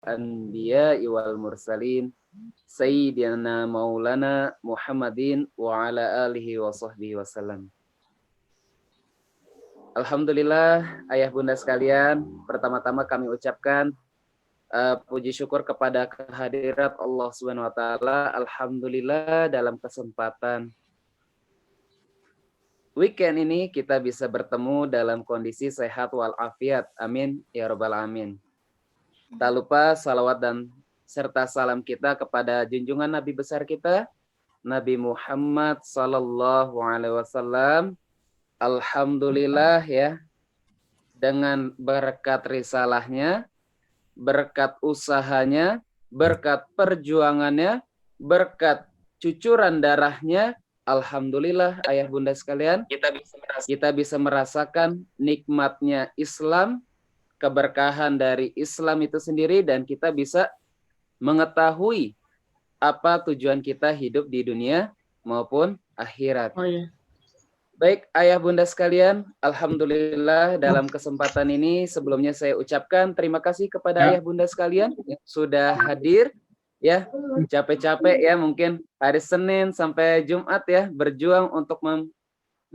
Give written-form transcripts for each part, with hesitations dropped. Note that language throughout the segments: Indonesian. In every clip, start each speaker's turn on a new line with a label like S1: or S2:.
S1: anbiya'i wal mursalin Sayyidina Maulana Muhammadin wa ala alihi wa sahbihi wasallam. Alhamdulillah, ayah bunda sekalian, pertama-tama kami ucapkan puji syukur kepada kehadirat Allah Subhanahu wa taala. Alhamdulillah dalam kesempatan weekend ini kita bisa bertemu dalam kondisi sehat walafiat. Amin ya rabbal alamin. Tak lupa salawat dan serta salam kita kepada junjungan Nabi besar kita, Nabi Muhammad sallallahu alaihi wasallam. Alhamdulillah ya, dengan berkat risalahnya, berkat usahanya, berkat perjuangannya, berkat cucuran darahnya, alhamdulillah ayah bunda sekalian, kita bisa merasakan nikmatnya Islam, keberkahan dari Islam itu sendiri, dan kita bisa mengetahui apa tujuan kita hidup di dunia maupun akhirat.
S2: Oh iya.
S1: Baik ayah bunda sekalian, alhamdulillah dalam kesempatan ini sebelumnya saya ucapkan terima kasih kepada ayah bunda sekalian yang sudah hadir ya, capek-capek ya mungkin hari Senin sampai Jumat ya berjuang untuk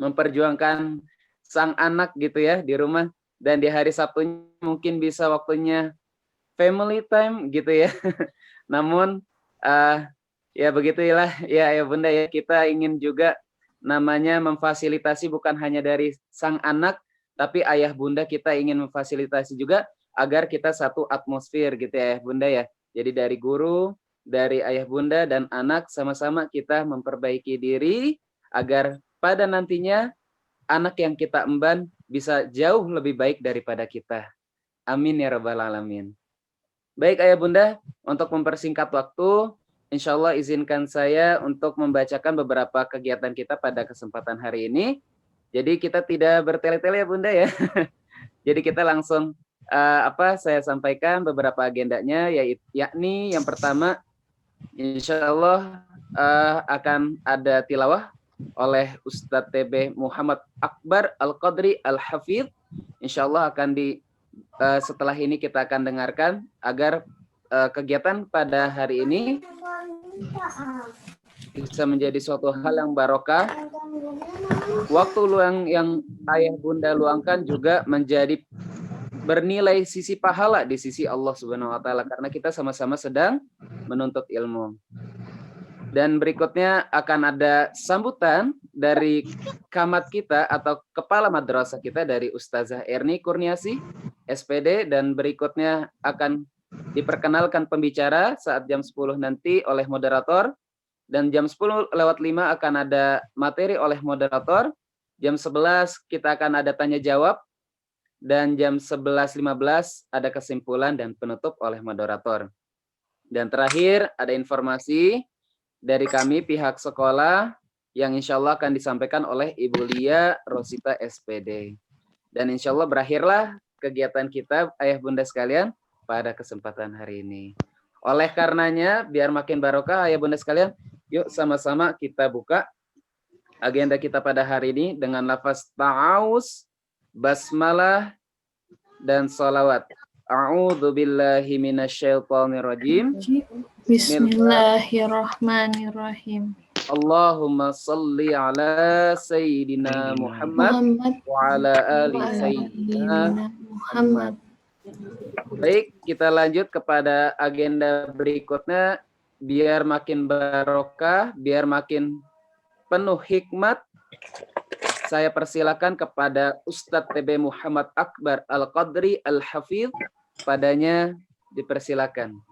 S1: memperjuangkan sang anak gitu ya di rumah, dan di hari Sabtu mungkin bisa waktunya family time gitu ya. Namun ya begitulah ya ayah bunda ya, kita ingin juga namanya memfasilitasi bukan hanya dari sang anak, tapi ayah bunda kita ingin memfasilitasi juga agar kita satu atmosfer gitu ya ayah bunda ya. Jadi dari guru, dari ayah bunda dan anak sama-sama kita memperbaiki diri agar pada nantinya anak yang kita emban bisa jauh lebih baik daripada kita. Amin ya rabbal alamin. Baik ayah bunda, untuk mempersingkat waktu, insya Allah izinkan saya untuk membacakan beberapa kegiatan kita pada kesempatan hari ini. Jadi kita tidak bertele-tele ya bunda ya. Jadi kita langsung saya sampaikan beberapa agendanya, yakni yang pertama, insya Allah akan ada tilawah oleh Ustadz TB Muhammad Akbar Al-Qadri Al-Hafidh. Insya Allah akan setelah ini kita akan dengarkan agar kegiatan pada hari ini bisa menjadi suatu hal yang barokah. Waktu luang yang ayah bunda luangkan juga menjadi bernilai sisi pahala di sisi Allah Subhanahu wa taala karena kita sama-sama sedang menuntut ilmu. Dan berikutnya akan ada sambutan dari kamat kita atau kepala madrasah kita dari Ustazah Erni Kurniasi, SPD, dan berikutnya akan diperkenalkan pembicara saat jam 10 nanti oleh moderator, dan jam 10:05 akan ada materi oleh moderator, jam 11 kita akan ada tanya jawab, dan jam 11:15 ada kesimpulan dan penutup oleh moderator. Dan terakhir ada informasi dari kami pihak sekolah yang insya Allah akan disampaikan oleh Ibu Lia Rosita SPD. Dan insya Allah berakhirlah kegiatan kita ayah bunda sekalian pada kesempatan hari ini. Oleh karenanya biar makin barokah ayah bunda sekalian, yuk sama-sama kita buka agenda kita pada hari ini dengan lafaz ta'awuz, basmalah, dan sholawat. A'udzu billahi minasyaitonir rajim.
S2: Bismillahirrahmanirrahim.
S1: Allahumma salli ala Sayyidina Muhammad wa ala ali Sayyidina Muhammad. Baik, kita lanjut kepada agenda berikutnya. Biar makin barokah, biar makin penuh hikmat, saya persilakan kepada Ustadz TB Muhammad Akbar Al-Qadri Al-Hafidh. Padanya dipersilakan.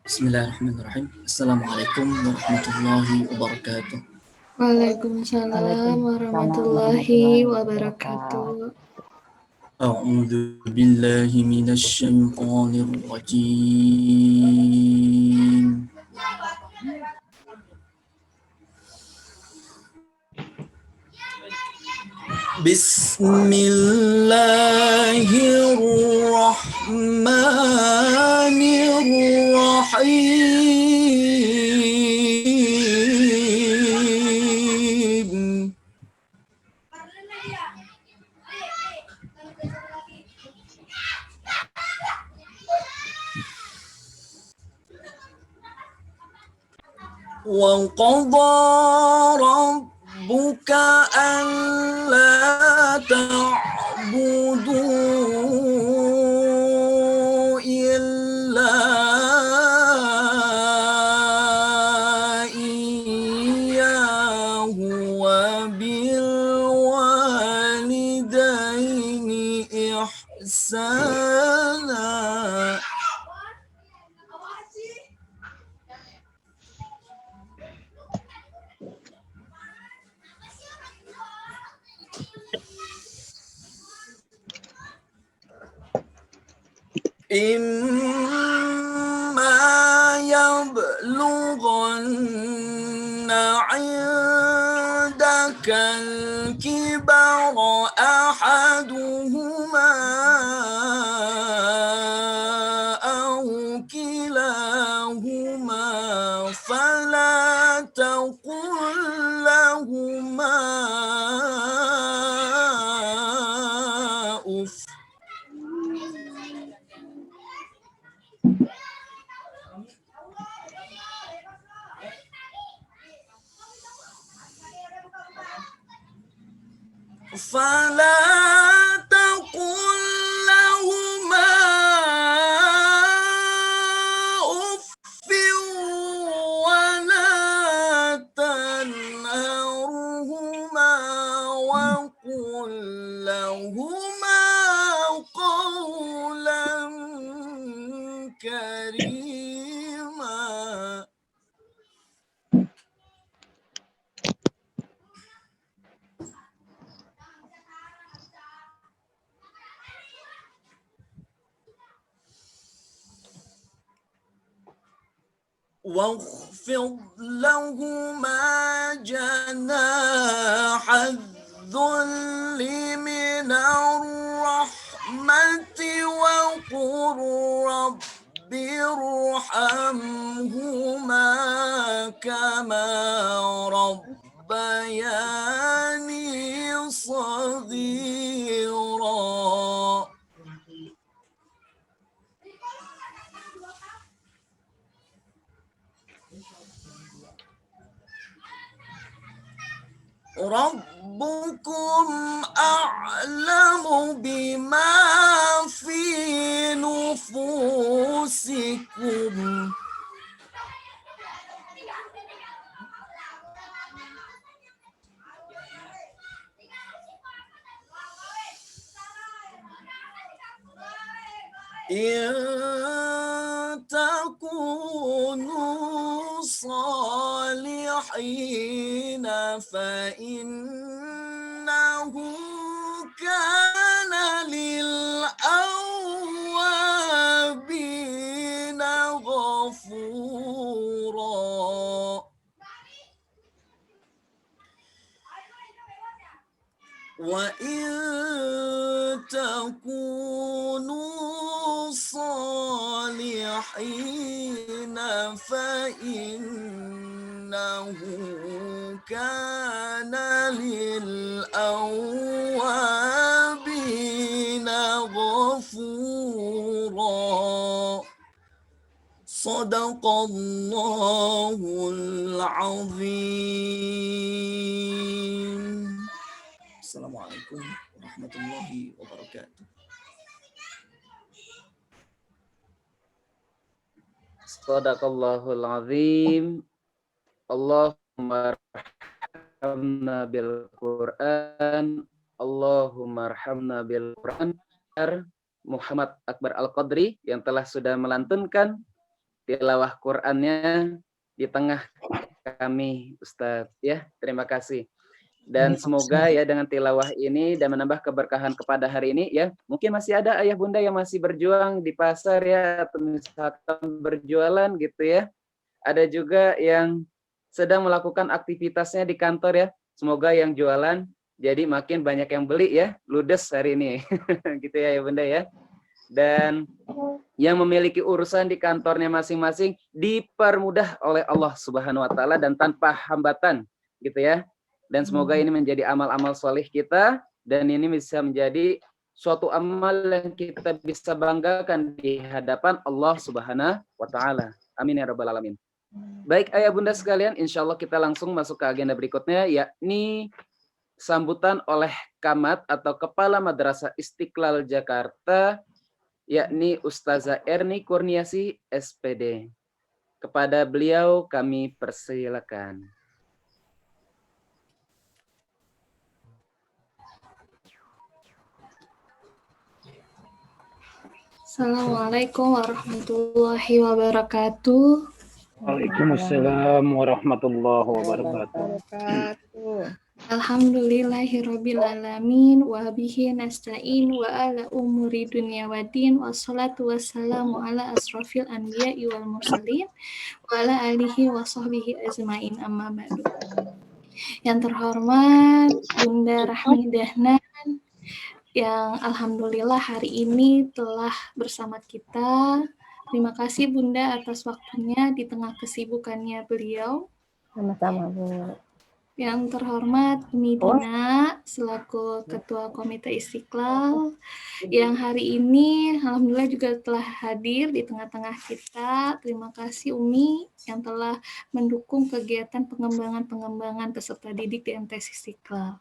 S3: Bismillahirrahmanirrahim. Assalamualaikum warahmatullahi wabarakatuh.
S2: Waalaikumsalam warahmatullahi wabarakatuh.
S3: A'udzu billahi minasy syaithanir rajim. Bismillahirrahmanirrahim. وقضى ربك ألا تعبدوا إلا إياه وبالوالدين إحسانا. إما يبلغن عندك الكبر أحدهما أو كلاهما فلا تقل لهما أف فلا تقل لهما أف ولا تنهرهما وقل لهما قولا كريما. واخفض لهما جناح الذل من الرحمة وقل رب ارحمهما كما ربياني صغيرا. ربكم أعلم بما في نفوسكم إن تكونوا صالحين فإنه كان للأوابين غفورا. وإن تكونوا صالحين فإنه كان للأوابين غفورا. صدق الله العظيم. Assalamualaikum warahmatullahi wabarakatuh.
S1: Shadaqallahul azim. Allahumma arhamna bil Qur'an. Allahumma arhamna bil Qur'an. Muhammad Akbar Al-Qadri yang telah sudah melantunkan tilawah Qur'annya di tengah kami, Ustadz. Ya, terima kasih. Dan semoga ya dengan tilawah ini dan menambah keberkahan kepada hari ini ya. Mungkin masih ada ayah bunda yang masih berjuang di pasar ya, atau misalkan berjualan gitu ya. Ada juga yang sedang melakukan aktivitasnya di kantor ya. Semoga yang jualan jadi makin banyak yang beli ya. Ludes hari ini. Gitu ya ayah bunda ya. Dan yang memiliki urusan di kantornya masing-masing dipermudah oleh Allah Subhanahu wa taala dan tanpa hambatan gitu ya. Dan semoga ini menjadi amal-amal soleh kita dan ini bisa menjadi suatu amal yang kita bisa banggakan di hadapan Allah Subhanahu wa taala. Amin ya rabbal alamin. Baik ayah bunda sekalian, insya Allah kita langsung masuk ke agenda berikutnya, yakni sambutan oleh Camat atau Kepala Madrasah Istiqlal Jakarta, yakni Ustazah Erni Kurniasi, SPD. Kepada beliau kami persilakan.
S2: Assalamualaikum warahmatullahi wabarakatuh.
S4: Waalaikumsalam warahmatullahi wabarakatuh.
S2: Alhamdulillahirabbil alamin wa bihi nasta'in wa ala umuri dunya waddin wassalatu wassalamu ala asrofil anbiya'i wal mursalin wa ala alihi wa sahbihi ajmain amma ba'du. Yang terhormat Bunda Rahmi Dahnan yang alhamdulillah hari ini telah bersama kita. Terima kasih Bunda atas waktunya di tengah kesibukannya beliau.
S5: Sama-sama, Bu.
S2: Yang terhormat Umi Dina selaku Ketua Komite Istiqlal yang hari ini alhamdulillah juga telah hadir di tengah-tengah kita. Terima kasih Umi yang telah mendukung kegiatan pengembangan peserta didik di MTS Istiqlal.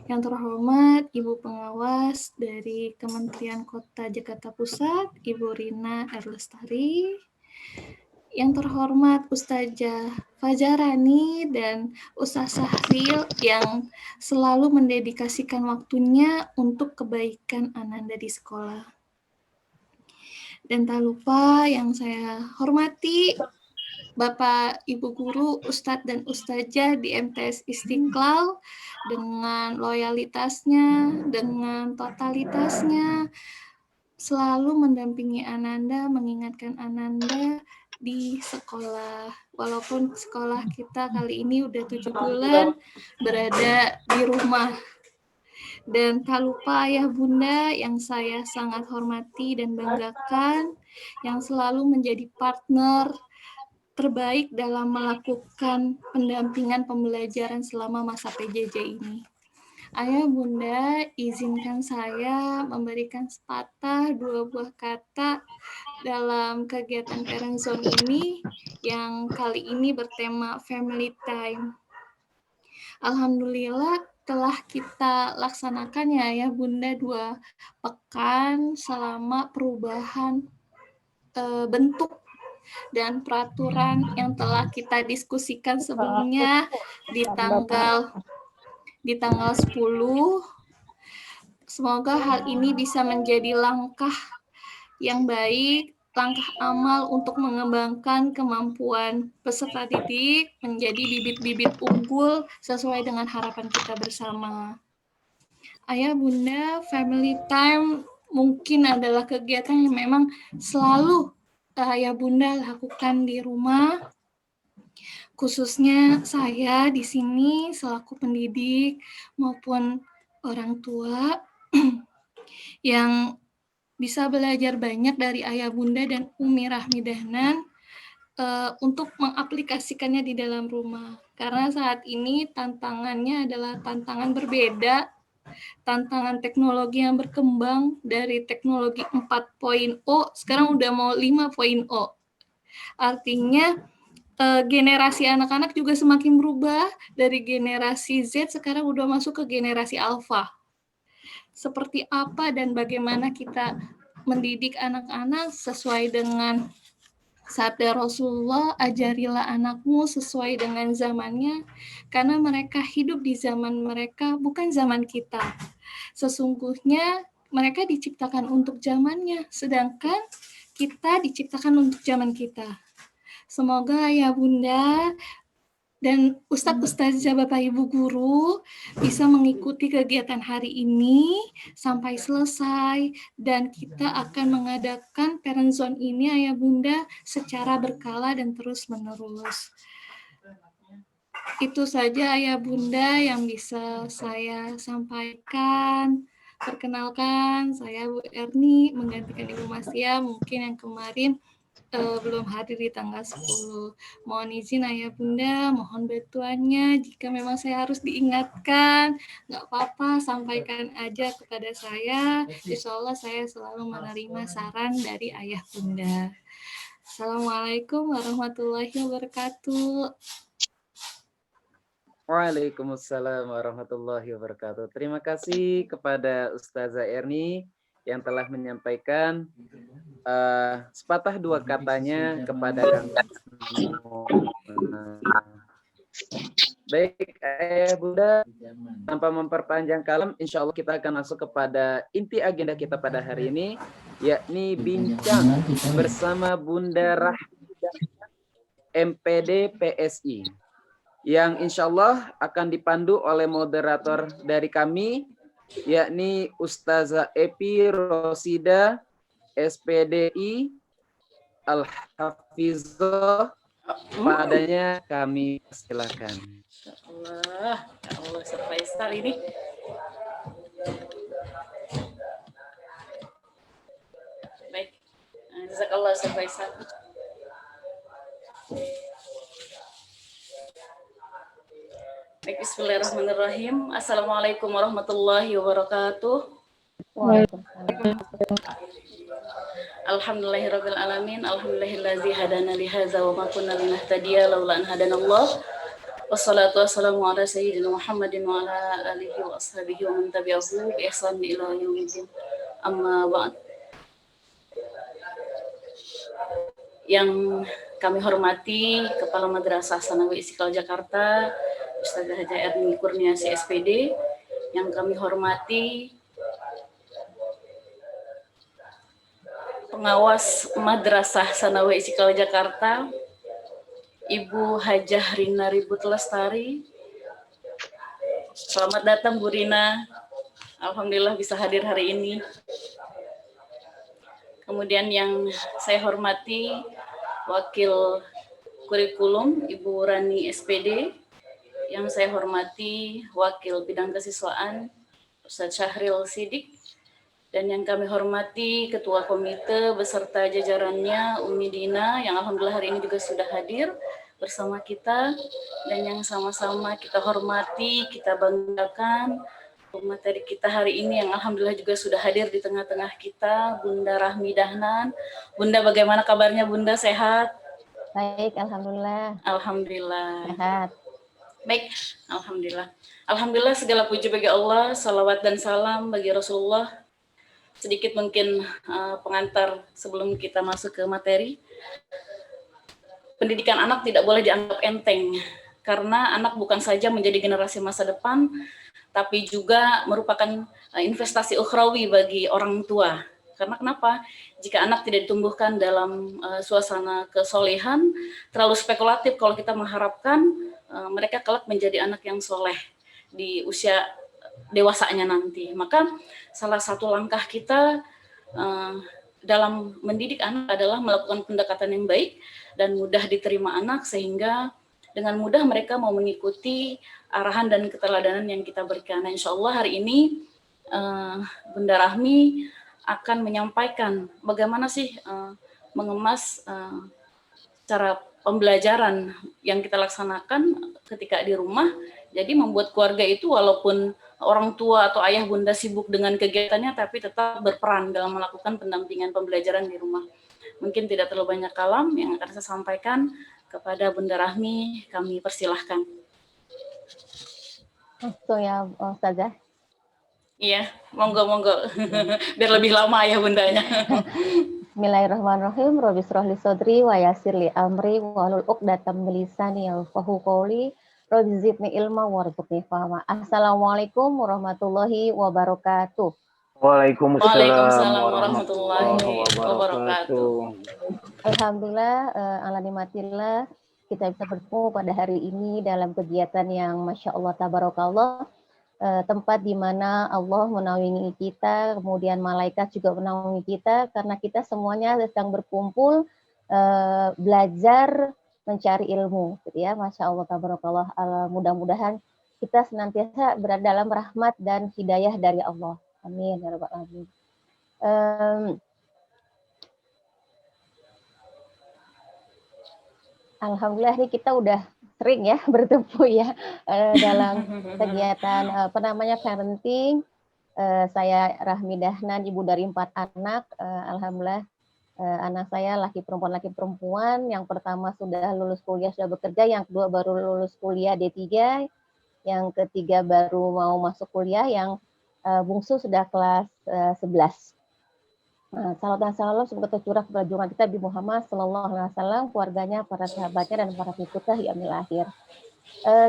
S2: Yang terhormat Ibu Pengawas dari Kementerian Kota Jakarta Pusat, Ibu Rina Erlestari. Yang terhormat Ustazah Fajarani dan Ustaz Sahril yang selalu mendedikasikan waktunya untuk kebaikan Ananda di sekolah. Dan tak lupa yang saya hormati Bapak, Ibu Guru, Ustadz dan Ustazah di MTS Istiqlal dengan loyalitasnya, dengan totalitasnya, selalu mendampingi Ananda, mengingatkan Ananda di sekolah. Walaupun sekolah kita kali ini udah 7 bulan berada di rumah. Dan tak lupa ayah bunda yang saya sangat hormati dan banggakan, yang selalu menjadi partner terbaik dalam melakukan pendampingan pembelajaran selama masa PJJ ini. Ayah bunda, izinkan saya memberikan sepatah 2 buah kata dalam kegiatan Parent Zone ini yang kali ini bertema Family Time. Alhamdulillah telah kita laksanakan ya bunda 2 pekan selama perubahan bentuk dan peraturan yang telah kita diskusikan sebelumnya di tanggal 10. Semoga hal ini bisa menjadi langkah yang baik, langkah amal untuk mengembangkan kemampuan peserta didik menjadi bibit-bibit unggul sesuai dengan harapan kita bersama. Ayah bunda, family time mungkin adalah kegiatan yang memang selalu ayah bunda lakukan di rumah, khususnya saya di sini selaku pendidik maupun orang tua yang bisa belajar banyak dari ayah bunda dan Umi Rahmi Dahnan untuk mengaplikasikannya di dalam rumah. Karena saat ini tantangannya adalah tantangan berbeda, tantangan teknologi yang berkembang dari teknologi 4.0 sekarang udah mau 5.0. Artinya generasi anak-anak juga semakin berubah dari generasi Z sekarang udah masuk ke generasi Alpha. Seperti apa dan bagaimana kita mendidik anak-anak sesuai dengan sabda Rasulullah, ajarilah anakmu sesuai dengan zamannya, karena mereka hidup di zaman mereka, bukan zaman kita. Sesungguhnya mereka diciptakan untuk zamannya, sedangkan kita diciptakan untuk zaman kita. Semoga ya Bunda dan Ustadz-Ustazah Bapak Ibu Guru bisa mengikuti kegiatan hari ini sampai selesai dan kita akan mengadakan Parent Zone ini Ayah Bunda secara berkala dan terus menerus. Itu saja Ayah Bunda yang bisa saya sampaikan. Perkenalkan, saya Bu Erni menggantikan Ibu Masya mungkin yang kemarin belum hadir di tanggal 10. Mohon izin Ayah Bunda, mohon bantuannya. Jika memang saya harus diingatkan, nggak apa-apa, sampaikan aja kepada saya. Insya Allah saya selalu menerima saran dari Ayah Bunda. Assalamualaikum warahmatullahi wabarakatuh.
S1: Waalaikumsalam warahmatullahi wabarakatuh. Terima kasih kepada Ustazah Erni yang telah menyampaikan sepatah dua katanya kepada kami semua. Baik, Ayah Bunda, tanpa memperpanjang kalam, insya Allah kita akan masuk kepada inti agenda kita pada hari ini, yakni bincang bersama Bunda Rahmidah MPD PSI, yang insya Allah akan dipandu oleh moderator dari kami, yakni Ustazah Epi Rosida, SPDI, Al-Hafizah. Padanya kami silakan.
S5: Allah, ya Allah, Faisal ini. Baik, jazakallah Faisal. Baik, bismillahirrahmanirrahim. Assalamualaikum warahmatullahi wabarakatuh. Alhamdulillahirabbil alamin. Alhamdulillazi hadana li hadza wa ma kunna linahtadiya laula an hadanallah. Wassalatu wassalamu ala sayyidina Muhammadin wa ala alihi wa ashabihi wa man tabi'ahu bi ihsan ila yaumiddin. Amma ba'd. Yang kami hormati Kepala Madrasah Sanawi Istiqlal Jakarta, Ustazah Haja Erni Kurniasi SPD. Yang kami hormati Pengawas Madrasah Sanawi Istiqlal Jakarta, Ibu Hajah Rina Ribut Lestari. Selamat datang Bu Rina. Alhamdulillah bisa hadir hari ini. Kemudian yang saya hormati Wakil Kurikulum Ibu Rani SPD. Yang saya hormati Wakil Bidang Kesiswaan Ustadz Syahril Sidik. Dan yang kami hormati Ketua Komite beserta jajarannya Umi Dina yang alhamdulillah hari ini juga sudah hadir bersama kita, dan yang sama-sama kita hormati, kita banggakan materi kita hari ini yang alhamdulillah juga sudah hadir di tengah-tengah kita, Bunda Rahmi Dahnan. Bunda, bagaimana kabarnya Bunda, sehat?
S6: Baik, alhamdulillah.
S5: Alhamdulillah.
S6: Sehat.
S5: Baik, alhamdulillah. Alhamdulillah, segala puji bagi Allah, salawat dan salam bagi Rasulullah. Sedikit mungkin pengantar sebelum kita masuk ke materi. Pendidikan anak tidak boleh dianggap enteng, karena anak bukan saja menjadi generasi masa depan, tapi juga merupakan investasi ukhrawi bagi orang tua. Karena kenapa? Jika anak tidak ditumbuhkan dalam suasana kesolehan, terlalu spekulatif kalau kita mengharapkan mereka kelak menjadi anak yang soleh di usia dewasanya nanti. Maka salah satu langkah kita dalam mendidik anak adalah melakukan pendekatan yang baik dan mudah diterima anak, sehingga dengan mudah mereka mau mengikuti arahan dan keteladanan yang kita berikan. Nah, insya Allah hari ini Bunda Rahmi akan menyampaikan bagaimana sih mengemas cara pembelajaran yang kita laksanakan ketika di rumah. Jadi membuat keluarga itu walaupun orang tua atau ayah bunda sibuk dengan kegiatannya, tapi tetap berperan dalam melakukan pendampingan pembelajaran di rumah. Mungkin tidak terlalu banyak kalam yang akan saya sampaikan kepada Bunda Rahmi, kami persilahkan.
S6: Langsung ya, Ustazah.
S5: Iya, monggo. Biar lebih lama ya bundanya.
S6: Bismillahirrahmanirrahim. Rabbi shrah li sadri wa yassir li amri wahlul 'uqdatam min lisani yafqahu qawli. Rabbi zidni ilma warzuqni fahma. Assalamualaikum warahmatullahi wabarakatuh.
S4: Waalaikumsalam
S5: warahmatullahi wabarakatuh.
S6: Alhamdulillah, ala nikmatillah, kita bisa bertemu pada hari ini dalam kegiatan yang Masya Allah Tabarakallah, tempat di mana Allah menaungi kita, kemudian malaikat juga menaungi kita, karena kita semuanya sedang berkumpul belajar mencari ilmu, gitu ya. Masya Allah Tabarakallah. Mudah-mudahan kita senantiasa berada dalam rahmat dan hidayah dari Allah. Amin ya rabbal alamin. Alhamdulillah ini kita udah sering ya bertemu ya dalam kegiatan parenting. Saya Rahmi Dahnan, ibu dari 4 anak. Alhamdulillah Anak saya laki perempuan, yang pertama sudah lulus kuliah, sudah bekerja, yang kedua baru lulus kuliah D3, yang ketiga baru mau masuk kuliah, yang bungsu sudah kelas 11. Salam dan salam semoga tercurah kepada junjungan kita Nabi Muhammad SAW, keluarganya, para sahabatnya, dan para pengikutnya hingga akhir akhir.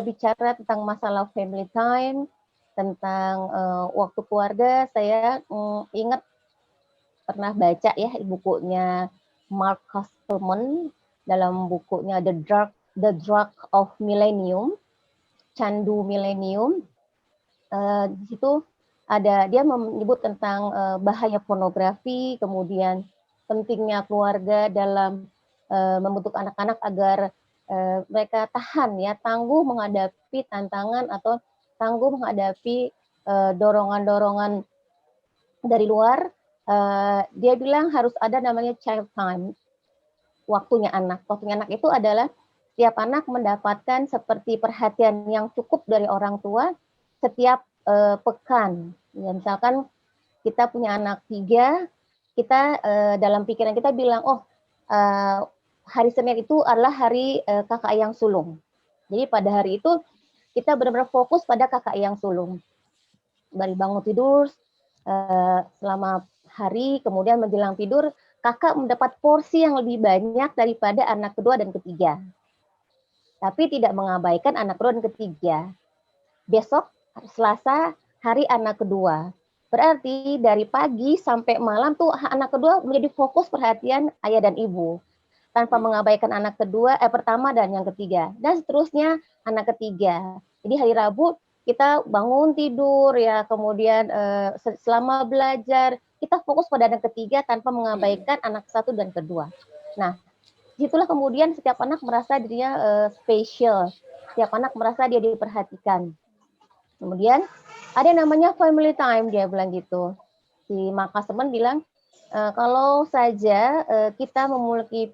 S6: Bicara tentang masalah family time, tentang waktu keluarga, saya ingat pernah baca ya bukunya Mark Castelman, dalam bukunya The Drug of Millennium, Candu Millennium. Di situ dia menyebut tentang bahaya pornografi, kemudian pentingnya keluarga dalam membentuk anak-anak agar mereka tangguh menghadapi tantangan atau tangguh menghadapi dorongan-dorongan dari luar. Dia bilang harus ada namanya child time, waktunya anak. Waktunya anak itu adalah setiap anak mendapatkan seperti perhatian yang cukup dari orang tua setiap pekan. Ya, misalkan kita punya anak 3, kita dalam pikiran kita bilang, hari Senin itu adalah hari kakak ayang sulung. Jadi pada hari itu kita benar-benar fokus pada kakak ayang sulung. Dari bangun tidur selama hari, kemudian menjelang tidur, kakak mendapat porsi yang lebih banyak daripada anak kedua dan ketiga. Tapi tidak mengabaikan anak kedua dan ketiga. Besok, Selasa, hari anak kedua. Berarti dari pagi sampai malam tuh anak kedua menjadi fokus perhatian ayah dan ibu. Tanpa mengabaikan anak pertama dan yang ketiga. Dan seterusnya anak ketiga. Jadi hari Rabu kita bangun tidur ya, kemudian selama belajar kita fokus pada anak ketiga tanpa mengabaikan anak 1 dan kedua. Nah, disitulah kemudian setiap anak merasa dirinya spesial, setiap anak merasa dia diperhatikan. Kemudian ada yang namanya family time, dia bilang gitu. Si Marcus teman bilang kalau saja kita memiliki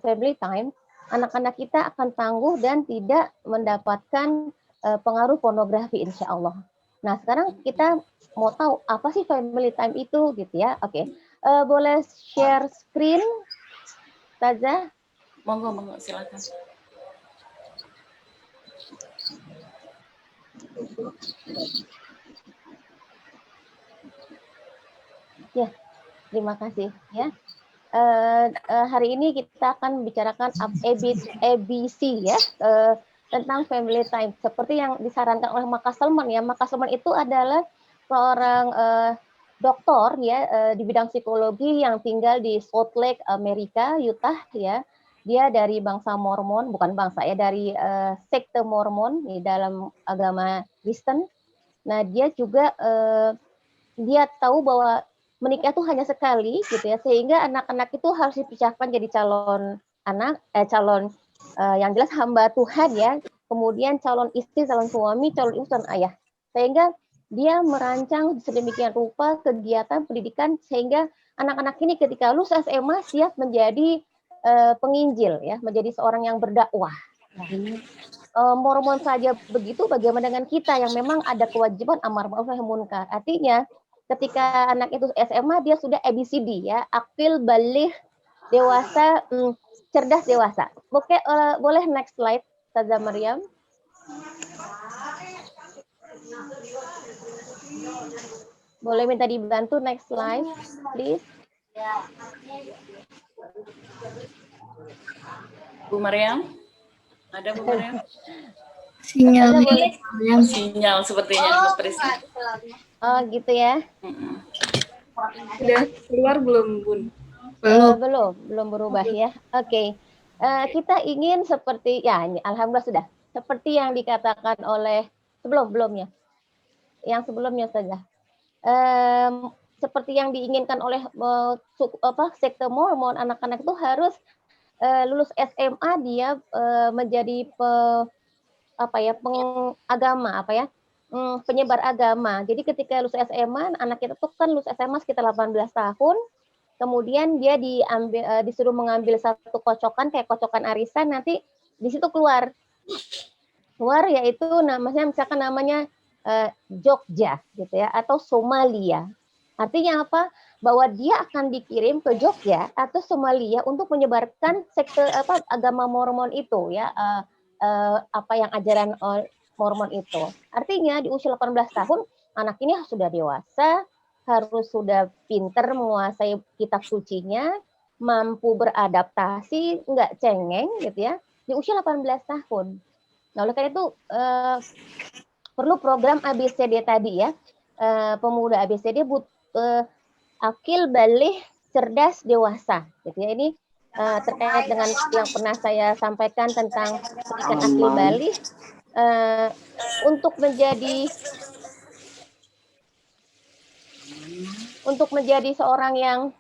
S6: family time, anak-anak kita akan tangguh dan tidak mendapatkan pengaruh pornografi, insya Allah. Nah, sekarang kita mau tahu apa sih family time itu, gitu ya. Oke, boleh share screen, Taza?
S5: Monggo, silakan.
S6: Ya, terima kasih ya. Hari ini kita akan bicarakan ABC ya, tentang family time. Seperti yang disarankan oleh Mark Castelman ya. Mark Castelman itu adalah seorang doktor ya di bidang psikologi yang tinggal di Salt Lake, Amerika, Utah ya. Dia dari bangsa Mormon, bukan bangsa ya, dari sekte Mormon di dalam agama Kristen. Nah, dia juga dia tahu bahwa menikah itu hanya sekali gitu ya, sehingga anak-anak itu harus dipersiapkan jadi calon yang jelas hamba Tuhan ya, kemudian calon istri, calon suami, calon ibu dan ayah. Sehingga dia merancang sedemikian rupa kegiatan pendidikan sehingga anak-anak ini ketika lulus SMA siap menjadi penginjil ya, menjadi seorang yang berdakwah. Mormon saja begitu, bagaimana dengan kita yang memang ada kewajiban amar ma'ruf nahi munkar. Artinya ketika anak itu SMA dia sudah ABCD ya, akil, baligh, dewasa, cerdas, dewasa. Oke, boleh next slide, Taza Maryam. Boleh minta dibantu next slide, please.
S5: Bu Maryam? Ada Bu Maryam?
S2: Sinyal
S5: sepertinya.
S6: Oh gitu ya.
S2: Sudah keluar belum, Bun?
S6: Belum berubah ya. Oke. Kita ingin seperti ya, ini alhamdulillah sudah. Seperti yang dikatakan oleh sebelumnya. Yang sebelumnya saja. Seperti yang diinginkan oleh sekte Mormon, anak-anak itu harus lulus SMA dia menjadi penyebar agama. Jadi ketika lulus SMA, anak kita tuh kan lulus SMA sekitar 18 tahun, kemudian dia disuruh mengambil satu kocokan kayak kocokan arisan, nanti di situ keluar yaitu misalkan namanya Jogja gitu ya, atau Somalia. Artinya apa? bahwa dia akan dikirim ke Jogja atau Somalia untuk menyebarkan sekte agama Mormon itu ya, apa yang ajaran Mormon itu. Artinya di usia 18 tahun anak ini sudah dewasa, harus sudah pinter menguasai kitab sucinya, mampu beradaptasi, nggak cengeng gitu ya, di usia 18 tahun. Nah, oleh karena itu perlu program ABCD tadi ya, pemuda ABCD akil, balih, cerdas, dewasa. Gitu ya. Ini terkait dengan yang pernah saya sampaikan tentang pendidikan akil balih, untuk menjadi seorang yang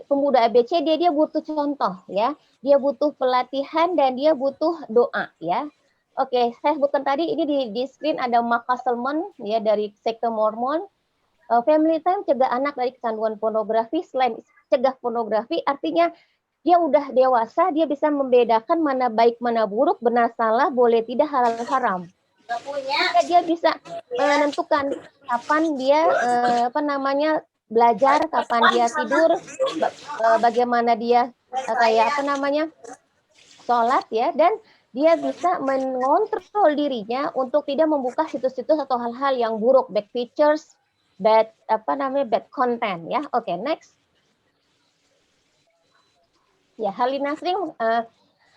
S6: pemuda ABCD, dia butuh contoh ya, dia butuh pelatihan dan dia butuh doa ya. Oke, saya sebutkan tadi ini di screen ada Mark Castleman ya dari sekte Mormon. Family time cegah anak dari kecanduan pornografi. Selain cegah pornografi, artinya dia udah dewasa, dia bisa membedakan mana baik, mana buruk, benar salah, boleh tidak, halal haram. Dia bisa menentukan kapan dia belajar, kapan dia tidur, bagaimana dia sholat ya, dan dia bisa mengontrol dirinya untuk tidak membuka situs-situs atau hal-hal yang buruk, bad pictures, bad content ya. Oke, next. Ya, Harlina Singh,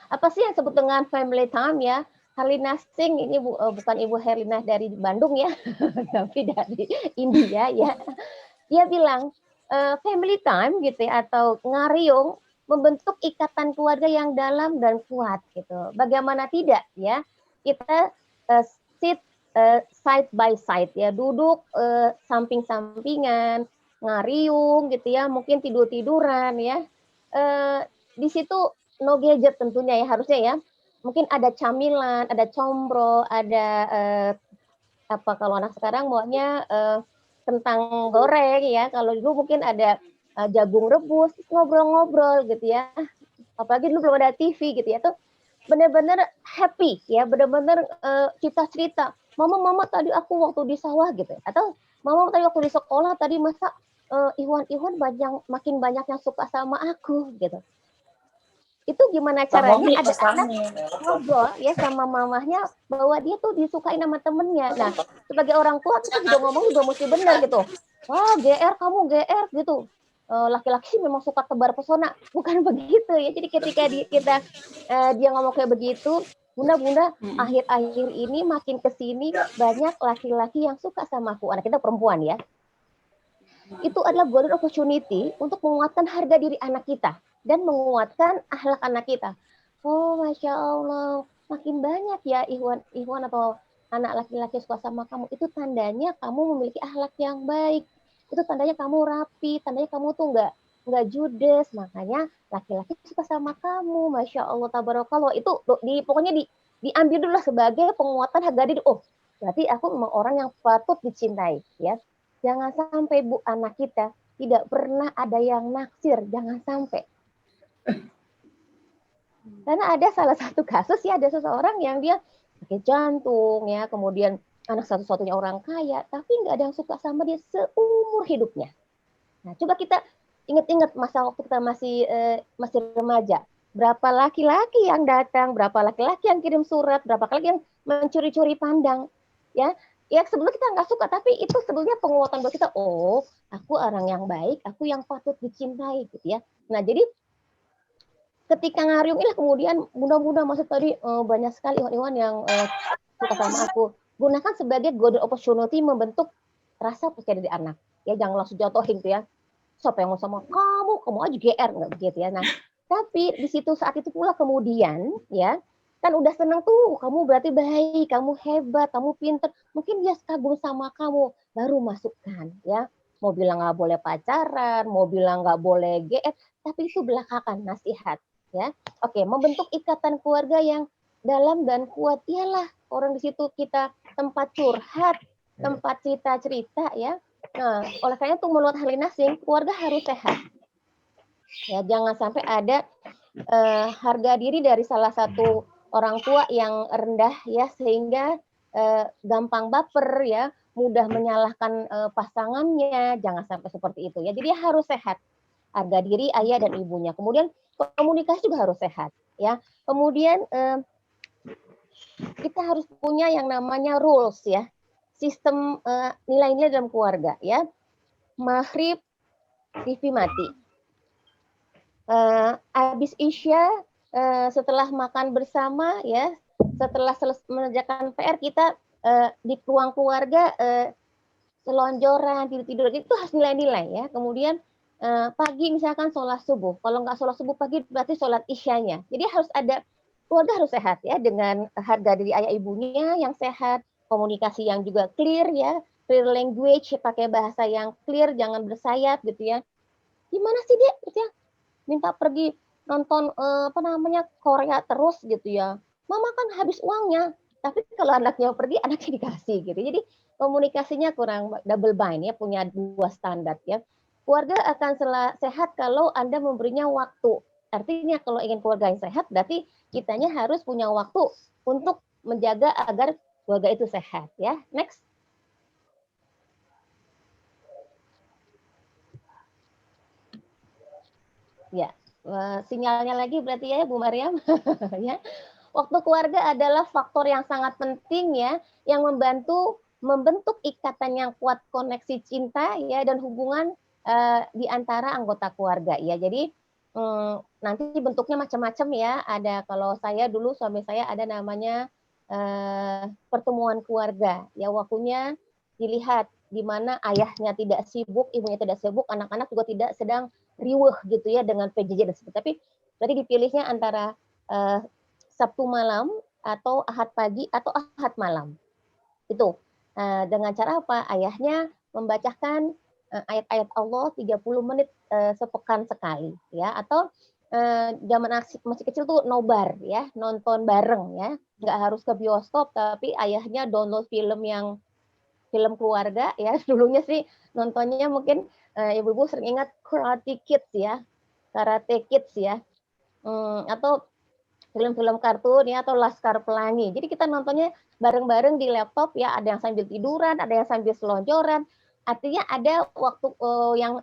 S6: apa sih yang disebut dengan family time ya? Harlina Singh ini bukan Ibu Herlina dari Bandung ya, tapi dari India ya. Dia bilang family time gitu ya, atau ngariung membentuk ikatan keluarga yang dalam dan kuat gitu. Bagaimana tidak ya? Kita sit side by side ya, duduk samping-sampingan, ngariung gitu ya, mungkin tidur-tiduran ya. Di situ no gadget tentunya ya, harusnya ya. Mungkin ada camilan, ada combro, ada kalau anak sekarang maunya kentang goreng ya. Kalau dulu mungkin ada jagung rebus, ngobrol-ngobrol gitu ya. Apalagi dulu belum ada TV gitu ya, tuh benar-benar happy ya, benar-benar cerita-cerita. Mama tadi aku waktu di sawah gitu, atau mama tadi waktu di sekolah tadi masa Iwan makin banyak yang suka sama aku gitu. Itu gimana caranya ada anak ngobrol ya sama mamahnya bahwa dia tuh disukai sama temennya. Nah, sebagai orang tua kita juga ngomong juga mesti benar gitu. Wah, GR kamu GR gitu. Laki-laki sih memang suka tebar pesona, bukan begitu ya. Jadi ketika dia ngomong kayak begitu, bunda akhir-akhir ini makin kesini banyak laki-laki yang suka sama aku. Anak kita perempuan ya. Itu adalah golden opportunity untuk menguatkan harga diri anak kita dan menguatkan akhlak anak kita. Oh, Masya Allah, makin banyak ya Ikhwan atau anak laki-laki suka sama kamu. Itu tandanya kamu memiliki akhlak yang baik. Itu tandanya kamu rapi, tandanya kamu tuh nggak judes. Makanya laki-laki suka sama kamu. Masya Allah, tabarakallah. Itu pokoknya diambil dulu sebagai penguatan harga diri. Oh, berarti aku memang orang yang patut dicintai. Ya, jangan sampai Bu, anak kita tidak pernah ada yang naksir. Jangan sampai. Karena ada salah satu kasus ya, ada seseorang yang dia sakit jantung ya, kemudian anak satu-satunya orang kaya, tapi nggak ada yang suka sama dia seumur hidupnya. Nah, coba kita ingat-ingat masa waktu kita masih remaja, berapa laki-laki yang datang, berapa laki-laki yang kirim surat, berapa laki yang mencuri-curi pandang, ya sebelumnya kita nggak suka, tapi itu sebetulnya penguatan buat kita. Oh, aku orang yang baik, aku yang patut dicintai, gitu ya. Nah, jadi ketika ngariung ini kemudian mudah-mudahan maksud tadi banyak sekali iwan-iwan yang suka sama aku. Gunakan sebagai golden opportunity membentuk rasa percaya diri anak. Ya, jangan langsung jatuhin tuh ya. Siapa yang mau sama kamu aja GR, nggak begitu ya. Nah, tapi di situ saat itu pula kemudian ya, kan udah senang tuh, kamu berarti baik, kamu hebat, kamu pinter. Mungkin dia kagum sama kamu, baru masukkan ya. Mau bilang nggak boleh pacaran, mau bilang nggak boleh GR, tapi itu belakangan nasihat. Ya, oke, membentuk ikatan keluarga yang dalam dan kuat. Iyalah orang di situ kita tempat curhat, tempat cerita-cerita ya. Nah, oleh karena itu menurut Harlina Singh, keluarga harus sehat. Ya, jangan sampai ada harga diri dari salah satu orang tua yang rendah ya, sehingga gampang baper ya, mudah menyalahkan pasangannya, jangan sampai seperti itu ya. Jadi harus sehat harga diri ayah dan ibunya. Kemudian komunikasi juga harus sehat ya. Kemudian kita harus punya yang namanya rules ya, sistem nilai-nilai dalam keluarga ya. Maghrib TV mati, habis isya setelah makan bersama ya, setelah mengerjakan PR kita di ruang keluarga selonjoran, tidur-tidur, itu harus nilai-nilai ya. Kemudian pagi misalkan sholat subuh, kalau nggak sholat subuh pagi berarti sholat isyanya. Jadi harus ada, keluarga harus sehat ya, dengan harga diri ayah ibunya yang sehat, komunikasi yang juga clear ya, clear language, pakai bahasa yang clear, jangan bersayap gitu ya. Gimana sih Dek gitu ya, minta pergi nonton Korea terus gitu ya, mama kan habis uangnya. Tapi kalau anaknya pergi, anaknya dikasih gitu. Jadi komunikasinya kurang double bind ya, punya dua standar ya. Keluarga akan sehat kalau Anda memberinya waktu. Artinya kalau ingin keluarga yang sehat, berarti kitanya harus punya waktu untuk menjaga agar keluarga itu sehat ya. Next. Ya, sinyalnya lagi berarti ya Bu Mariam. Ya. Waktu keluarga adalah faktor yang sangat penting ya, yang membentuk ikatan yang kuat, koneksi cinta ya, dan hubungan di antara anggota keluarga ya. Jadi nanti bentuknya macam-macam ya. Ada, kalau saya dulu suami saya ada namanya pertemuan keluarga ya, waktunya dilihat di mana ayahnya tidak sibuk, ibunya tidak sibuk, anak-anak juga tidak sedang riweuh gitu ya dengan PJJ dan sebagainya. Tapi berarti dipilihnya antara Sabtu malam atau Ahad pagi atau Ahad malam. Itu dengan cara apa? Ayahnya membacakan ayat-ayat Allah 30 menit sepekan sekali ya, atau zaman masih kecil tuh nobar ya, nonton bareng ya. Nggak harus ke bioskop, tapi ayahnya download film keluarga ya. Dulunya sih nontonnya mungkin ibu-ibu sering ingat Karate Kids ya, atau film-film kartun ya, atau Laskar Pelangi. Jadi kita nontonnya bareng-bareng di laptop ya, ada yang sambil tiduran, ada yang sambil selonjoran. Artinya ada waktu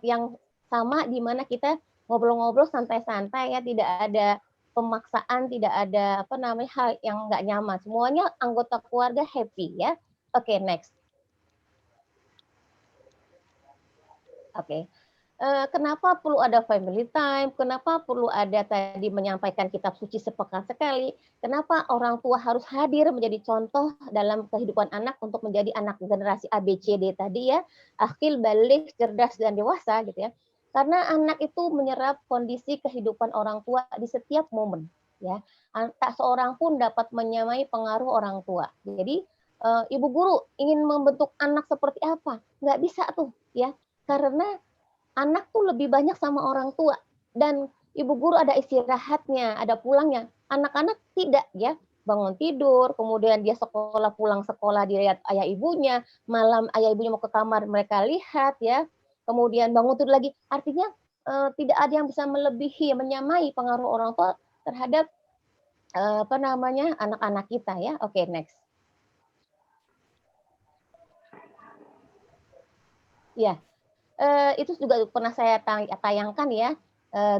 S6: yang sama di mana kita ngobrol-ngobrol santai-santai ya, tidak ada pemaksaan, tidak ada hal yang nggak nyaman. Semuanya anggota keluarga happy ya. Oke, next. Oke. Kenapa perlu ada family time? Kenapa perlu ada tadi menyampaikan kitab suci sepekan sekali? Kenapa orang tua harus hadir menjadi contoh dalam kehidupan anak untuk menjadi anak generasi ABCD tadi ya, akil, balik, cerdas, dan dewasa gitu ya? Karena anak itu menyerap kondisi kehidupan orang tua di setiap momen ya. Tak seorang pun dapat menyamai pengaruh orang tua. Jadi ibu guru ingin membentuk anak seperti apa? Nggak bisa tuh ya, karena anak tuh lebih banyak sama orang tua, dan ibu guru ada istirahatnya, ada pulangnya. Anak-anak tidak ya, bangun tidur, kemudian dia sekolah, pulang sekolah dilihat ayah ibunya, malam ayah ibunya mau ke kamar mereka lihat ya, kemudian bangun tidur lagi. Artinya tidak ada yang bisa melebihi, menyamai pengaruh orang tua terhadap anak-anak kita ya. Oke, next. Ya. Itu juga pernah saya tayangkan ya,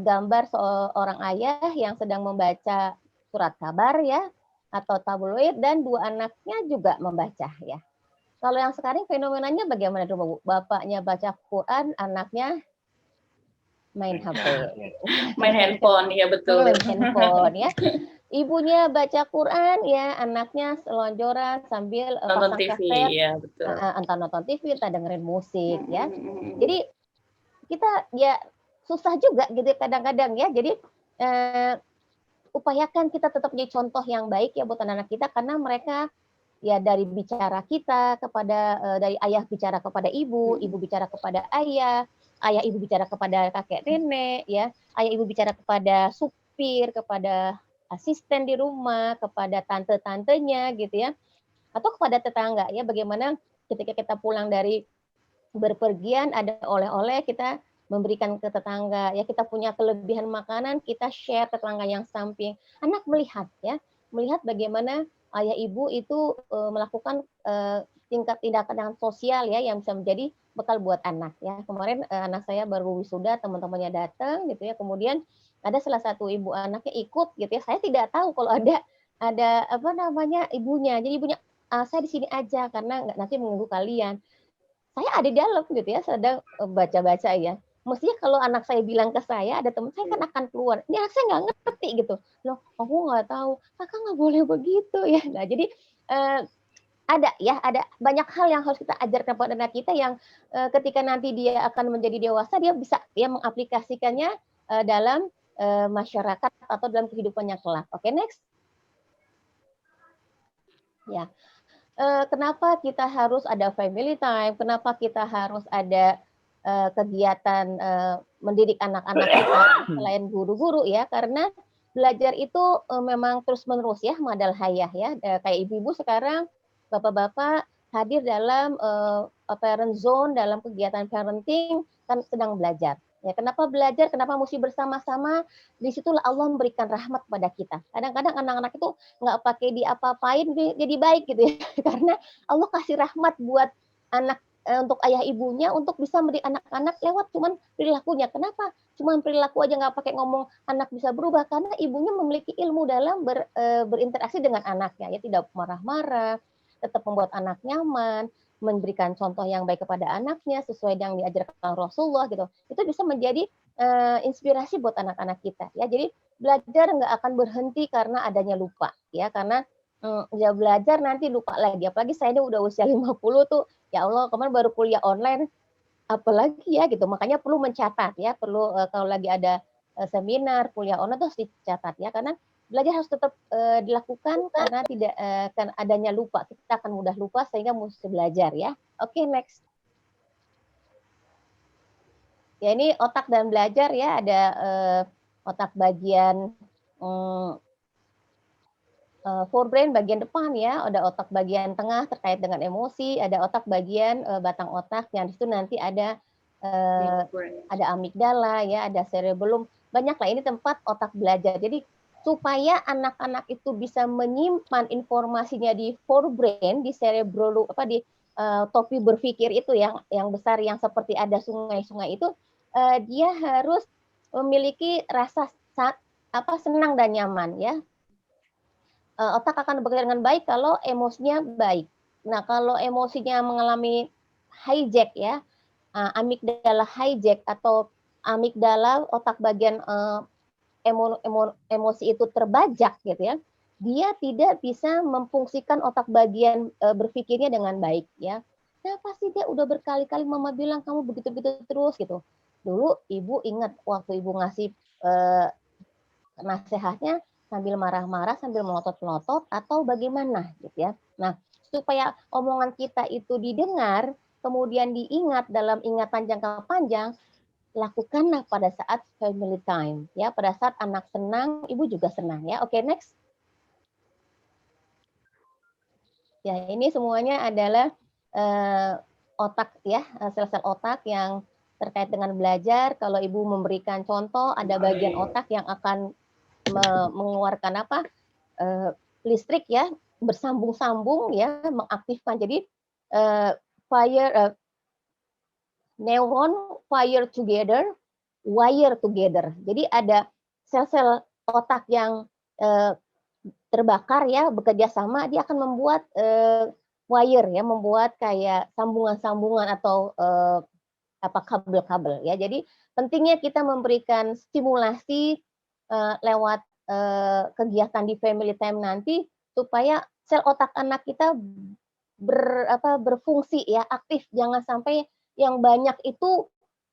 S6: gambar seorang ayah yang sedang membaca surat kabar ya, atau tabloid, dan dua anaknya juga membaca ya. Kalau yang sekarang fenomenanya bagaimana dulu Bu? Bapaknya baca Quran, anaknya main HP.
S5: Main handphone, ya betul.
S6: Main handphone ya. Ibunya baca Quran ya, anaknya selonjoran sambil
S5: nonton
S6: pasang
S5: TV,
S6: kaset,
S5: ya betul.
S6: entah nonton TV, entah dengerin musik ya. Jadi kita ya susah juga gitu kadang-kadang ya. Jadi upayakan kita tetap menjadi contoh yang baik ya buat anak-anak kita, karena mereka ya dari bicara kita kepada dari ayah bicara kepada ibu, ibu bicara kepada ayah, ayah ibu bicara kepada kakek nenek ya, ayah ibu bicara kepada supir, kepada asisten di rumah, kepada tante-tantenya gitu ya, atau kepada tetangga ya. Bagaimana ketika kita pulang dari berpergian ada oleh-oleh, kita memberikan ke tetangga ya, kita punya kelebihan makanan, kita share ke tetangga yang samping. Anak melihat ya, melihat bagaimana ayah ibu itu melakukan tingkat tindakan sosial ya yang bisa menjadi bekal buat anak ya. Kemarin anak saya baru wisuda, teman-temannya datang gitu ya. Kemudian ada salah satu ibu anaknya ikut gitu ya. Saya tidak tahu kalau ada apa namanya ibunya. Jadi ibunya saya di sini aja karena nggak nanti mengganggu kalian. Saya ada di dalam gitu ya, sedang baca-baca ya. Mestinya kalau anak saya bilang ke saya, ada teman saya kan akan keluar. Ini anak saya nggak ngerti gitu. Loh, aku nggak tahu. Kakak nggak boleh begitu ya. Nah, jadi ada banyak hal yang harus kita ajarkan kepada anak kita yang ketika nanti dia akan menjadi dewasa, dia bisa ya mengaplikasikannya dalam masyarakat atau dalam kehidupannya kelak. Oke, next. Ya. Kenapa kita harus ada family time? Kenapa kita harus ada kegiatan mendidik anak-anak kita selain guru-guru ya? Karena belajar itu memang terus-menerus ya, madal hayah ya. Kayak ibu-ibu sekarang, bapak-bapak hadir dalam parent zone, dalam kegiatan parenting kan sedang belajar. Ya, kenapa belajar? Kenapa mesti bersama-sama? Disitulah Allah memberikan rahmat pada kita. Kadang-kadang anak-anak itu nggak pakai diapa-apain jadi baik gitu ya, karena Allah kasih rahmat buat anak untuk ayah ibunya untuk bisa mendidik anak-anak lewat cuman perilakunya. Kenapa? Cuman perilaku aja nggak pakai ngomong anak bisa berubah karena ibunya memiliki ilmu dalam berinteraksi dengan anaknya ya, tidak marah-marah, tetap membuat anak nyaman, memberikan contoh yang baik kepada anaknya sesuai yang diajarkan Rasulullah gitu. Itu bisa menjadi inspirasi buat anak-anak kita ya. Jadi belajar nggak akan berhenti karena adanya lupa ya, karena ya belajar nanti lupa lagi. Apalagi saya ini udah usia 50 tuh, ya Allah kemarin baru kuliah online, apalagi ya gitu. Makanya perlu mencatat ya, perlu kalau lagi ada seminar, kuliah online tuh harus dicatat ya, karena belajar harus tetap dilakukan karena tidak kan adanya lupa. Kita akan mudah lupa sehingga mesti belajar ya. Oke, next. Ya ini otak dan belajar ya, ada otak bagian forebrain bagian depan ya, ada otak bagian tengah terkait dengan emosi, ada otak bagian batang otak yang di situ nanti ada amigdala ya, ada cerebellum, banyak lah, ini tempat otak belajar. Jadi supaya anak-anak itu bisa menyimpan informasinya di forebrain, di cerebellum di topi berpikir itu yang besar yang seperti ada sungai-sungai itu, dia harus memiliki rasa senang dan nyaman ya. Otak akan bekerja dengan baik kalau emosinya baik. Nah, kalau emosinya mengalami hijack ya, amigdala hijack atau amigdala otak bagian emosi itu terbajak gitu ya, dia tidak bisa memfungsikan otak bagian berpikirnya dengan baik ya. Kenapa sih dia udah berkali-kali mama bilang kamu begitu-begitu terus gitu. Dulu ibu ingat waktu ibu ngasih nasihatnya sambil marah-marah, sambil melotot-melotot, atau bagaimana gitu ya. Nah, supaya omongan kita itu didengar, kemudian diingat dalam ingatan jangka panjang, lakukanlah pada saat family time ya, pada saat anak senang, ibu juga senang ya. Oke, next. Ya, ini semuanya adalah otak ya, sel-sel otak yang terkait dengan belajar. Kalau ibu memberikan contoh, ada bagian otak yang akan mengeluarkan listrik ya, bersambung-sambung ya, mengaktifkan. Jadi neuron fire together, wire together. Jadi ada sel-sel otak yang terbakar ya, bekerja sama, dia akan membuat wire ya, membuat kayak sambungan-sambungan atau kabel-kabel ya. Jadi pentingnya kita memberikan stimulasi lewat kegiatan di family time nanti supaya sel otak anak kita berfungsi ya, aktif. Jangan sampai yang banyak itu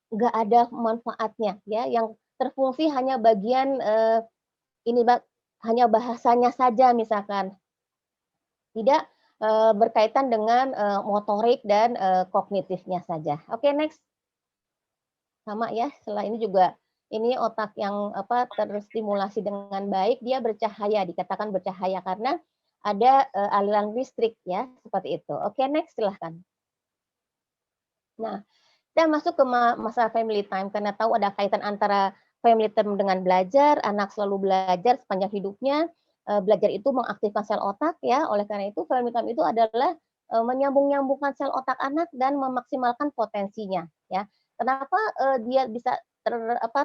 S6: nggak ada manfaatnya ya, yang terfungsi hanya bagian hanya bahasanya saja misalkan, tidak berkaitan dengan motorik dan kognitifnya saja. Oke, next. Sama ya, setelah ini juga ini otak yang terstimulasi dengan baik, dia bercahaya, dikatakan bercahaya karena ada aliran listrik ya, seperti itu. Oke, next silahkan. Nah, kita masuk ke masa family time karena tahu ada kaitan antara family time dengan belajar, anak selalu belajar sepanjang hidupnya. Belajar itu mengaktifkan sel otak ya, oleh karena itu family time itu adalah menyambung-nyambungkan sel otak anak dan memaksimalkan potensinya ya. Kenapa dia bisa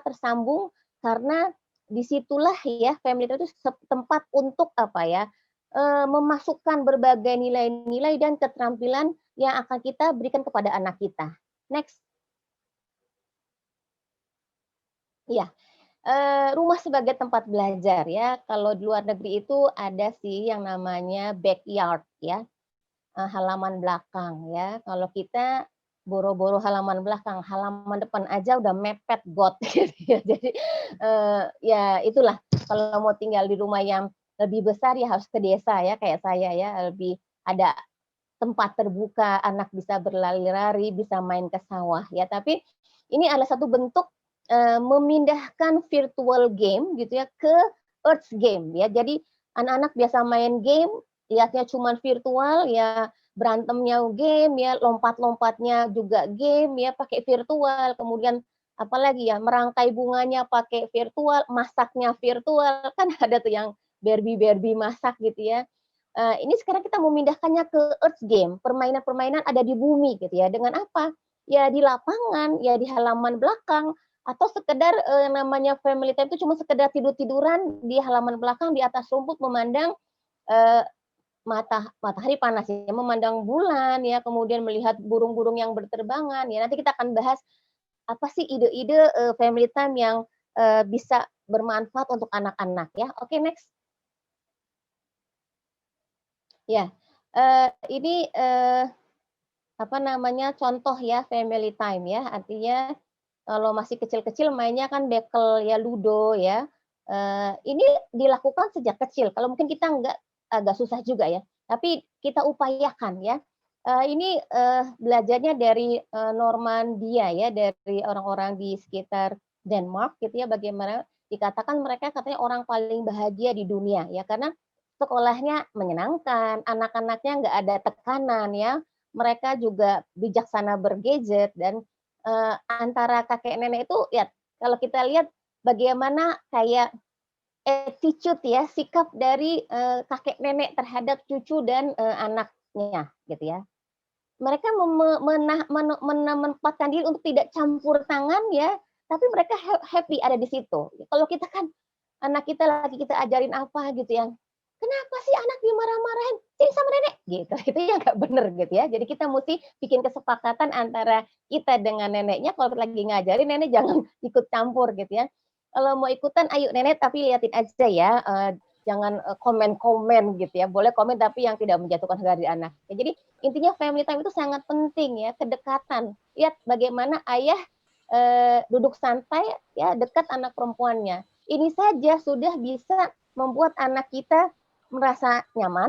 S6: tersambung? Karena disitulah ya family time itu tempat untuk apa ya, memasukkan berbagai nilai-nilai dan keterampilan yang akan kita berikan kepada anak kita. Next. Iya, rumah sebagai tempat belajar ya. Kalau di luar negeri itu ada sih yang namanya backyard ya, halaman belakang ya. Kalau kita boro-boro halaman belakang, halaman depan aja udah mepet got gitu ya. Jadi ya itulah kalau mau tinggal di rumah yang lebih besar ya harus ke desa ya kayak saya ya, lebih ada tempat terbuka, anak bisa berlari-lari, bisa main ke sawah ya. Tapi ini adalah satu bentuk memindahkan virtual game gitu ya ke earth game ya. Jadi anak-anak biasa main game, lihatnya cuma virtual ya, berantemnya game ya, lompat-lompatnya juga game ya, pakai virtual. Kemudian apalagi ya, merangkai bunganya pakai virtual, masaknya virtual, kan ada tuh yang Barbie masak gitu ya. Ini sekarang kita memindahkannya ke earth game, permainan-permainan ada di bumi gitu ya. Dengan apa? Ya di lapangan, ya di halaman belakang, atau sekedar namanya family time itu cuma sekedar tidur-tiduran di halaman belakang di atas rumput memandang eh, matahari panas ya, memandang bulan ya, kemudian melihat burung-burung yang berterbangan ya. Nanti kita akan bahas apa sih ide-ide family time yang bisa bermanfaat untuk anak-anak ya. Oke, next. Ya, ini apa namanya contoh ya family time ya. Artinya kalau masih kecil-kecil mainnya kan bekel ya, ludo ya. Ini dilakukan sejak kecil. Kalau mungkin kita agak susah juga ya. Tapi kita upayakan ya. Ini belajarnya dari Normandia ya, dari orang-orang di sekitar Denmark gitu ya. Bagaimana dikatakan mereka katanya orang paling bahagia di dunia ya, karena sekolahnya menyenangkan, anak-anaknya nggak ada tekanan ya. Mereka juga bijaksana bergadget dan antara kakek nenek itu ya kalau kita lihat bagaimana kayak attitude ya, sikap dari kakek nenek terhadap cucu dan anaknya gitu ya. Mereka menempatkan diri untuk tidak campur tangan ya, tapi mereka happy ada di situ. Kalau kita kan anak kita lagi kita ajarin apa gitu ya, kenapa sih anak dimarah-marahin? Sini sama nenek gitu. Itu yang nggak bener gitu ya. Jadi kita mesti bikin kesepakatan antara kita dengan neneknya. Kalau lagi ngajarin nenek jangan ikut campur gitu ya. Kalau mau ikutan ayo nenek tapi liatin aja ya. Jangan komen-komen gitu ya. Boleh komen tapi yang tidak menjatuhkan harga diri anak. Ya, jadi intinya family time itu sangat penting ya, kedekatan. Lihat bagaimana ayah duduk santai ya dekat anak perempuannya. Ini saja sudah bisa membuat anak kita merasa nyaman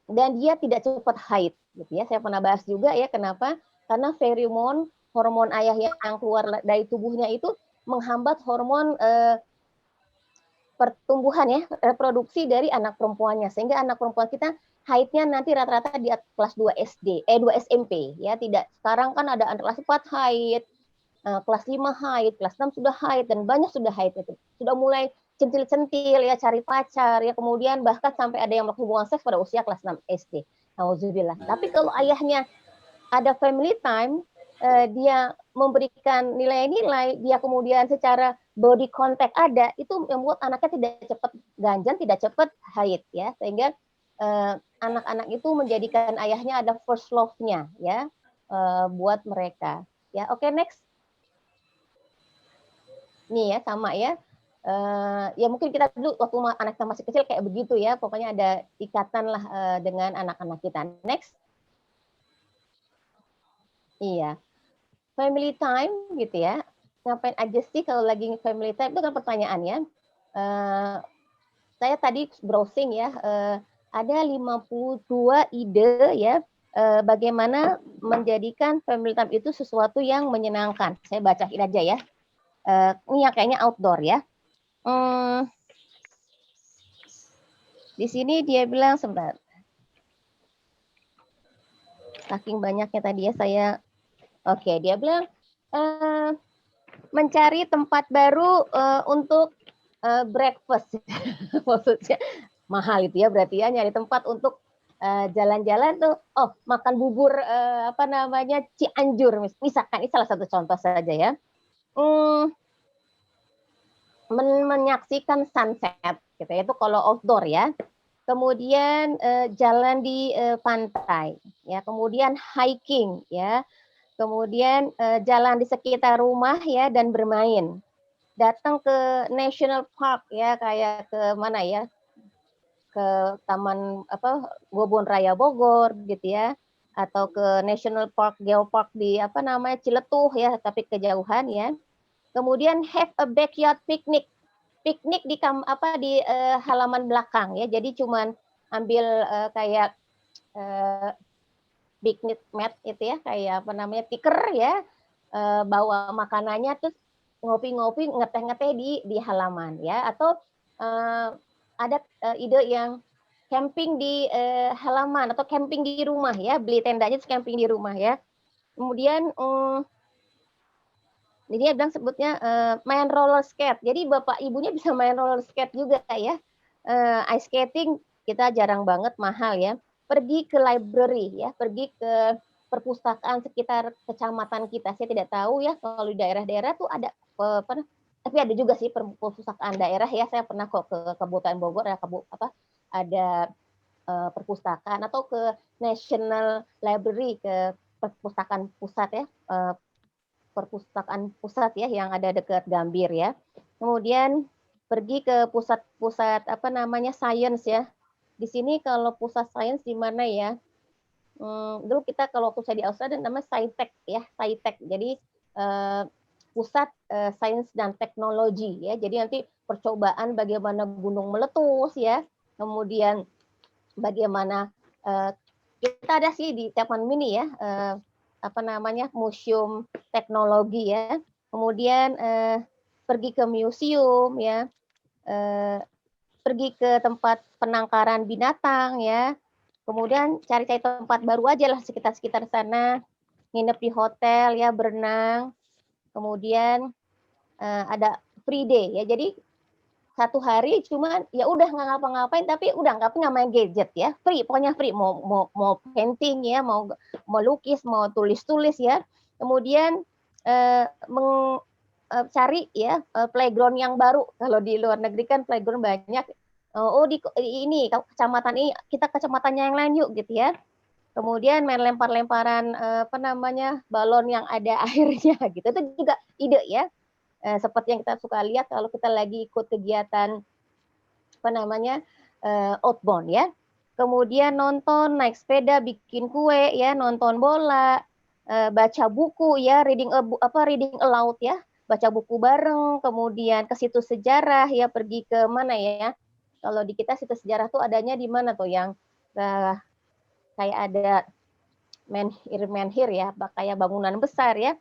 S6: dan dia tidak cepat haid gitu ya. Saya pernah bahas juga ya kenapa? Karena feromon, hormon ayah yang keluar dari tubuhnya itu menghambat hormon pertumbuhan ya, reproduksi dari anak perempuannya, sehingga anak perempuan kita haidnya nanti rata-rata di kelas 2 SD, 2 SMP ya. Tidak, sekarang kan ada anak kelas 4 haid, kelas 5 haid, kelas 6 sudah haid dan banyak sudah haid itu. Sudah mulai centil-centil ya, cari pacar ya, kemudian bahkan sampai ada yang melakukan hubungan seks pada usia kelas 6 SD. Nauzubillah. Tapi kalau ayahnya ada family time, dia memberikan nilai-nilai, dia kemudian secara body contact ada, itu membuat anaknya tidak cepat ganjan, tidak cepat haid ya, sehingga anak-anak itu menjadikan ayahnya ada first love-nya ya, buat mereka. Ya, oke, next. Nih ya, sama ya. Ya mungkin kita dulu waktu anak kita masih kecil kayak begitu ya, pokoknya ada ikatan lah dengan anak-anak kita. Next. Iya. Family time gitu ya. Ngapain aja sih kalau lagi family time? Itu kan pertanyaannya. Saya tadi browsing ya, ada 52 ide ya, bagaimana menjadikan family time itu sesuatu yang menyenangkan. Saya bacain aja ya. Ini yang kayaknya outdoor ya. Di sini dia bilang sebentar. Saking banyaknya tadi ya saya. Oke, dia bilang mencari tempat baru untuk breakfast. Maksudnya mahal itu ya berarti ya, nyari tempat untuk jalan-jalan tuh, makan bubur Cianjur, misalkan ini salah satu contoh saja ya. Menyaksikan sunset, gitu ya, itu kalau outdoor ya. Kemudian jalan di pantai, ya. Kemudian hiking, ya. Kemudian jalan di sekitar rumah ya dan bermain. Datang ke national park ya, kayak ke mana ya? Ke taman Kebun Raya Bogor gitu ya, atau ke national park geopark di Ciletuh ya, tapi kejauhan ya. Kemudian have a backyard picnic. Piknik di halaman belakang ya. Jadi cuman ambil kayak picnic mat itu ya, kayak tikar ya, bawa makanannya terus ngopi-ngopi, ngeteh-ngeteh di halaman ya. Atau ada ide yang camping di halaman atau camping di rumah ya, beli tendanya terus camping di rumah ya. Kemudian jadi dia bilang sebutnya main roller skate. Jadi bapak ibunya bisa main roller skate juga ya. Ice skating kita jarang banget, mahal ya. Pergi ke library ya, pergi ke perpustakaan sekitar kecamatan kita. Saya tidak tahu ya kalau di daerah-daerah tuh ada tapi ada juga sih perpustakaan daerah ya. Saya pernah kok ke Kabupaten Bogor ya, ada perpustakaan, atau ke National Library, ke perpustakaan pusat ya. Perpustakaan pusat ya yang ada dekat Gambir ya. Kemudian pergi ke pusat-pusat sains ya. Di sini kalau pusat sains di mana ya? Dulu kita kalau waktu saya di Australia namanya SciTech ya, SciTech. Jadi pusat sains dan teknologi ya. Jadi nanti percobaan bagaimana gunung meletus ya. Kemudian bagaimana kita ada sih di Taman Mini ya. Museum teknologi ya. Kemudian pergi ke museum ya. Pergi ke tempat penangkaran binatang ya. Kemudian cari-cari tempat baru aja lah sekitar-sekitar sana. Nginep di hotel ya, berenang. Kemudian ada free day ya. Jadi satu hari cuma ya udah nggak ngapa-ngapain, tapi udah nggak main gadget ya, free, pokoknya free, mau painting ya, mau lukis, mau tulis ya. Kemudian cari ya playground yang baru. Kalau di luar negeri kan playground banyak. Di ini kecamatan ini, kita kecamatannya yang lain yuk gitu ya. Kemudian main lempar-lemparan balon yang ada airnya gitu. Itu juga ide ya. Seperti yang kita suka lihat kalau kita lagi ikut kegiatan outbound ya. Kemudian nonton, naik sepeda, bikin kue ya, nonton bola, baca buku ya, reading aloud ya, baca buku bareng. Kemudian ke situs sejarah ya, pergi ke mana ya? Kalau di kita situs sejarah tuh adanya di mana tuh yang kayak ada menhir ya, kayak bangunan besar ya.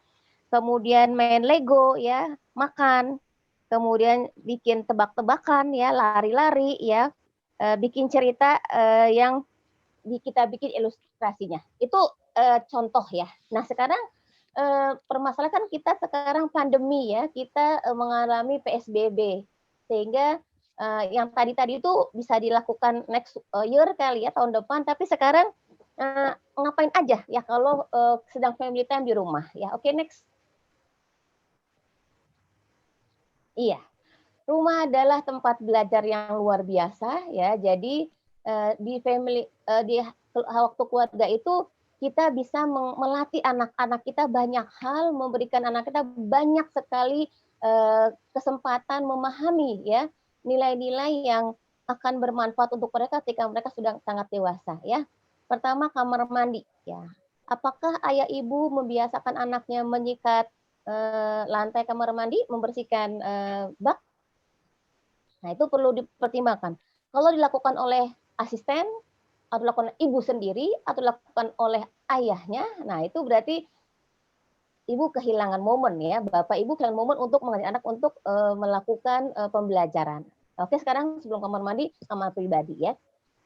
S6: Kemudian main Lego ya, makan, kemudian bikin tebak-tebakan ya, lari-lari ya, bikin cerita yang kita bikin ilustrasinya. Itu contoh ya. Nah sekarang permasalahan kan kita sekarang pandemi ya, kita mengalami PSBB, sehingga yang tadi itu bisa dilakukan next year kali ya, tahun depan, tapi sekarang ngapain aja ya kalau sedang family time di rumah ya. Oke, next. Iya, rumah adalah tempat belajar yang luar biasa ya. Jadi di waktu keluarga itu kita bisa melatih anak-anak kita banyak hal, memberikan anak kita banyak sekali kesempatan memahami ya nilai-nilai yang akan bermanfaat untuk mereka ketika mereka sudah sangat dewasa ya. Pertama, kamar mandi ya. Apakah ayah ibu membiasakan anaknya menyikat lantai kamar mandi, membersihkan bak? Nah, itu perlu dipertimbangkan. Kalau dilakukan oleh asisten, atau dilakukan ibu sendiri, atau dilakukan oleh ayahnya, nah itu berarti ibu kehilangan momen ya, bapak ibu kehilangan momen untuk mengajak anak untuk melakukan pembelajaran. Oke, sekarang sebelum kamar mandi, kamar pribadi ya.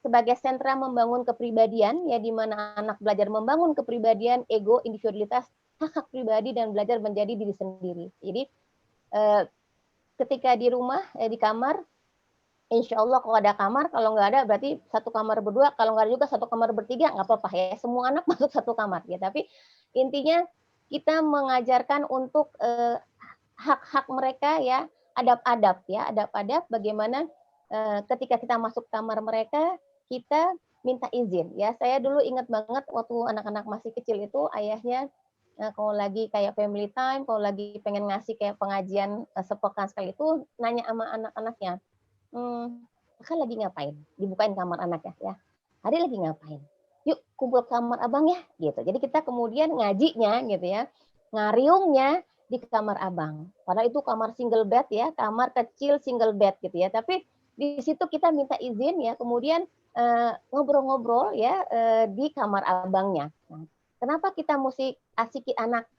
S6: Sebagai sentra membangun kepribadian, ya di mana anak belajar membangun kepribadian, ego, individualitas, hak pribadi, dan belajar menjadi diri sendiri. Jadi ketika di rumah, di kamar, Insya Allah kalau ada kamar, kalau nggak ada berarti satu kamar berdua, kalau nggak ada juga satu kamar bertiga, nggak apa-apa ya. Semua anak masuk satu kamar ya. Tapi intinya kita mengajarkan untuk hak-hak mereka ya, adab-adab ya, adab-adab bagaimana ketika kita masuk kamar mereka, kita minta izin ya. Saya dulu ingat banget waktu anak-anak masih kecil itu ayahnya kalau lagi kayak family time, kalau lagi pengen ngasih kayak pengajian sepekan sekali itu nanya sama anak-anaknya, kan lagi ngapain? Dibukain kamar anaknya ya. Hari lagi ngapain? Yuk kumpul kamar abang ya, gitu. Jadi kita kemudian ngajinya gitu ya, ngariungnya di kamar abang. Padahal itu kamar single bed ya, kamar kecil single bed gitu ya. Tapi di situ kita minta izin ya, kemudian ngobrol-ngobrol ya di kamar abangnya. Nah, kenapa kita mesti asiki anak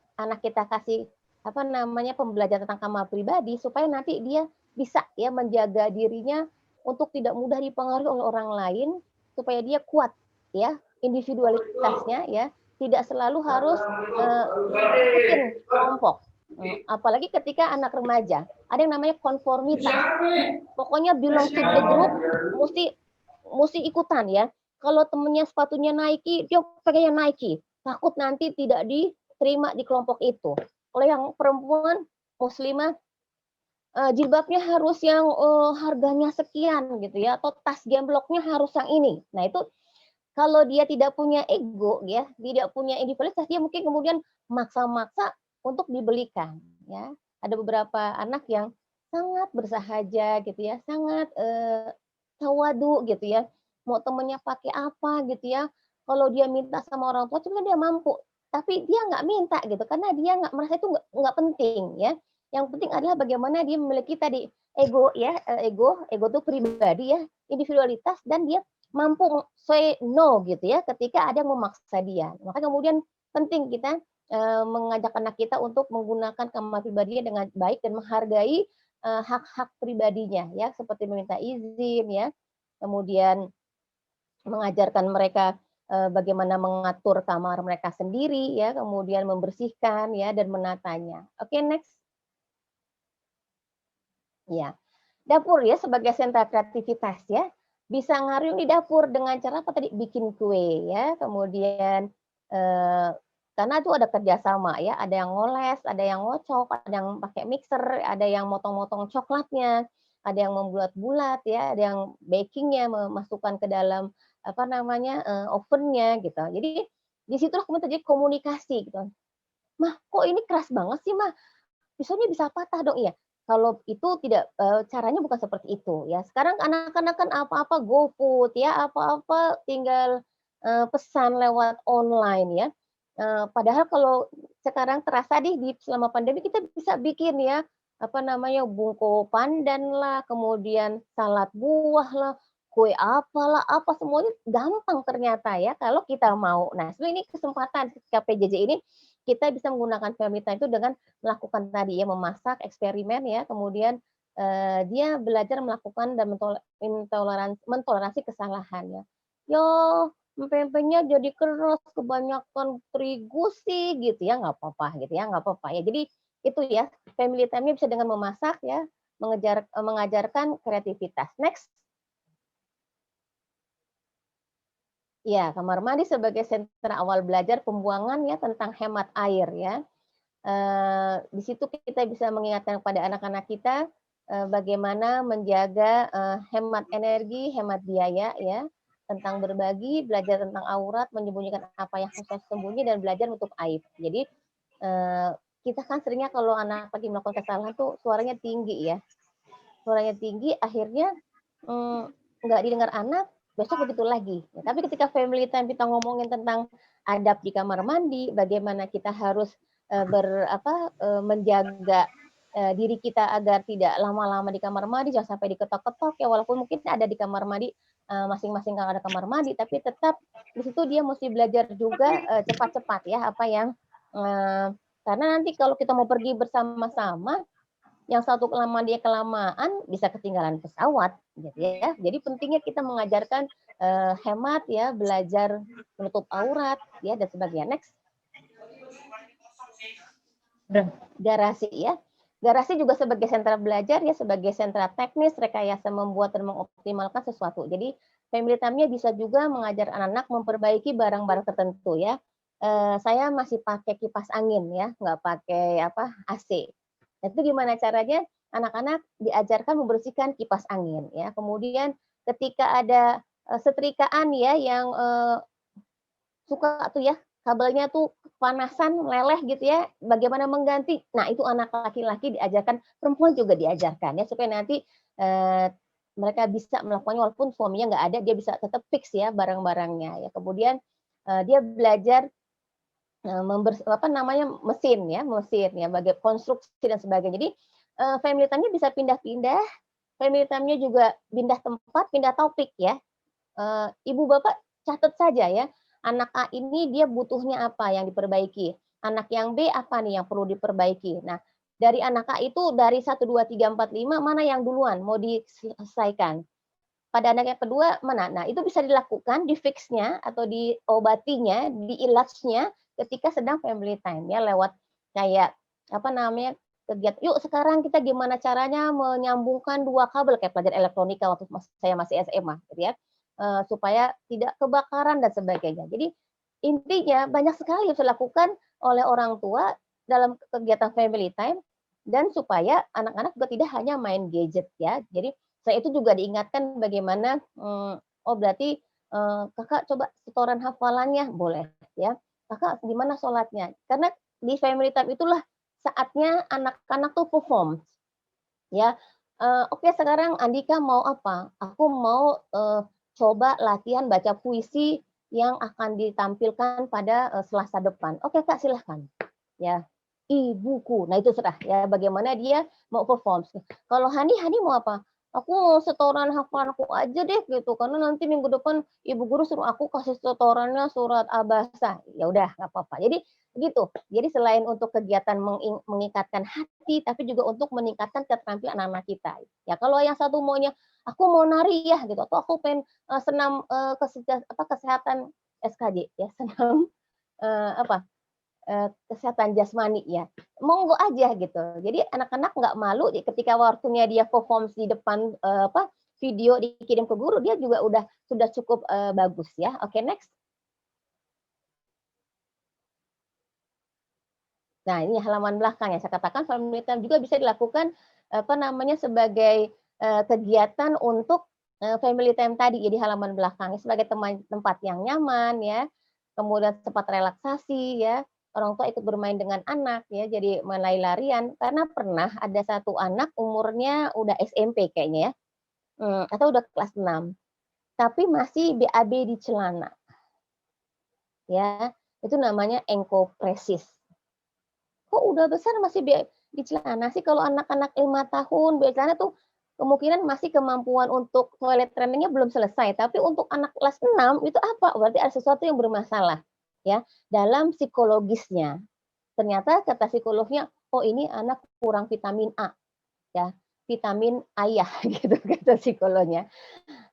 S6: kita kasih apa namanya pembelajaran tentang kamar pribadi supaya nanti dia bisa ya menjaga dirinya untuk tidak mudah dipengaruhi oleh orang lain supaya dia kuat ya individualitasnya ya tidak selalu harus ikutin kelompok. Apalagi ketika anak remaja ada yang namanya konformitas, pokoknya belong to the group, mesti ikutan ya. Kalau temennya sepatunya Nike, dia pakainya Nike, takut nanti tidak diterima di kelompok itu. Kalau yang perempuan muslimah jilbabnya harus yang harganya sekian gitu ya, atau tas gembloknya harus yang ini. Nah itu kalau dia tidak punya ego ya, tidak punya individualitas, dia mungkin kemudian maksa-maksa untuk dibelikan ya. Ada beberapa anak yang sangat bersahaja gitu ya, sangat tawadu gitu ya. Mau temennya pakai apa gitu ya, kalau dia minta sama orang tua cuma dia mampu, tapi dia nggak minta gitu karena dia nggak merasa itu nggak penting ya. Yang penting adalah bagaimana dia memiliki tadi ego ya, ego itu pribadi ya, individualitas dan dia mampu say no gitu ya ketika ada yang memaksa dia. Maka kemudian penting kita mengajak anak kita untuk menggunakan kamar pribadinya dengan baik dan menghargai hak-hak pribadinya ya, seperti meminta izin ya, kemudian mengajarkan mereka bagaimana mengatur kamar mereka sendiri ya, kemudian membersihkan ya dan menatanya. Oke, next. Ya, dapur ya sebagai sentra kreativitas ya, bisa ngariung di dapur dengan cara apa tadi? Bikin kue ya, kemudian karena itu ada kerjasama ya, ada yang ngoles, ada yang ngocok, ada yang pakai mixer, ada yang motong-motong coklatnya, ada yang membulat-bulat ya, ada yang bakingnya memasukkan ke dalam apa namanya ovennya gitu. Jadi di situ kemudian terjadi komunikasi gitu. Mah, kok ini keras banget sih mah? Pisaunya bisa patah dong, iya. Kalau itu tidak caranya bukan seperti itu ya. Sekarang anak-anak kan apa-apa GoFood ya, apa-apa tinggal pesan lewat online ya. Padahal kalau sekarang terasa di selama pandemi kita bisa bikin ya apa namanya bungko pandan lah, kemudian salad buah lah, kue apalah, apa semuanya gampang ternyata ya kalau kita mau. Nah, sebenarnya ini kesempatan ketika PJJ ini kita bisa menggunakan family time itu dengan melakukan tadi ya memasak eksperimen ya, kemudian dia belajar melakukan dan mentoleransi kesalahan ya. Yo, pempeknya jadi keras, kebanyakan terigu sih gitu ya, nggak apa-apa gitu ya, nggak apa-apa ya. Jadi itu ya family time-nya bisa dengan memasak ya, mengajarkan kreativitas. Next. Ya, kamar mandi sebagai sentra awal belajar pembuangan ya tentang hemat air ya. Di situ kita bisa mengingatkan kepada anak-anak kita bagaimana menjaga hemat energi, hemat biaya ya, tentang berbagi, belajar tentang aurat, menyembunyikan apa yang harus sembunyi dan belajar untuk aib. Jadi kita kan seringnya kalau anak lagi melakukan kesalahan tuh suaranya tinggi ya, suaranya tinggi akhirnya nggak didengar anak. Besok begitu lagi. Ya, tapi ketika family time kita ngomongin tentang adab di kamar mandi, bagaimana kita harus menjaga diri kita agar tidak lama-lama di kamar mandi, jangan sampai diketok-ketok ya, walaupun mungkin ada di kamar mandi masing-masing kalau ada kamar mandi, tapi tetap di situ dia mesti belajar juga cepat-cepat ya apa yang karena nanti kalau kita mau pergi bersama-sama yang satu kelamaan bisa ketinggalan pesawat gitu ya. Jadi pentingnya kita mengajarkan hemat ya, belajar menutup aurat ya dan sebagainya. Next. Garasi ya. Garasi juga sebagai sentra belajar ya, sebagai sentra teknis, rekayasa membuat dan mengoptimalkan sesuatu. Jadi family time-nya bisa juga mengajar anak-anak memperbaiki barang-barang tertentu ya. Saya masih pakai kipas angin ya, nggak pakai AC. Itu gimana caranya? Anak-anak diajarkan membersihkan kipas angin ya. Kemudian ketika ada setrikaan ya yang suka tuh ya kabelnya tuh kepanasan, meleleh gitu ya, bagaimana mengganti. Nah, itu anak laki-laki diajarkan, perempuan juga diajarkan ya, supaya nanti mereka bisa melakukannya walaupun suaminya nggak ada, dia bisa tetap fix ya barang-barangnya ya. Kemudian dia belajar mesin ya, bagai konstruksi dan sebagainya. Jadi family time-nya bisa pindah-pindah, family time-nya juga pindah tempat, pindah topik ya. Ibu bapak catat saja ya, anak A ini dia butuhnya apa yang diperbaiki, anak yang B apa nih yang perlu diperbaiki. Nah, dari anak A itu dari 1, 2, 3, 4, 5 mana yang duluan mau diselesaikan. Pada anak yang kedua mana? Nah, itu bisa dilakukan di fix-nya atau diobatinya, diilajnya ketika sedang family time ya, lewat kayak kegiatan, yuk sekarang kita gimana caranya menyambungkan 2 kabel kayak pelajaran elektronika waktu saya masih SMA gitu ya. Supaya tidak kebakaran dan sebagainya. Jadi intinya banyak sekali yang bisa dilakukan oleh orang tua dalam kegiatan family time dan supaya anak-anak juga tidak hanya main gadget ya. Jadi saya itu juga diingatkan bagaimana oh berarti kakak coba setoran hafalannya boleh ya. Kakak gimana sholatnya? Karena di family time itulah saatnya anak-anak tuh perform ya. Oke, sekarang Andika mau apa? Aku mau coba latihan baca puisi yang akan ditampilkan pada Selasa depan. Oke Kak, silahkan. Ya, ibuku. Nah itu sudah ya bagaimana dia mau perform. Kalau Hani mau apa? Aku mau setoran hafalanku aja deh gitu, karena nanti minggu depan ibu guru suruh aku kasih setorannya surat Abasa. Ya udah nggak apa-apa. Jadi begitu. Jadi selain untuk kegiatan mengikatkan hati, tapi juga untuk meningkatkan keterampilan anak-anak kita. Ya kalau yang satu maunya aku mau nari ya gitu, atau aku pengen senam kesehatan SKJ ya, senam kesehatan jasmani ya, monggo aja gitu. Jadi anak-anak nggak malu ketika waktunya dia perform di depan video dikirim ke guru, dia juga sudah cukup bagus ya. Oke, next. Nah, ini halaman belakang ya. Saya katakan family time juga bisa dilakukan sebagai kegiatan untuk family time tadi ya, di halaman belakang sebagai tempat yang nyaman ya. Kemudian tempat relaksasi ya. Orang tua ikut bermain dengan anak ya, jadi main lari-larian. Karena pernah ada satu anak umurnya udah SMP kayaknya ya, atau udah kelas 6, tapi masih BAB di celana. Ya, itu namanya enkopresis. Kok udah besar masih di celana sih? Kalau anak-anak 5 tahun biasanya tuh kemungkinan masih kemampuan untuk toilet trainingnya belum selesai. Tapi untuk anak kelas 6 itu apa? Berarti ada sesuatu yang bermasalah ya dalam psikologisnya. Ternyata kata psikolognya, oh ini anak kurang vitamin A ya, vitamin ayah gitu kata psikolognya.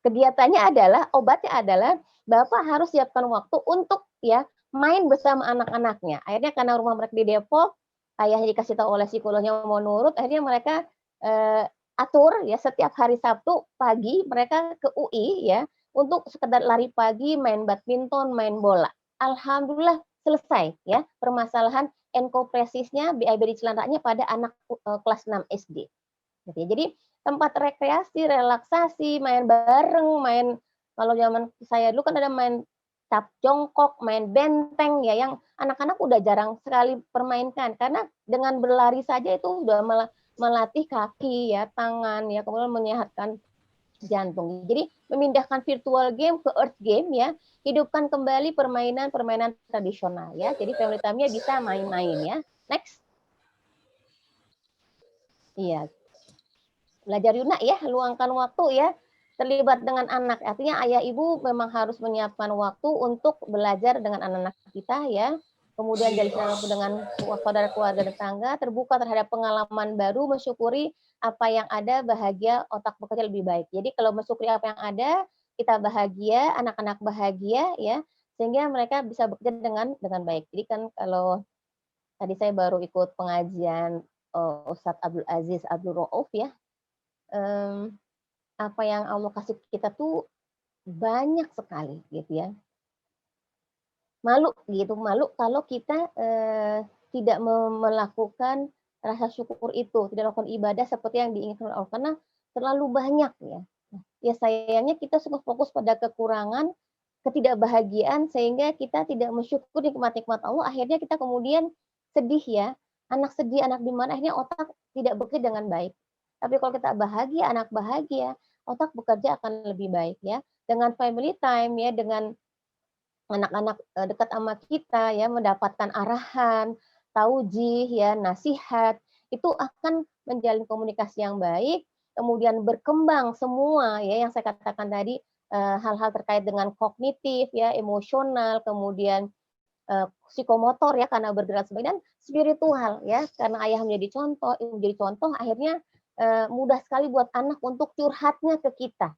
S6: Kegiatannya adalah, obatnya adalah Bapak harus siapkan waktu untuk ya main bersama anak-anaknya. Akhirnya karena rumah mereka di Depok, ayahnya dikasih tahu oleh psikolognya mau nurut, akhirnya mereka atur ya setiap hari Sabtu pagi mereka ke UI ya untuk sekedar lari pagi, main badminton, main bola. Alhamdulillah selesai ya permasalahan enkopresisnya, BAB di celananya pada anak kelas 6 SD. Jadi tempat rekreasi, relaksasi, main bareng, main kalau zaman saya dulu kan ada main tap jongkok, main benteng ya yang anak-anak udah jarang sekali permainkan karena dengan berlari saja itu udah melatih kaki ya, tangan ya, kemudian menyehatkan jantung. Jadi memindahkan virtual game ke earth game ya, hidupkan kembali permainan-permainan tradisional ya. Jadi family time-nya bisa main-main ya. Next. Iya. Belajar Yuna ya, luangkan waktu ya, terlibat dengan anak. Artinya ayah ibu memang harus menyiapkan waktu untuk belajar dengan anak-anak kita ya. Kemudian jalin silaturahmi dengan saudara keluarga dan tetangga, terbuka terhadap pengalaman baru, mensyukuri apa yang ada, bahagia, otak bekerja lebih baik. Jadi kalau mensyukuri apa yang ada, kita bahagia, anak-anak bahagia ya, sehingga mereka bisa bekerja dengan baik. Jadi kan kalau tadi saya baru ikut pengajian Ustadz Abdul Aziz Abdul Rauf ya, apa yang Allah kasih kita tuh banyak sekali gitu ya. Malu kalau kita tidak melakukan rasa syukur itu, tidak melakukan ibadah seperti yang diinginkan Allah karena terlalu banyak ya. Ya sayangnya kita suka fokus pada kekurangan, ketidakbahagiaan sehingga kita tidak mensyukuri nikmat-nikmat Allah, akhirnya kita kemudian sedih ya. Anak sedih, anak di mana akhirnya otak tidak bekerja dengan baik. Tapi kalau kita bahagia, anak bahagia, otak bekerja akan lebih baik ya. Dengan family time ya, dengan anak-anak dekat sama kita ya, mendapatkan arahan, taujih ya, nasihat, itu akan menjalin komunikasi yang baik, kemudian berkembang semua ya yang saya katakan tadi, hal-hal terkait dengan kognitif ya, emosional, kemudian psikomotor ya karena bergerak sebagai, dan spiritual ya karena ayah menjadi contoh akhirnya mudah sekali buat anak untuk curhatnya ke kita,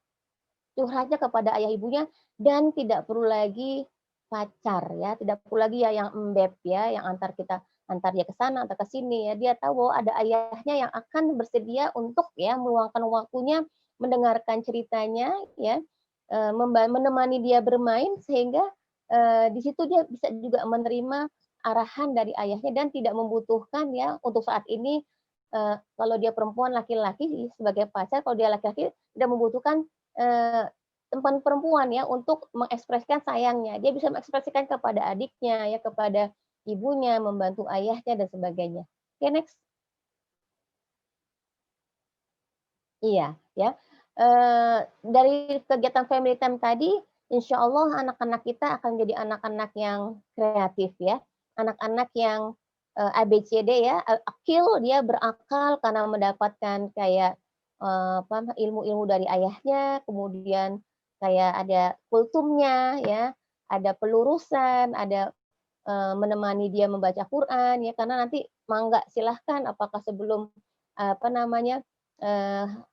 S6: curhatnya kepada ayah ibunya, dan tidak perlu lagi pacar ya, tidak perlu lagi ya yang embeb ya, yang antar dia ke sana, antar ke sini ya. Dia tahu bahwa ada ayahnya yang akan bersedia untuk ya meluangkan waktunya mendengarkan ceritanya ya, menemani dia bermain sehingga di situ dia bisa juga menerima arahan dari ayahnya dan tidak membutuhkan ya untuk saat ini kalau dia perempuan laki-laki sebagai pacar, kalau dia laki-laki tidak membutuhkan tempat perempuan ya untuk mengekspresikan sayangnya. Dia bisa mengekspresikan kepada adiknya ya, kepada ibunya, membantu ayahnya dan sebagainya. Oke, next. Iya, ya. Dari kegiatan family time tadi, insya Allah anak-anak kita akan jadi anak-anak yang kreatif ya, anak-anak yang ABCD ya, akil, dia berakal karena mendapatkan kayak ilmu-ilmu dari ayahnya, kemudian kayak ada kultumnya ya, ada pelurusan, ada menemani dia membaca Quran ya, karena nanti mangga silahkan apakah sebelum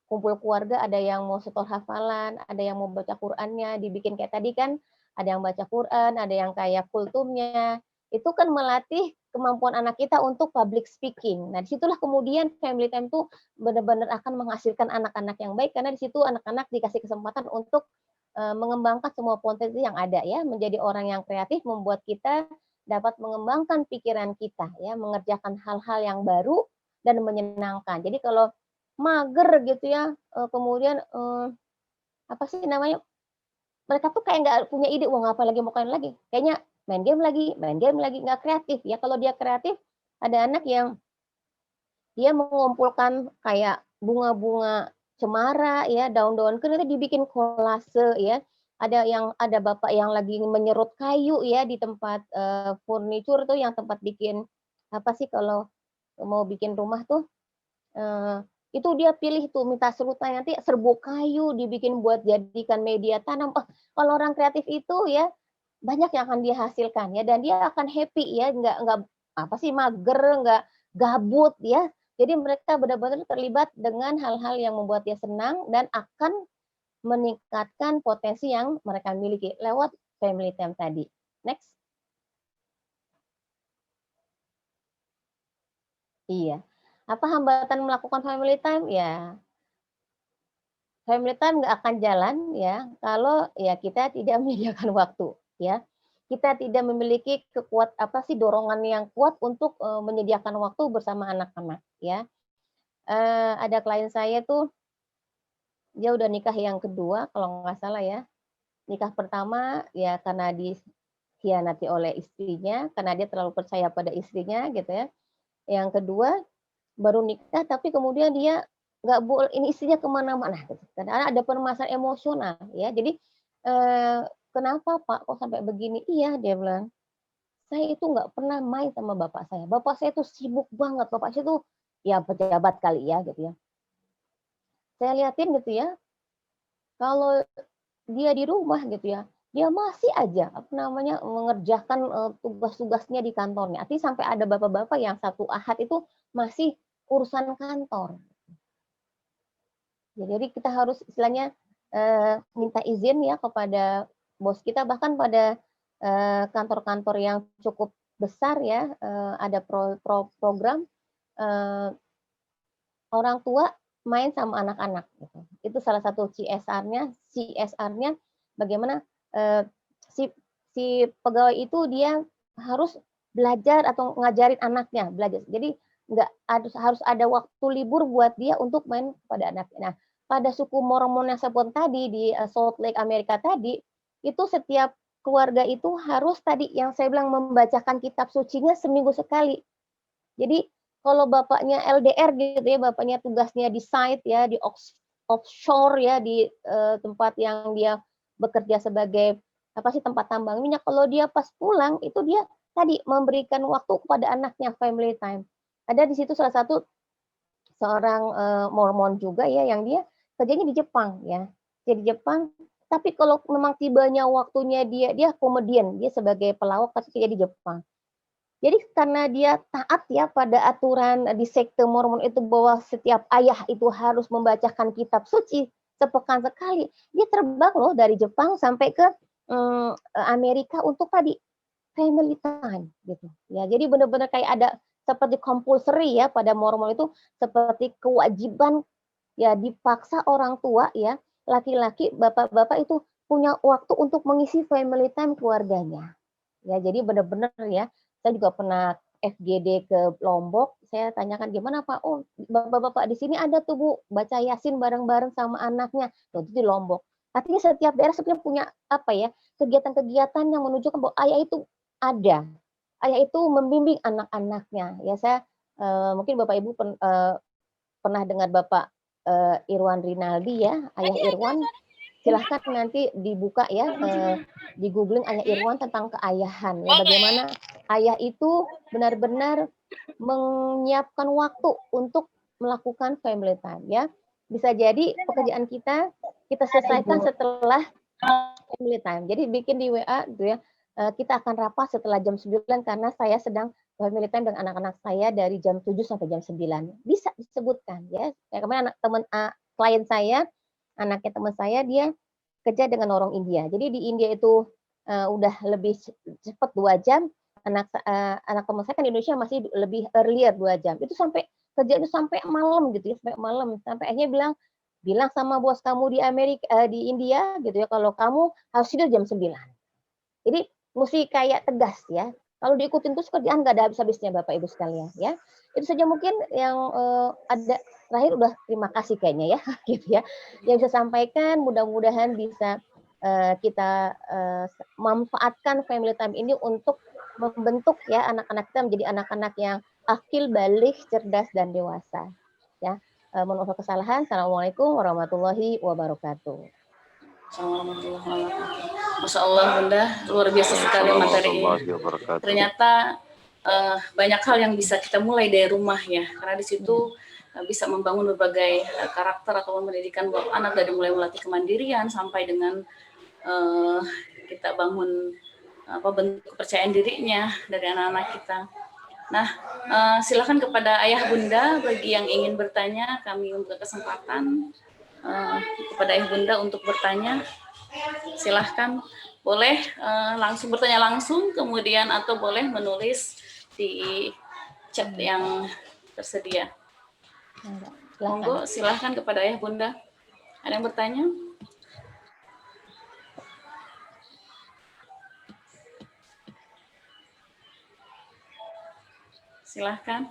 S6: kumpul keluarga ada yang mau setor hafalan, ada yang mau baca Qurannya, dibikin kayak tadi kan, ada yang baca Quran, ada yang kayak kultumnya, itu kan melatih kemampuan anak kita untuk public speaking. Nah, disitulah kemudian family time tuh benar-benar akan menghasilkan anak-anak yang baik, karena di situ anak-anak dikasih kesempatan untuk mengembangkan semua potensi yang ada ya, menjadi orang yang kreatif, membuat kita dapat mengembangkan pikiran kita ya, mengerjakan hal-hal yang baru dan menyenangkan. Jadi kalau mager gitu ya, kemudian apa sih namanya, mereka tuh kayak nggak punya ide, wah ngapain lagi, mau kalian lagi, kayaknya main game lagi, nggak kreatif ya. Kalau dia kreatif, ada anak yang dia mengumpulkan kayak bunga-bunga cemara ya, daun-daun kering itu dibikin kolase ya. Ada bapak yang lagi menyerut kayu ya di tempat furniture tuh, yang tempat bikin apa sih kalau mau bikin rumah tuh, itu dia pilih tuh, minta serutan, nanti serbuk kayu dibikin buat jadikan media tanam. Kalau orang kreatif itu ya banyak yang akan dihasilkan ya, dan dia akan happy ya, nggak apa sih mager, nggak gabut ya. Jadi mereka benar-benar terlibat dengan hal-hal yang membuat dia senang dan akan meningkatkan potensi yang mereka miliki lewat family time tadi. Next. Iya. Apa hambatan melakukan family time? Ya, family time nggak akan jalan ya kalau ya kita tidak menyediakan waktu ya. Kita tidak memiliki dorongan yang kuat untuk menyediakan waktu bersama anak-anak ya. Ada klien saya tuh, dia udah nikah yang kedua kalau nggak salah ya. Nikah pertama ya karena dikhianati oleh istrinya, karena dia terlalu percaya pada istrinya gitu ya. Yang kedua baru nikah tapi kemudian dia nggak boleh, ini istrinya kemana-mana gitu. Karena ada permasalahan emosional ya. Jadi kenapa Pak kok sampai begini? Iya, dia bilang, saya itu nggak pernah main sama bapak saya. Bapak saya itu sibuk banget. Bapak saya itu ya pejabat kali ya gitu ya. Saya liatin gitu ya, kalau dia di rumah gitu ya, dia masih aja mengerjakan tugas-tugasnya di kantornya. Artinya sampai ada bapak-bapak yang satu ahad itu masih urusan kantor. Jadi kita harus istilahnya minta izin ya kepada bos kita, bahkan pada kantor-kantor yang cukup besar ya, ada program orang tua main sama anak-anak gitu. Itu salah satu CSR-nya bagaimana si pegawai itu dia harus belajar atau ngajarin anaknya belajar. Jadi nggak harus ada waktu libur buat dia untuk main pada anaknya. Nah, pada suku Mormon yang sebut tadi di Salt Lake Amerika tadi, itu setiap keluarga itu harus tadi yang saya bilang membacakan kitab sucinya seminggu sekali. Jadi kalau bapaknya LDR gitu ya, bapaknya tugasnya di site ya, di offshore ya, di tempat yang dia bekerja sebagai tempat tambang minyak. Kalau dia pas pulang itu dia tadi memberikan waktu kepada anaknya, family time. Ada di situ salah satu seorang Mormon juga ya yang dia kerjanya di Jepang ya. Jadi Jepang, tapi kalau memang tibanya waktunya dia komedian, dia sebagai pelawak tapi kerja di Jepang. Jadi karena dia taat ya pada aturan di sekte Mormon itu bahwa setiap ayah itu harus membacakan kitab suci sepekan sekali, dia terbang loh dari Jepang sampai ke Amerika untuk tadi family time gitu ya. Jadi benar-benar kayak ada seperti compulsory ya pada Mormon itu, seperti kewajiban ya, dipaksa orang tua ya, laki-laki bapak-bapak itu punya waktu untuk mengisi family time keluarganya ya. Jadi benar-benar ya, saya juga pernah FGD ke Lombok, saya tanyakan gimana Pak, oh bapak-bapak di sini ada tuh Bu, baca Yasin bareng-bareng sama anaknya, itu di Lombok. Artinya setiap daerah sebenarnya punya kegiatan-kegiatan yang menunjukkan bahwa ayah itu ada, ayah itu membimbing anak-anaknya ya. Saya mungkin Bapak Ibu pernah dengar Bapak Irwan Rinaldi ya, Ayah Irwan, silahkan nanti dibuka ya, di googling Ayah Irwan tentang keayahan ya, bagaimana ayah itu benar-benar menyiapkan waktu untuk melakukan family time ya. Bisa jadi pekerjaan kita selesaikan setelah family time. Jadi bikin di WA gitu ya, kita akan rapat setelah jam 9 karena saya sedang family time dengan anak-anak saya dari jam 7 sampai jam 9. Bisa disebutkan ya. Kayak kemarin klien saya, anaknya teman saya, dia kerja dengan orang India. Jadi di India itu udah lebih cepat 2 jam. Anak teman saya kan di Indonesia masih lebih earlier 2 jam. Itu sampai kerja itu sampai malam gitu ya, sampai malam. Sampai akhirnya bilang sama bos kamu di di India gitu ya, kalau kamu harus tidur jam 9. Jadi mesti kayak tegas ya. Kalau diikutin terus kerjaan nggak ada habis-habisnya Bapak Ibu sekalian ya. Itu saja mungkin yang ada terakhir, udah terima kasih kayaknya ya gitu ya. Yang bisa sampaikan, mudah-mudahan bisa kita manfaatkan family time ini untuk membentuk ya anak-anak kita menjadi anak-anak yang akil, balik, cerdas dan dewasa. Ya. Mohon maaf kesalahan. Assalamualaikum warahmatullahi wabarakatuh.
S5: Masya Allah Bunda, luar biasa sekali materi ini. Ternyata banyak hal yang bisa kita mulai dari rumah ya, karena di situ bisa membangun berbagai karakter atau pendidikan buat anak, dari mulai melatih kemandirian sampai dengan kita bangun bentuk kepercayaan dirinya dari anak-anak kita. Nah, silakan kepada ayah bunda bagi yang ingin bertanya, kami membuka kesempatan kepada ayah bunda untuk bertanya. Silahkan, boleh langsung bertanya langsung, kemudian atau boleh menulis di chat yang tersedia. Monggo, silahkan kepada ayah bunda. Ada yang bertanya? Silahkan.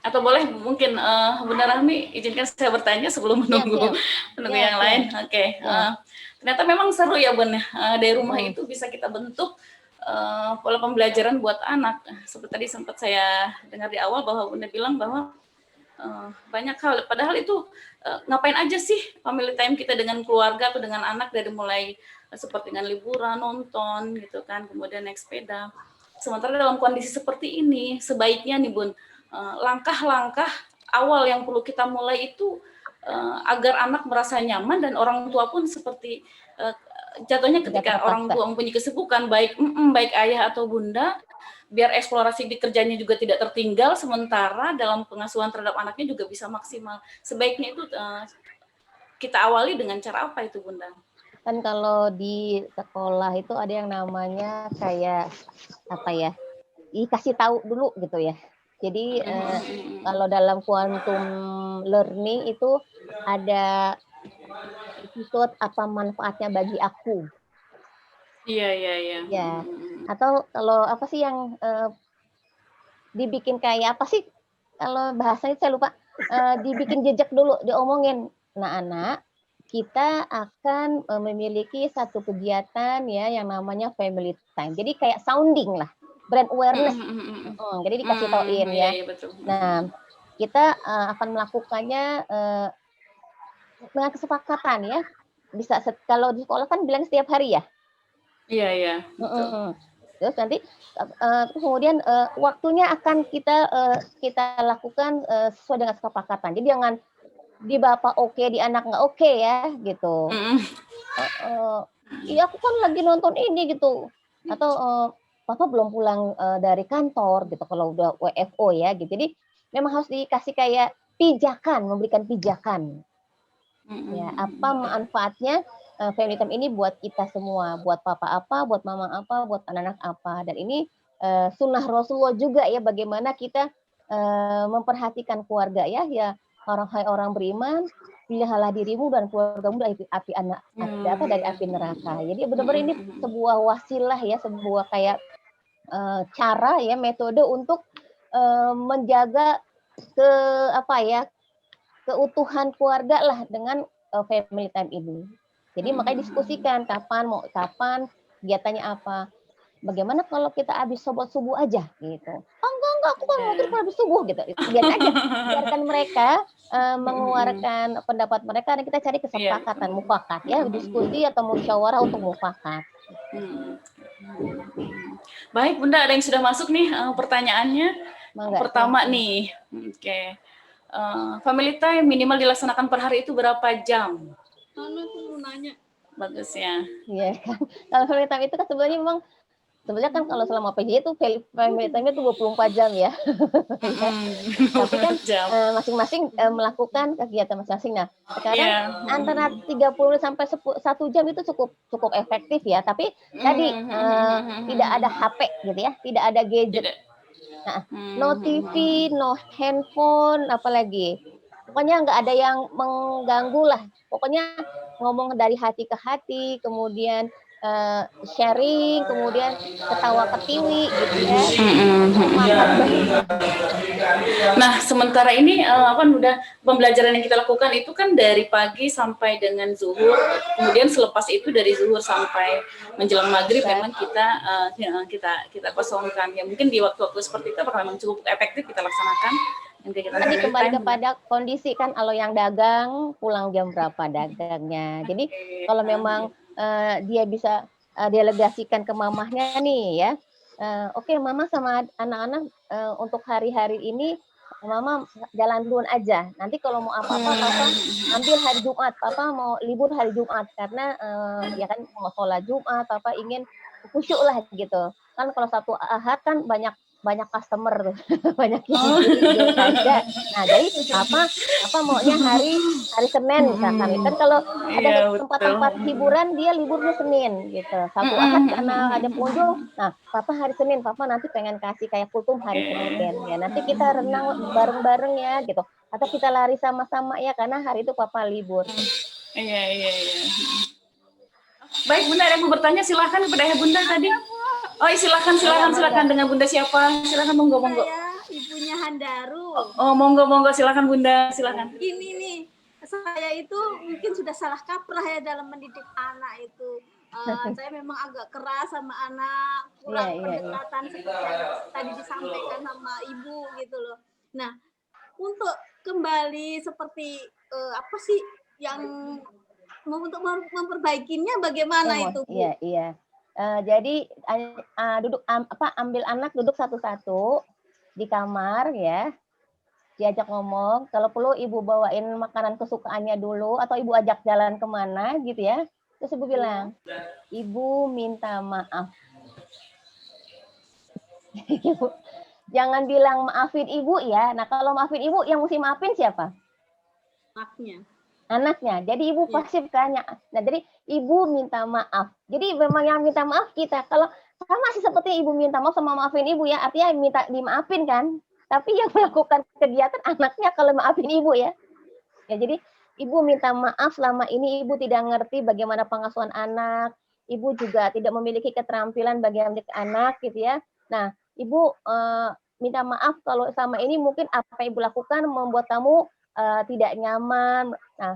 S5: Atau boleh mungkin Bunda Rahmi izinkan saya bertanya sebelum menunggu yang lain. Oke. Ternyata memang seru ya Bun. Dari rumah itu bisa kita bentuk pola pembelajaran buat anak. Seperti tadi sempat saya dengar di awal bahwa Bunda bilang bahwa banyak hal. Padahal itu ngapain aja sih family time kita dengan keluarga atau dengan anak, dari mulai seperti dengan liburan, nonton gitu kan, kemudian naik sepeda. Sementara dalam kondisi seperti ini, sebaiknya nih Bun, langkah-langkah awal yang perlu kita mulai itu agar anak merasa nyaman dan orang tua pun seperti jatuhnya ketika orang tua mempunyai kesibukan, baik ayah atau bunda, biar eksplorasi di kerjanya juga tidak tertinggal, sementara dalam pengasuhan terhadap anaknya juga bisa maksimal. Sebaiknya itu kita awali dengan cara apa itu Bunda?
S6: Kan kalau di sekolah itu ada yang namanya kayak dikasih tahu dulu gitu ya. Jadi kalau dalam quantum learning itu ada episode apa manfaatnya bagi aku.
S5: Iya.
S6: Ya. Atau kalau apa sih yang dibikin kayak apa sih? Kalau bahasanya saya lupa. Dibikin jejak dulu, diomongin. Nah, anak, kita akan memiliki satu kegiatan ya yang namanya family time. Jadi kayak sounding lah, brand awareness. Jadi dikasih tauin ya.
S5: Iya, betul.
S6: Nah, kita akan melakukannya dengan kesepakatan ya. Bisa kalau di sekolah kan bilang setiap hari ya.
S5: Iya.
S6: Terus nanti kemudian waktunya akan kita lakukan sesuai dengan kesepakatan. Jadi jangan di bapak oke, di anak nggak oke ya gitu. Iya aku kan lagi nonton ini gitu. Atau papa belum pulang dari kantor gitu kalau udah WFO ya gitu. Jadi memang harus dikasih kayak pijakan, memberikan pijakan. Ya, apa manfaatnya family time ini buat kita semua, buat papa apa, buat mama apa, buat anak-anak apa. Dan ini sunnah Rasulullah juga ya, bagaimana kita memperhatikan keluarga ya orang beriman, pilihlah dirimu dan keluargamu dari api dari api neraka. Jadi benar-benar ini sebuah wasilah ya, sebuah kayak cara ya, metode untuk menjaga keutuhan keluarga lah dengan family time ini. Jadi makanya diskusikan kapan kegiatannya apa. Bagaimana kalau kita habis sholat subuh aja gitu. Enggak, aku kan mau terus habis subuh gitu. Biarkan mereka mengeluarkan pendapat mereka dan kita cari kesepakatan mufakat ya, diskusi atau musyawarah untuk mufakat.
S5: Baik Bunda, ada yang sudah masuk nih pertanyaannya. Pertama nih. Oke. Family time minimal dilaksanakan per hari itu berapa jam?
S7: Aku nanya.
S5: Bagus ya.
S6: Iya kan. Kalau family time itu kan sebenarnya kan kalau selama PJ itu family time-nya itu 24 jam ya. Tapi kan masing-masing melakukan kegiatan masing-masing. Nah, sekarang antara 30 sampai 1 jam itu cukup efektif ya. Tapi tadi tidak ada HP gitu ya, tidak ada gadget. Nah, no TV, no handphone, apalagi. Pokoknya nggak ada yang mengganggu lah. Pokoknya ngomong dari hati ke hati, kemudian sharing, kemudian ketawa ketiwi gitu ya.
S5: Nah, sementara ini udah pembelajaran yang kita lakukan itu kan dari pagi sampai dengan zuhur, kemudian selepas itu dari zuhur sampai menjelang maghrib memang kita kosongkan. Ya mungkin di waktu-waktu seperti itu apakah memang cukup efektif kita laksanakan?
S6: Tadi kembali kepada kondisi kan, kalau yang dagang pulang jam berapa dagangnya. Jadi kalau memang dia bisa delegasikan ke mamahnya nih ya. Oke, mama sama anak-anak untuk hari-hari ini mama jalan duluan aja. Nanti kalau mau apa-apa papa ambil hari Jumat. Papa mau libur hari Jumat karena ya kan mau sholat Jumat, papa ingin khusyuk lah gitu. Kan kalau satu Ahad kan banyak customer tuh. Banyak yang ada. Nah, jadi apa maunya hari Senin misalkan. Kan kalau ada tempat-tempat hiburan dia liburnya Senin gitu. Satu Ahad karena ada pengunjung. Nah, papa hari Senin, papa nanti pengen kasih kayak kultum hari Senin ya. Nanti kita renang bareng-bareng ya gitu. Atau kita lari sama-sama ya karena hari itu papa libur.
S5: Iya. Baik Bunda, ada yang mau bertanya silahkan kepada Bunda tadi. Oh, silakan dengan Bunda siapa? Silakan monggo.
S7: Saya ibunya Handaru.
S5: Oh, monggo silakan Bunda, silakan.
S7: Ini nih, saya itu mungkin sudah salah kaprah ya dalam mendidik anak itu. Saya memang agak keras sama anak, kurang pendekatan seperti yang tadi disampaikan sama ibu gitu loh. Nah, untuk kembali seperti apa sih yang untuk memperbaikinya bagaimana itu, Bu?
S6: Iya. Jadi ambil anak duduk satu-satu di kamar ya, diajak ngomong. Kalau perlu ibu bawain makanan kesukaannya dulu atau ibu ajak jalan kemana gitu ya. Terus ibu bilang, ibu minta maaf. Jangan bilang maafin ibu ya. Nah kalau maafin ibu yang mesti maafin siapa? Anaknya. Jadi ibu pasif kan. Nah, jadi ibu minta maaf. Jadi memang yang minta maaf kita. Kalau sama sih seperti ibu minta maaf sama maafin ibu ya, artinya minta dimaafin kan. tapi yang melakukan kegiatan anaknya kalau maafin ibu ya. Ya jadi ibu minta maaf selama ini ibu tidak ngerti bagaimana pengasuhan anak, ibu juga tidak memiliki keterampilan bagaimana anak gitu ya. Nah, ibu minta maaf kalau selama ini mungkin apa yang ibu lakukan membuat kamu tidak nyaman. Nah,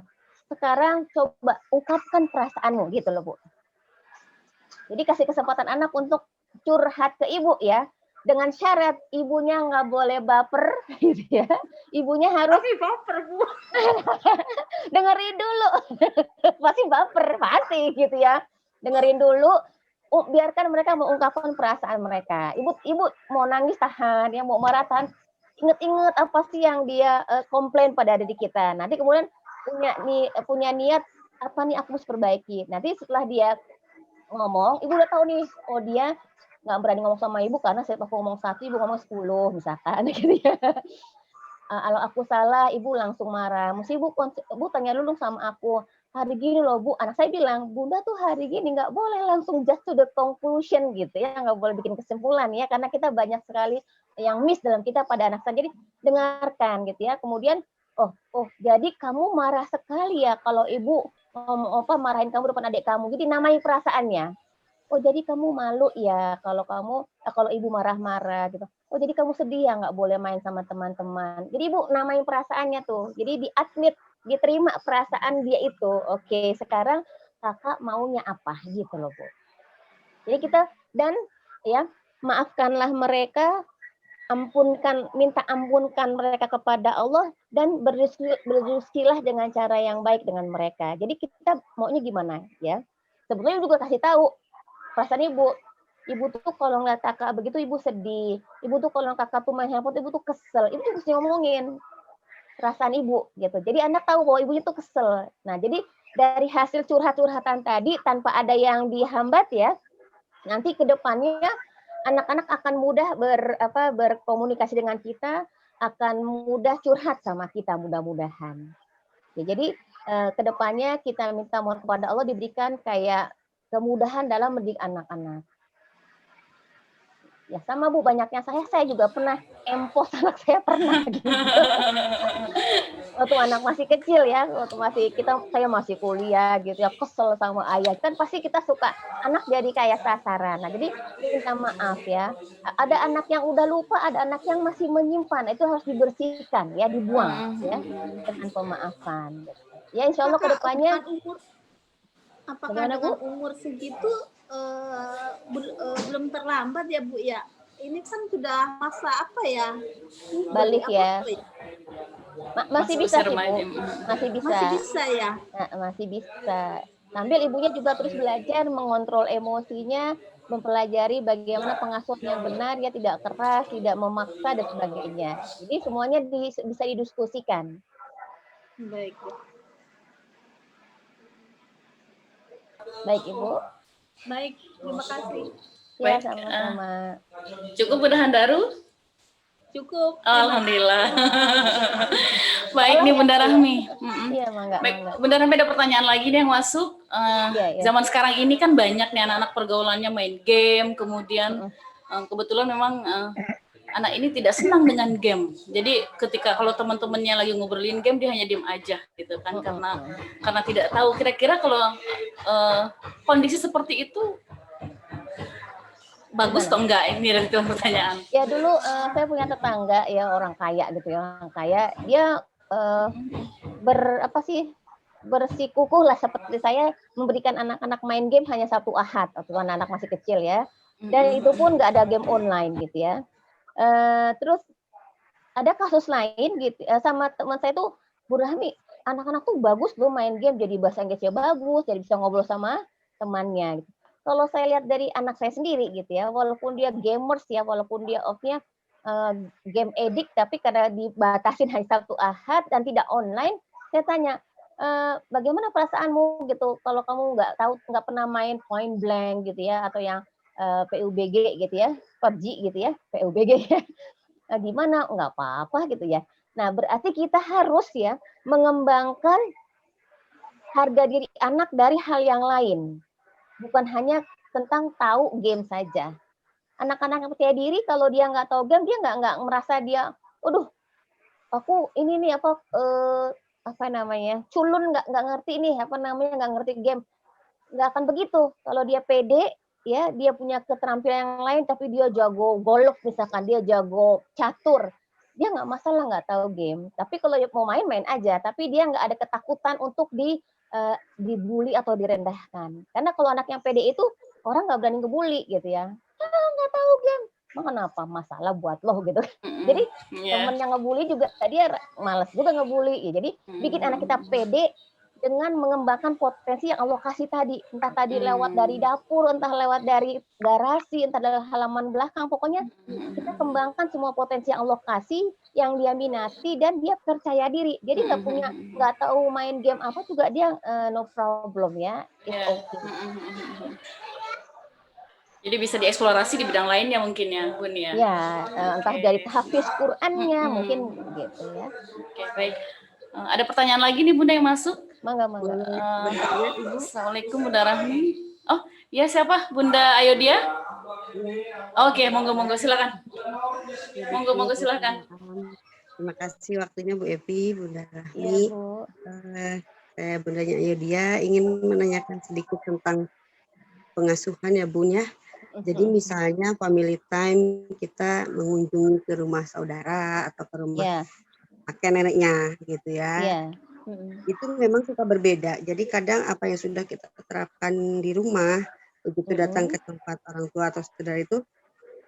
S6: sekarang coba ungkapkan perasaanmu gitu loh Bu. Jadi kasih kesempatan anak untuk curhat ke ibu ya. Dengan syarat ibunya nggak boleh baper gitu ya. Ibunya harus
S7: Tapi baper Bu.
S6: dengerin dulu. Pasti baper, pasti gitu ya. Dengerin dulu, biarkan mereka mengungkapkan perasaan mereka. Ibu mau nangis tahan, yang mau marah tahan. Ingat-ingat apa sih yang dia komplain pada diri kita. Nanti kemudian punya niat apa nih aku harus perbaiki. Nanti setelah dia ngomong, ibu udah tahu nih, oh dia nggak berani ngomong sama ibu karena saya aku ngomong 1, ibu ngomong 10 misalkan gitu ya. Kalau aku salah, ibu langsung marah. Mesti ibu tanya dulu sama aku, hari gini loh Bu, anak saya bilang, Bunda tuh hari gini nggak boleh langsung just to the conclusion gitu ya, nggak boleh bikin kesimpulan ya, karena kita banyak sekali yang miss dalam kita pada anak saya. Jadi dengarkan gitu ya. Kemudian, oh jadi kamu marah sekali ya kalau ibu ngomong apa marahin kamu depan adik kamu. Jadi namain perasaannya. Oh jadi kamu malu ya kalau ibu marah-marah gitu. Oh jadi kamu sedih ya nggak boleh main sama teman-teman. Jadi ibu namain perasaannya tuh. Jadi di-admit, diterima perasaan dia itu. Oke, sekarang kakak maunya apa gitu loh Bu. Jadi kita dan ya maafkanlah mereka, minta ampunkan mereka kepada Allah dan berdiskusilah dengan cara yang baik dengan mereka. Jadi kita maunya gimana ya? Sebetulnya juga kasih tahu perasaan ibu tuh kalau ngeliat kakak begitu ibu sedih, ibu tuh kalau kakak tuh main handphone ibu tuh kesel, itu harus ngomongin perasaan ibu gitu. Jadi anak tahu bahwa ibunya tuh kesel. Nah jadi dari hasil curhatan tadi tanpa ada yang dihambat ya, nanti kedepannya anak-anak akan mudah berkomunikasi dengan kita, akan mudah curhat sama kita mudah-mudahan. Ya, jadi kedepannya kita minta mohon kepada Allah diberikan kayak kemudahan dalam mendidik anak-anak. Ya sama Bu, banyaknya saya juga pernah empos anak saya pernah gitu. Waktu anak masih kecil ya, saya masih kuliah gitu ya, kesel sama ayah. Kan pasti kita suka anak jadi kayak sasaran. Nah, jadi minta maaf ya. Ada anak yang udah lupa, ada anak yang masih menyimpan. Itu harus dibersihkan ya, dibuang ya dengan pemaafan. Ya insya Allah kedepannya.
S7: Apakah dengan umur segitu belum terlambat ya Bu ya? Ini kan sudah masa apa ya?
S6: Balik ya. Masih bisa sih Bu. Masih bisa.
S7: Masih bisa ya?
S6: Nah, masih bisa. Sambil ibunya juga terus belajar mengontrol emosinya, mempelajari bagaimana pengasuhan yang benar, ya tidak keras, tidak memaksa dan sebagainya. Jadi semuanya bisa didiskusikan.
S7: Baik.
S6: Baik Ibu.
S7: Baik, terima kasih.
S6: Ya sama-sama.
S5: Cukup Bunda Handaru?
S7: Cukup.
S5: Alhamdulillah. Baik nih Bunda Rahmi.
S6: Iya, mangga.
S5: Bunda Rahmi ada pertanyaan lagi nih yang masuk. Zaman sekarang ini kan banyak nih anak-anak pergaulannya main game, kemudian kebetulan memang anak ini tidak senang dengan game. Jadi ketika kalau teman-temannya lagi ngobrolin game dia hanya diam aja gitu kan, karena tidak tahu. Kira-kira kalau kondisi seperti itu bagus atau enggak? Ini dari pertanyaan.
S6: Ya dulu saya punya tetangga ya, orang kaya gitu ya, orang kaya. Dia bersikukuh lah seperti saya, memberikan anak-anak main game hanya Sabtu Ahad waktu anak-anak masih kecil ya. Dan itu pun nggak ada game online gitu ya. Terus ada kasus lain gitu sama teman saya tuh, Bu Rahmi, anak-anak tuh bagus loh main game, jadi bahasa Inggrisnya bagus, jadi bisa ngobrol sama temannya gitu. Kalau saya lihat dari anak saya sendiri gitu ya, walaupun dia gamers ya, walaupun dia off-nya game addict, tapi karena dibatasin hanya Sabtu Ahad dan tidak online, saya tanya, bagaimana perasaanmu gitu kalau kamu nggak pernah main Point Blank gitu ya, atau yang PUBG gitu ya, PUBG gitu ya, PUBG ya. Nah, gimana? Nggak apa-apa gitu ya. Nah, berarti kita harus ya mengembangkan harga diri anak dari hal yang lain. Bukan hanya tentang tahu game saja. anak-anak yang percaya diri kalau dia nggak tahu game, dia nggak merasa dia, waduh, aku ini nih apa namanya, culun, nggak ngerti nih, apa namanya, nggak ngerti game. Nggak akan begitu. Kalau dia pede, ya, dia punya keterampilan yang lain, tapi dia jago golf misalkan, dia jago catur, dia nggak masalah nggak tahu game. Tapi kalau mau main aja, tapi dia nggak ada ketakutan untuk dibully atau direndahkan. Karena kalau anak yang pede itu orang nggak berani ngebully gitu ya. Nggak tahu game. Emang kenapa? Masalah buat lo gitu. Jadi temen yang ngebully juga dia malas juga ngebully. Ya, jadi bikin anak kita pede dengan mengembangkan potensi yang Allah kasih tadi. Entah tadi lewat dari dapur, entah lewat dari garasi, entah dari halaman belakang. Pokoknya kita kembangkan semua potensi yang Allah kasih, yang dia minati, dan dia percaya diri. Jadi nggak tahu main game apa juga dia no problem ya. It's okay.
S5: Jadi bisa dieksplorasi di bidang lainnya mungkin ya, Bun ya.
S6: Ya, entah dari hafiz Qur'annya mungkin gitu ya.
S5: Oke, baik. Ada pertanyaan lagi nih Bunda yang masuk?
S6: Mangga.
S5: Assalamualaikum Bunda Rahmi. Oh, ya siapa? Bunda Ayodia? Oke, monggo silakan. Monggo silakan.
S8: Terima kasih waktunya Bu Evi, Bunda Rahmi.
S6: Iya, Bu.
S8: Saya Bundanya Ayodia ingin menanyakan sedikit tentang pengasuhan ya Bun ya. Jadi misalnya family time kita mengunjungi ke rumah saudara atau ke rumah kakek neneknya gitu ya. Itu memang suka berbeda. Jadi kadang apa yang sudah kita terapkan di rumah, begitu datang ke tempat orang tua atau saudara itu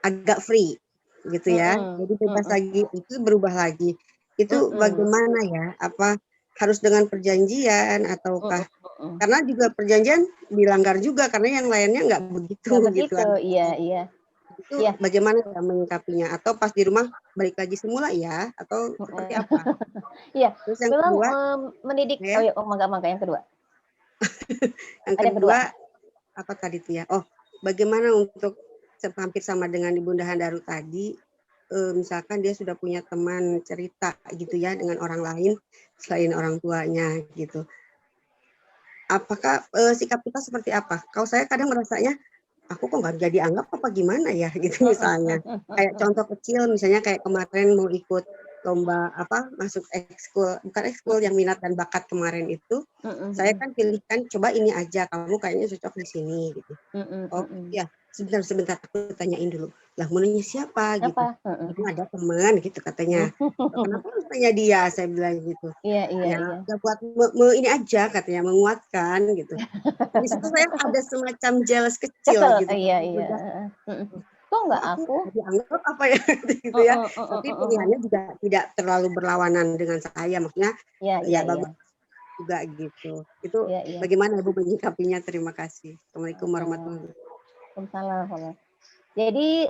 S8: agak free gitu ya. Jadi bebas lagi, itu berubah lagi. Itu bagaimana ya? Apa harus dengan perjanjian ataukah karena juga perjanjian dilanggar juga karena yang lainnya nggak begitu gitu.
S6: Iya.
S8: Itu bagaimana ya menyikapinya, atau pas di rumah balik lagi semula ya, atau seperti apa?
S6: Iya.
S8: Terus yang
S6: memang
S8: kedua,
S6: mendidik. Mangga yang kedua.
S8: yang kedua apa tadi tuh ya? Oh, bagaimana untuk hampir sama dengan di Bunda Handaru tadi, misalkan dia sudah punya teman cerita gitu ya dengan orang lain selain orang tuanya gitu. Apakah sikap kita seperti apa? Kalau saya kadang merasanya aku kok nggak jadi anggap apa gimana ya gitu misalnya. Kayak contoh kecil misalnya kayak kemarin mau ikut lomba masuk ekskul, bukan ekskul yang minat dan bakat kemarin itu, saya kan pilihkan coba ini aja, kamu kayaknya cocok di sini gitu. Oh ya sebentar aku tanyain dulu. Lah mau nanya siapa gitu. Ini ada teman gitu katanya. Kenapa harus tanya dia? Saya bilang gitu.
S6: Iya.
S8: Ya buat ini aja katanya menguatkan gitu. Di situ saya ada semacam jealous kecil gitu.
S6: Iya. Kok nggak aku?
S8: Dianggap apa ya gitu ya. Tapi pilihannya juga tidak terlalu berlawanan dengan saya. Maksudnya ya bagus juga gitu. Itu bagaimana Ibu menyikapinya? Terima kasih. Assalamualaikum warahmatullahi
S6: wabarakatuh. Jadi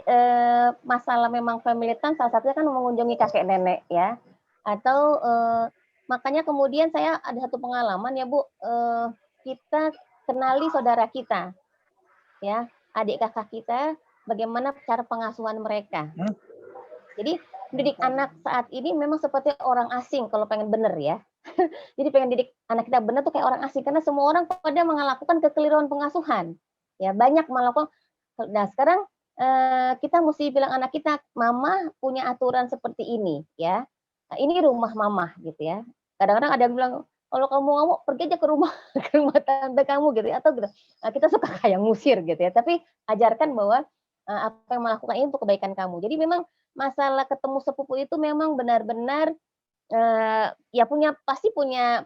S6: masalah memang family time salah satunya kan mengunjungi kakek nenek ya. Atau makanya kemudian saya ada satu pengalaman ya Bu, kita kenali saudara kita ya, adik kakak kita, bagaimana cara pengasuhan mereka. Jadi mendidik anak saat ini memang seperti orang asing kalau pengen bener ya. Jadi pengen didik anak kita bener tuh kayak orang asing karena semua orang pada melakukan kekeliruan pengasuhan. Ya banyak melakukan. Nah sekarang kita mesti bilang anak kita, mama punya aturan seperti ini ya. Nah, ini rumah mama gitu ya. Kadang-kadang ada yang bilang kalau kamu mau pergi aja ke rumah tante kamu gitu ya, atau gitu. Nah, kita suka kayak ngusir gitu ya. Tapi ajarkan bahwa apa yang melakukan ini untuk kebaikan kamu. Jadi memang masalah ketemu sepupu itu memang benar-benar ya pasti punya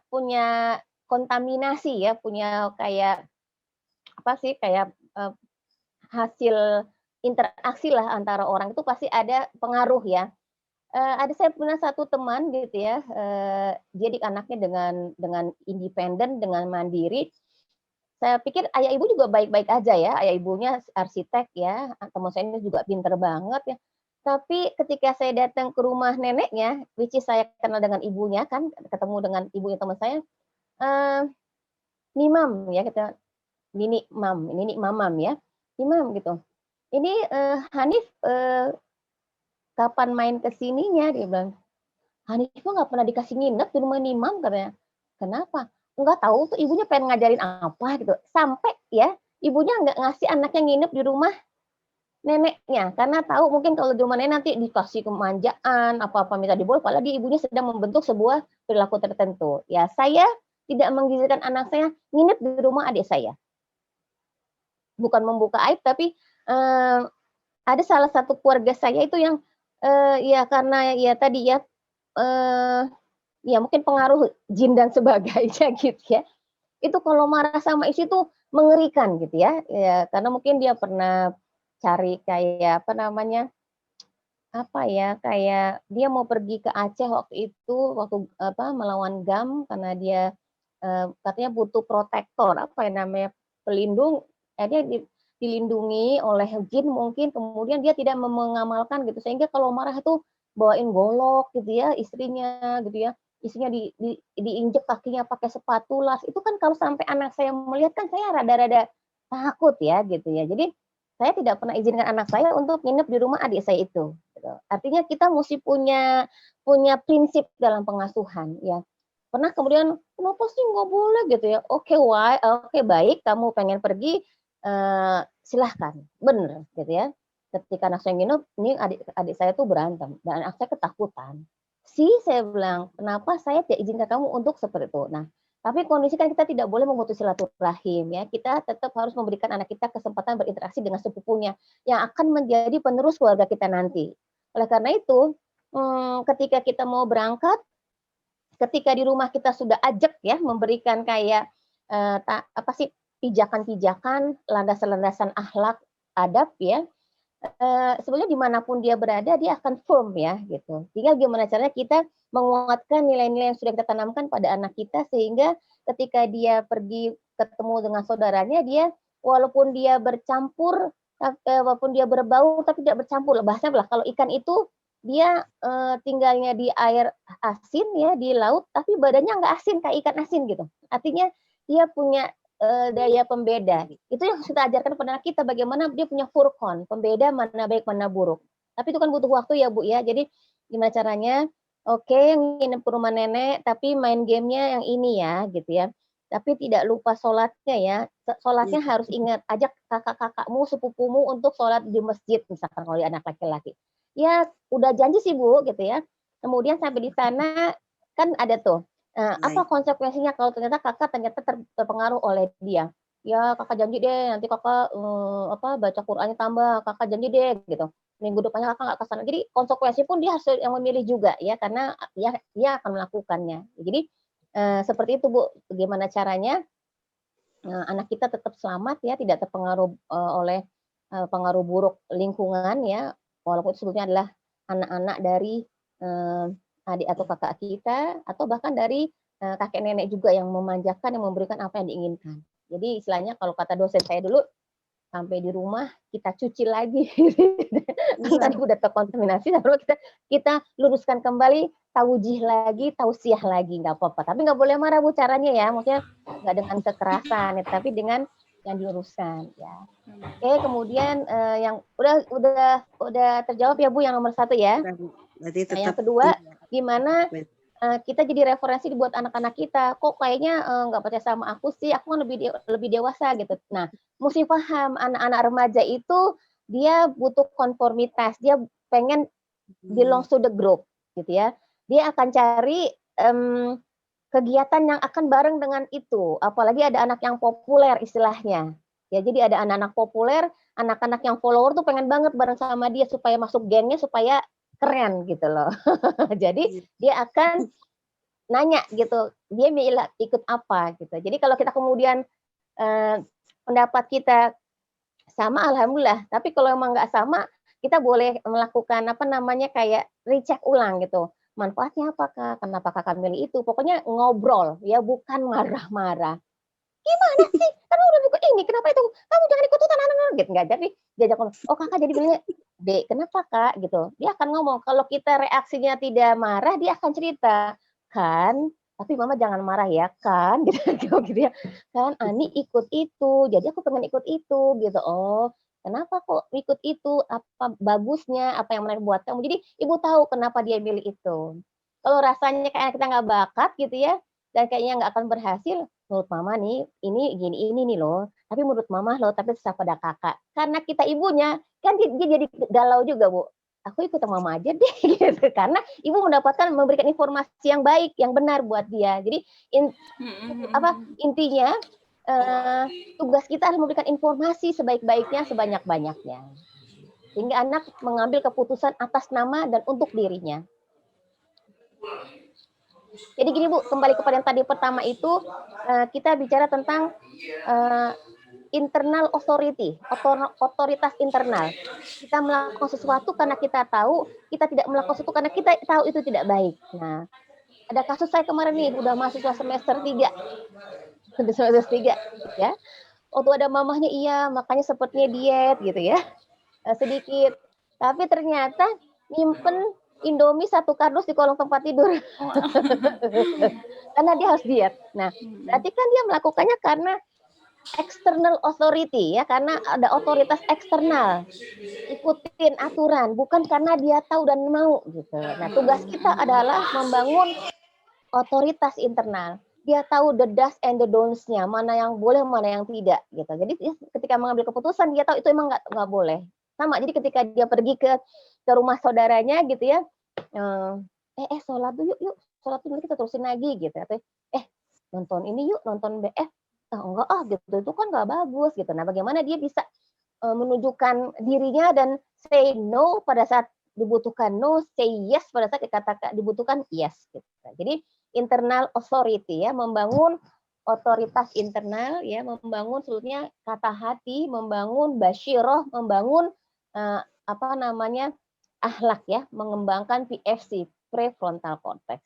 S6: kontaminasi ya, punya kayak apa sih kayak hasil interaksi lah antara orang itu pasti ada pengaruh ya. Saya punya satu teman gitu ya, dia didik anaknya dengan independen, dengan mandiri. Saya pikir ayah ibu juga baik-baik aja ya, ayah ibunya arsitek ya, teman saya ini juga pinter banget ya. Tapi ketika saya datang ke rumah neneknya, which is saya kenal dengan ibunya kan, ketemu dengan ibunya teman saya, nih mam ya kita, nini mamam ya, nih mam gitu. Ini Hanif kapan main ke sininya? Dia bilang, Hanif nggak pernah dikasih nginep di rumah Nimam katanya. Kenapa? Nggak tahu tuh ibunya pengen ngajarin apa gitu. Sampai ya ibunya nggak ngasih anaknya nginep di rumah neneknya, karena tahu mungkin kalau di rumah nenek nanti dikasih kemanjaan, apa-apa minta dibawa, padahal ibunya sedang membentuk sebuah perilaku tertentu. Ya, saya tidak mengizinkan anak saya nginep di rumah adik saya. Bukan membuka aib, tapi ada salah satu keluarga saya itu yang ya karena ya tadi ya ya mungkin pengaruh jin dan sebagainya gitu ya. Itu kalau marah sama istri tuh mengerikan gitu ya. Ya karena mungkin dia pernah cari kayak apa namanya? Apa ya, kayak dia mau pergi ke Aceh waktu itu, waktu apa melawan GAM karena dia katanya butuh protektor, apa ya namanya, pelindung, dia dilindungi oleh jin mungkin, kemudian dia tidak mengamalkan gitu, sehingga kalau marah tuh bawain golok gitu ya, istrinya gitu ya, istrinya diinjek kakinya pakai sepatu las, itu kan kalau sampai anak saya melihat kan saya rada-rada takut ya gitu ya. Jadi saya tidak pernah izinkan anak saya untuk nginep di rumah adik saya itu. Gitu. Artinya kita mesti punya prinsip dalam pengasuhan ya. Pernah kemudian kenapa sih nggak boleh gitu ya? Oke, why? Oke, baik, kamu pengen pergi, silahkan, bener gitu ya. Ketika anak saya nginep, ini adik saya tuh berantem dan anak saya ketakutan. Saya bilang, kenapa saya tidak izinkan kamu untuk seperti itu? Nah, tapi kondisi kan kita tidak boleh memutus silaturahim ya. Kita tetap harus memberikan anak kita kesempatan berinteraksi dengan sepupunya yang akan menjadi penerus keluarga kita nanti. Oleh karena itu, ketika kita mau berangkat, ketika di rumah kita sudah ajak ya memberikan kayak apa sih pijakan-pijakan, landasan-landasan akhlak, adab ya. Sebenarnya dimanapun dia berada dia akan firm ya gitu. Tinggal gimana caranya kita menguatkan nilai-nilai yang sudah kita tanamkan pada anak kita sehingga ketika dia pergi ketemu dengan saudaranya dia walaupun dia bercampur walaupun dia berbau tapi tidak bercampur. Bahasanya kalau ikan itu dia tinggalnya di air asin ya di laut tapi badannya nggak asin kayak ikan asin gitu. Artinya dia punya daya pembeda. Itu yang kita ajarkan pada anak kita bagaimana dia punya furqan, pembeda mana baik mana buruk. Tapi itu kan butuh waktu ya Bu ya. Jadi gimana caranya? Oke, nginep ke rumah nenek tapi main gamenya yang ini ya gitu ya. Tapi tidak lupa sholatnya ya. Sholatnya harus ingat, ajak kakak-kakakmu, sepupumu untuk sholat di masjid misalkan kalau anak laki-laki. Ya udah janji sih Bu gitu ya. Kemudian sampai di sana kan ada tuh apa konsekuensinya kalau ternyata kakak terpengaruh oleh dia? Ya kakak janji deh nanti kakak apa baca Qur'annya tambah, kakak janji deh gitu. Minggu depannya kakak nggak kesana. Jadi konsekuensi pun dia harus yang memilih juga ya karena ya dia akan melakukannya. Jadi seperti itu Bu. Bagaimana caranya anak kita tetap selamat ya, tidak terpengaruh oleh pengaruh buruk lingkungan ya, walaupun sebetulnya adalah anak-anak dari adik atau kakak kita atau bahkan dari kakek nenek juga yang memanjakan yang memberikan apa yang diinginkan. Jadi istilahnya kalau kata dosen saya dulu sampai di rumah kita cuci lagi. Tadi udah terkontaminasi lalu kita luruskan kembali, taujih lagi, tausiah lagi nggak apa-apa. Tapi nggak boleh marah Bu caranya ya, maksudnya nggak dengan kekerasan ya, tapi dengan yang diluruskan ya. Oke, kemudian yang udah terjawab ya Bu yang nomor 1 ya. Nah, yang kedua, gimana kita jadi referensi buat anak-anak kita. Kok kayaknya nggak percaya sama aku sih, aku kan lebih dewasa gitu. Nah, mesti paham anak-anak remaja itu dia butuh konformitas, dia pengen belong to the group gitu ya. Dia akan cari kegiatan yang akan bareng dengan itu. Apalagi ada anak yang populer istilahnya. Ya, jadi ada anak-anak populer, anak-anak yang follower tuh pengen banget bareng sama dia supaya masuk gengnya supaya keren gitu loh. Jadi dia akan nanya gitu, dia ikut apa gitu. Jadi kalau kita kemudian pendapat kita sama, alhamdulillah. Tapi kalau emang nggak sama, kita boleh melakukan apa namanya kayak recheck ulang gitu. Manfaatnya apa Kak? Kenapa Kakak milih itu? Pokoknya ngobrol ya, bukan marah-marah. Gimana sih? Kan udah buka ini, kenapa itu? Kamu jangan ikut-ikutan gitu. Enggak, jadi diajak ngomong, oh Kakak jadi pilih D, kenapa Kak? Gitu. Dia akan ngomong, kalau kita reaksinya tidak marah, dia akan cerita. Kan, tapi Mama jangan marah ya, kan? Gitu ya. Kan Ani ikut itu, jadi aku pengen ikut itu gitu. Oh, kenapa kok ikut itu? Apa bagusnya? Apa yang mereka buat kamu? Jadi Ibu tahu kenapa dia milih itu. Kalau rasanya kayak kita nggak bakat gitu ya, dan kayaknya nggak akan berhasil, menurut Mama nih, ini gini ini nih loh, tapi menurut Mama loh, tapi susah pada Kakak. Karena kita ibunya, kan dia jadi galau juga, Bu. Aku ikut sama mama aja deh gitu, karena ibu memberikan informasi yang baik, yang benar buat dia. Jadi intinya tugas kita adalah memberikan informasi sebaik-baiknya, sebanyak-banyaknya, sehingga anak mengambil keputusan atas nama dan untuk dirinya. Jadi gini Bu, kembali kepada yang tadi pertama itu, kita bicara tentang internal authority, otoritas internal. Kita melakukan sesuatu karena kita tahu, kita tidak melakukan sesuatu karena kita tahu itu tidak baik. Nah, ada kasus saya kemarin nih, udah mahasiswa semester 3. Semester 3 ya. Waktu ada mamahnya, iya, makanya sepertinya diet gitu ya. Sedikit. Tapi ternyata nyimpen Indomie 1 kardus di kolong tempat tidur. Karena dia harus diet. Nah, berarti kan dia melakukannya karena external authority ya, karena ada otoritas eksternal, ikutin aturan, bukan karena dia tahu dan mau gitu. Nah, tugas kita adalah membangun otoritas internal. Dia tahu the do's and the don'ts-nya, mana yang boleh, mana yang tidak gitu. Jadi ketika mengambil keputusan dia tahu itu emang nggak boleh. Sama, jadi ketika dia pergi ke rumah saudaranya gitu ya, sholat dulu yuk, sholat dulu kita terusin lagi gitu. Atau nonton ini yuk, nonton BF. Enggak gitu, itu kan nggak bagus gitu. Nah, bagaimana dia bisa menunjukkan dirinya dan say no pada saat dibutuhkan no, say yes pada saat dikatakan dibutuhkan yes gitu. Jadi internal authority ya, membangun otoritas internal ya, membangun seluruhnya kata hati, membangun basyiroh, membangun akhlak ya, mengembangkan PFC, prefrontal cortex.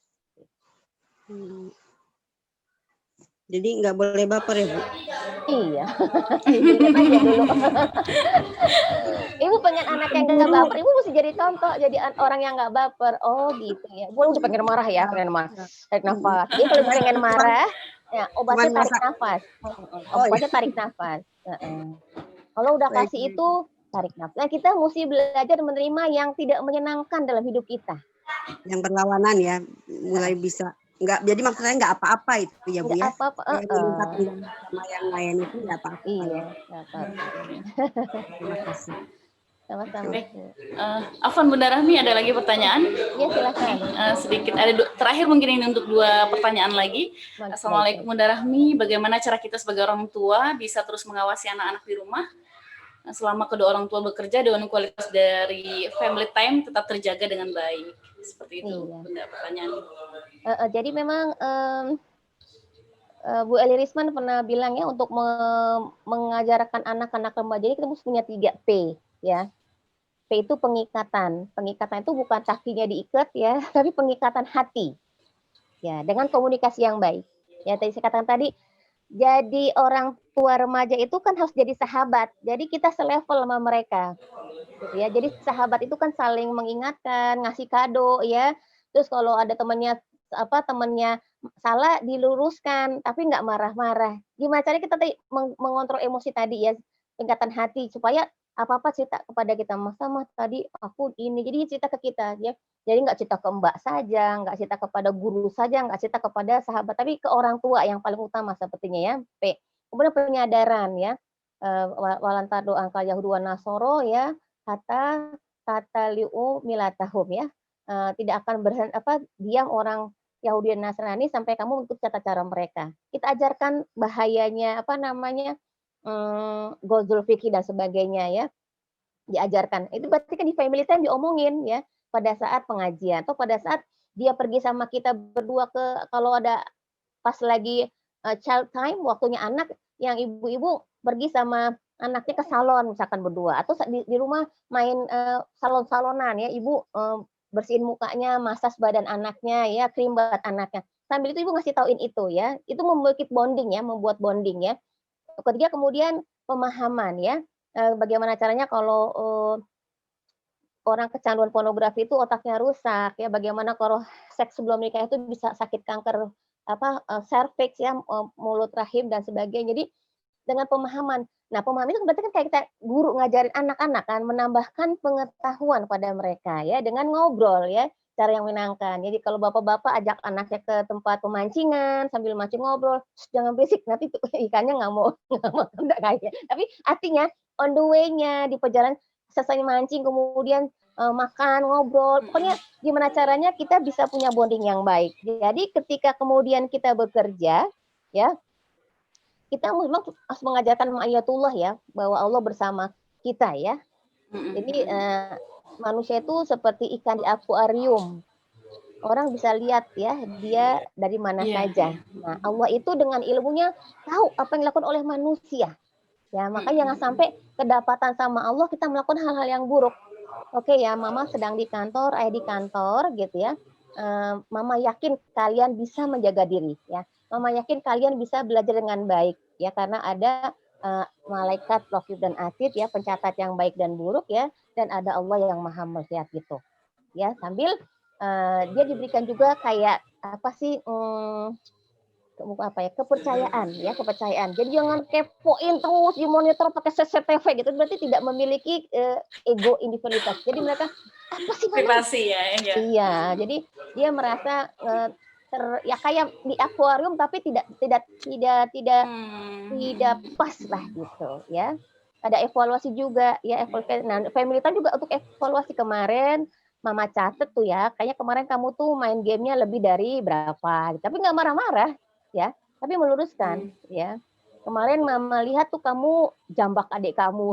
S8: Jadi nggak boleh baper ya, Bu?
S6: Iya. Ingat aja dulu. Ibu pengen anak yang nggak baper, ibu mesti jadi contoh, jadi orang yang nggak baper. Oh gitu ya. Bu udah pengen marah ya, pengen marah. Tarik nafas. Jadi kalau pengen marah, ya obatnya tarik nafas. Obatnya tarik nafas. Kalau udah kasih itu, tarik nafas. Nah, kita mesti belajar menerima yang tidak menyenangkan dalam hidup kita.
S8: Yang berlawanan ya, mulai bisa. Enggak, jadi maksudnya nggak apa-apa itu ya, Bu ya.
S6: Apa-apa.
S8: Sama yang lain itu nggak apa-apa.
S6: Iya, nggak apa-apa.
S8: Terima kasih.
S6: Sama-sama.
S5: Afwan, Bunda Rahmi, ada lagi pertanyaan?
S6: Iya, silakan.
S5: Sedikit ada terakhir mungkin ini untuk 2 pertanyaan lagi. Assalamualaikum Bunda Rahmi, bagaimana cara kita sebagai orang tua bisa terus mengawasi anak-anak di rumah selama kedua orang tua bekerja dengan kualitas dari family time tetap terjaga dengan baik? Seperti itu, Bunda, pertanyaan.
S6: Jadi memang Bu Eli Risman pernah bilang ya, untuk mengajarkan anak-anak remaja ini kita mesti punya 3 P ya. P itu pengikatan. Pengikatan itu bukan kakinya diikat ya, tapi pengikatan hati. Ya, dengan komunikasi yang baik. Ya, tadi saya katakan tadi, jadi orang tua remaja itu kan harus jadi sahabat. Jadi kita selevel sama mereka. Gitu ya. Jadi sahabat itu kan saling mengingatkan, ngasih kado ya. Terus kalau ada temannya salah diluruskan, tapi nggak marah-marah. Gimana caranya kita mengontrol emosi tadi ya, tingkatan hati, supaya apa-apa cerita kepada kita, mah tadi aku ini, jadi cerita ke kita ya. Jadi nggak cerita ke mbak saja, nggak cerita kepada guru saja, nggak cerita kepada sahabat, tapi ke orang tua yang paling utama sepertinya ya. P. Kemudian penyadaran ya, walantado angkal Yahudu wa Nasoro ya, kata liu milatahum ya. Tidak akan diam orang Yahudi dan Nasrani sampai kamu mengikuti tata cara mereka. Kita ajarkan bahayanya gozul fikih dan sebagainya ya, diajarkan. Itu berarti kan di family time diomongin ya, pada saat pengajian atau pada saat dia pergi sama kita berdua kalau ada pas lagi child time, waktunya anak, yang ibu-ibu pergi sama anaknya ke salon misalkan berdua, atau di rumah main salon-salonan ya, ibu bersihin mukanya, masas badan anaknya ya, krim buat anaknya. Sambil itu ibu ngasih tauin itu ya. Itu membuat bonding ya, membuat bonding ya. Ketiga kemudian pemahaman ya. Bagaimana caranya kalau orang kecanduan pornografi itu otaknya rusak ya. Bagaimana kalau seks sebelum nikah itu bisa sakit kanker serviks ya, mulut rahim dan sebagainya. Jadi dengan pemahaman. Nah, pemahaman itu berarti kan kayak kita guru ngajarin anak-anak kan, menambahkan pengetahuan pada mereka ya, dengan ngobrol ya, cara yang menyenangkan. Jadi kalau bapak-bapak ajak anaknya ke tempat pemancingan sambil mancing, ngobrol, jangan berisik, nanti ikannya nggak mau enggak kaya. Tapi artinya on the way-nya di perjalanan selesai mancing kemudian makan, ngobrol. Pokoknya gimana caranya kita bisa punya bonding yang baik. Jadi ketika kemudian kita bekerja, ya, kita memang harus mengajarkan ayatullah ya, bahwa Allah bersama kita ya. Jadi manusia itu seperti ikan di akuarium. Orang bisa lihat ya, dia dari mana saja. Nah, Allah itu dengan ilmunya tahu apa yang dilakukan oleh manusia. Ya, makanya jangan sampai kedapatan sama Allah kita melakukan hal-hal yang buruk. Oke ya, Mama sedang di kantor, Ayah di kantor gitu ya. Mama yakin kalian bisa menjaga diri ya. Mama yakin kalian bisa belajar dengan baik ya, karena ada malaikat raqib dan atid ya, pencatat yang baik dan buruk ya, dan ada Allah yang maha melihat gitu. Ya, sambil dia diberikan juga kayak apa sih kepercayaan. Jadi jangan kepoin terus di monitor pakai CCTV gitu, berarti tidak memiliki ego individualitas. Jadi mereka apa sih
S5: privasi ya.
S6: Iya, jadi dia merasa ya kayak di akuarium tapi tidak pas lah gitu ya. Ada evaluasi juga ya, nah family time juga untuk evaluasi. Kemarin Mama catet tuh ya, kayaknya kemarin kamu tuh main gamenya lebih dari berapa, tapi nggak marah-marah ya, tapi meluruskan ya. Kemarin Mama lihat tuh kamu jambak adik kamu,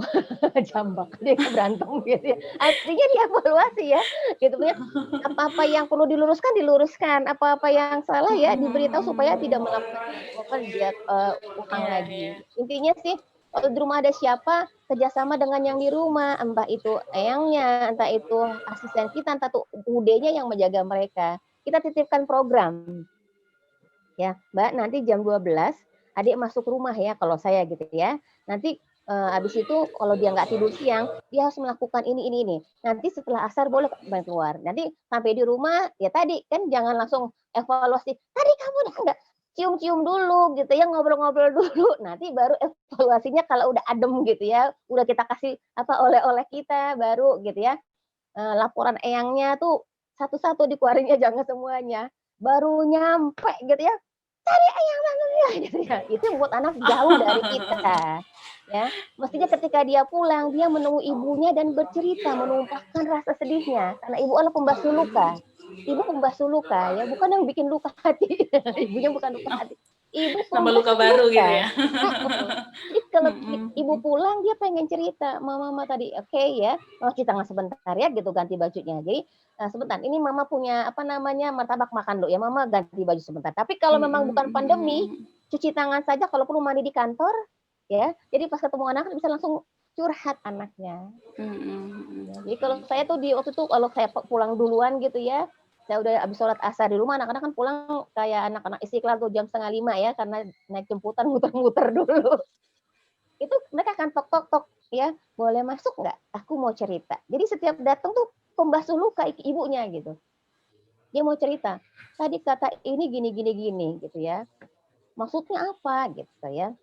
S6: jambak adik berantem gitu ya. Artinya dievaluasi ya, gitu ya. Apa-apa yang perlu diluruskan, apa-apa yang salah ya diberitahu supaya tidak melakukan dia ulang lagi. Intinya sih, kalau di rumah ada siapa, kerjasama dengan yang di rumah, entah itu eyangnya, entah itu asisten kita, entah itu budenya yang menjaga mereka. Kita titipkan program. Ya, Mbak, nanti jam 12 adik masuk rumah ya, kalau saya gitu ya. Nanti habis itu kalau dia nggak tidur siang, dia harus melakukan ini. Nanti setelah asar boleh keluar. Nanti sampai di rumah, ya tadi kan jangan langsung evaluasi. Tadi kamu udah nggak cium-cium dulu gitu ya, ngobrol-ngobrol dulu. Nanti baru evaluasinya kalau udah adem gitu ya, udah kita kasih apa oleh-oleh kita baru gitu ya. Laporan eyangnya tuh satu-satu dikeluarinnya, jangan semuanya. Baru nyampe gitu ya, tadi eyang banget gitu ya. Itu membuat anak jauh dari kita. Ya, mestinya ketika dia pulang, dia menemui ibunya dan bercerita, menumpahkan rasa sedihnya, karena ibu adalah pembasuh luka. Ibu pembasuh luka ya, bukan yang bikin luka hati. Ibunya bukan luka hati. Ibu
S5: tambah luka baru gitu ya.
S6: Jadi kalau ibu pulang dia pengen cerita, mama tadi oke ya, mau cuci tangan sebentar ya gitu, ganti bajunya. Jadi sebentar, ini mama punya apa namanya martabak makan dulu ya, mama ganti baju sebentar. Tapi kalau memang bukan pandemi, cuci tangan saja, kalau perlu mandi di kantor ya. Jadi pas ketemu anak bisa langsung curhat anaknya. Jadi kalau saya tuh di waktu itu kalau saya pulang duluan gitu ya, saya udah habis sholat asar di rumah, anak-anak kan pulang kayak anak-anak Istiqlal tuh jam 4:30 ya, karena naik jemputan muter-muter dulu. Itu mereka akan tok-tok ya, boleh masuk nggak? Aku mau cerita. Jadi setiap datang tuh pembasuh luka ibunya gitu. Dia mau cerita. Tadi kata ini gini gitu ya. Maksudnya apa gitu ya.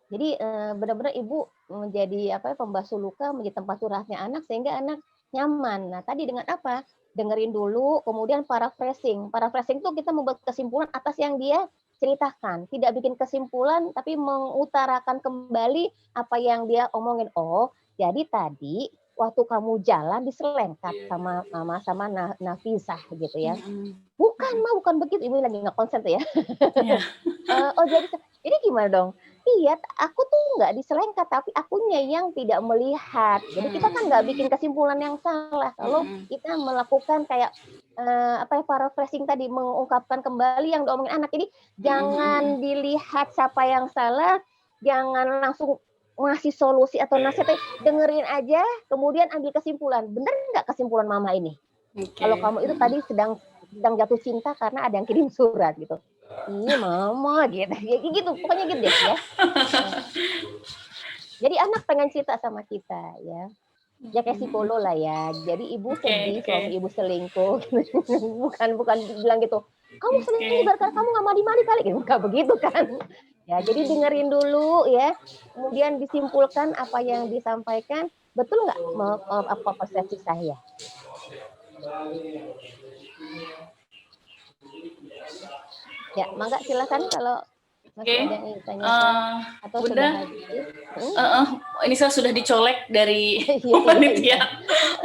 S6: Jadi benar-benar ibu menjadi apa pembasuh luka, menjadi tempat curhatnya anak sehingga anak nyaman. Nah, tadi dengan apa? Dengerin dulu, kemudian paraphrasing. Paraphrasing itu kita membuat kesimpulan atas yang dia ceritakan. Tidak bikin kesimpulan, tapi mengutarakan kembali apa yang dia omongin. Oh, jadi tadi waktu kamu jalan diselengkat sama mama sama Nafisah gitu ya. Bukan begitu. Ibu lagi nggak konsen tuh ya. Oh, jadi gimana dong? Iya, aku tuh nggak diselengkat, tapi akunya yang tidak melihat. Jadi kita kan nggak bikin kesimpulan yang salah kalau kita melakukan kayak paraphrasing tadi, mengungkapkan kembali yang diomongin anak. Jadi jangan dilihat siapa yang salah, jangan langsung ngasih solusi atau nasihat, dengerin aja, kemudian ambil kesimpulan. Bener nggak kesimpulan mama ini? Kalau kamu itu tadi sedang jatuh cinta karena ada yang kirim surat gitu. Iya mama gitu pokoknya gitu deh ya. Jadi anak pengen cerita sama kita ya kayak psikolog lah ya. Jadi ibu sedih suami ibu selingkuh bukan bilang gitu, kamu selingkuh berarti kamu nggak mandi kali gitu, nggak begitu kan ya. Jadi dengerin dulu ya, kemudian disimpulkan apa yang disampaikan betul nggak apa persepsi saya. Ya, mangga silakan kalau Masih
S5: Oke.
S6: ada yang ingin ditanyakan atau
S5: Bunda,
S6: sudah hadir?
S5: ini saya sudah dicolek dari
S6: Iya,
S5: panitia.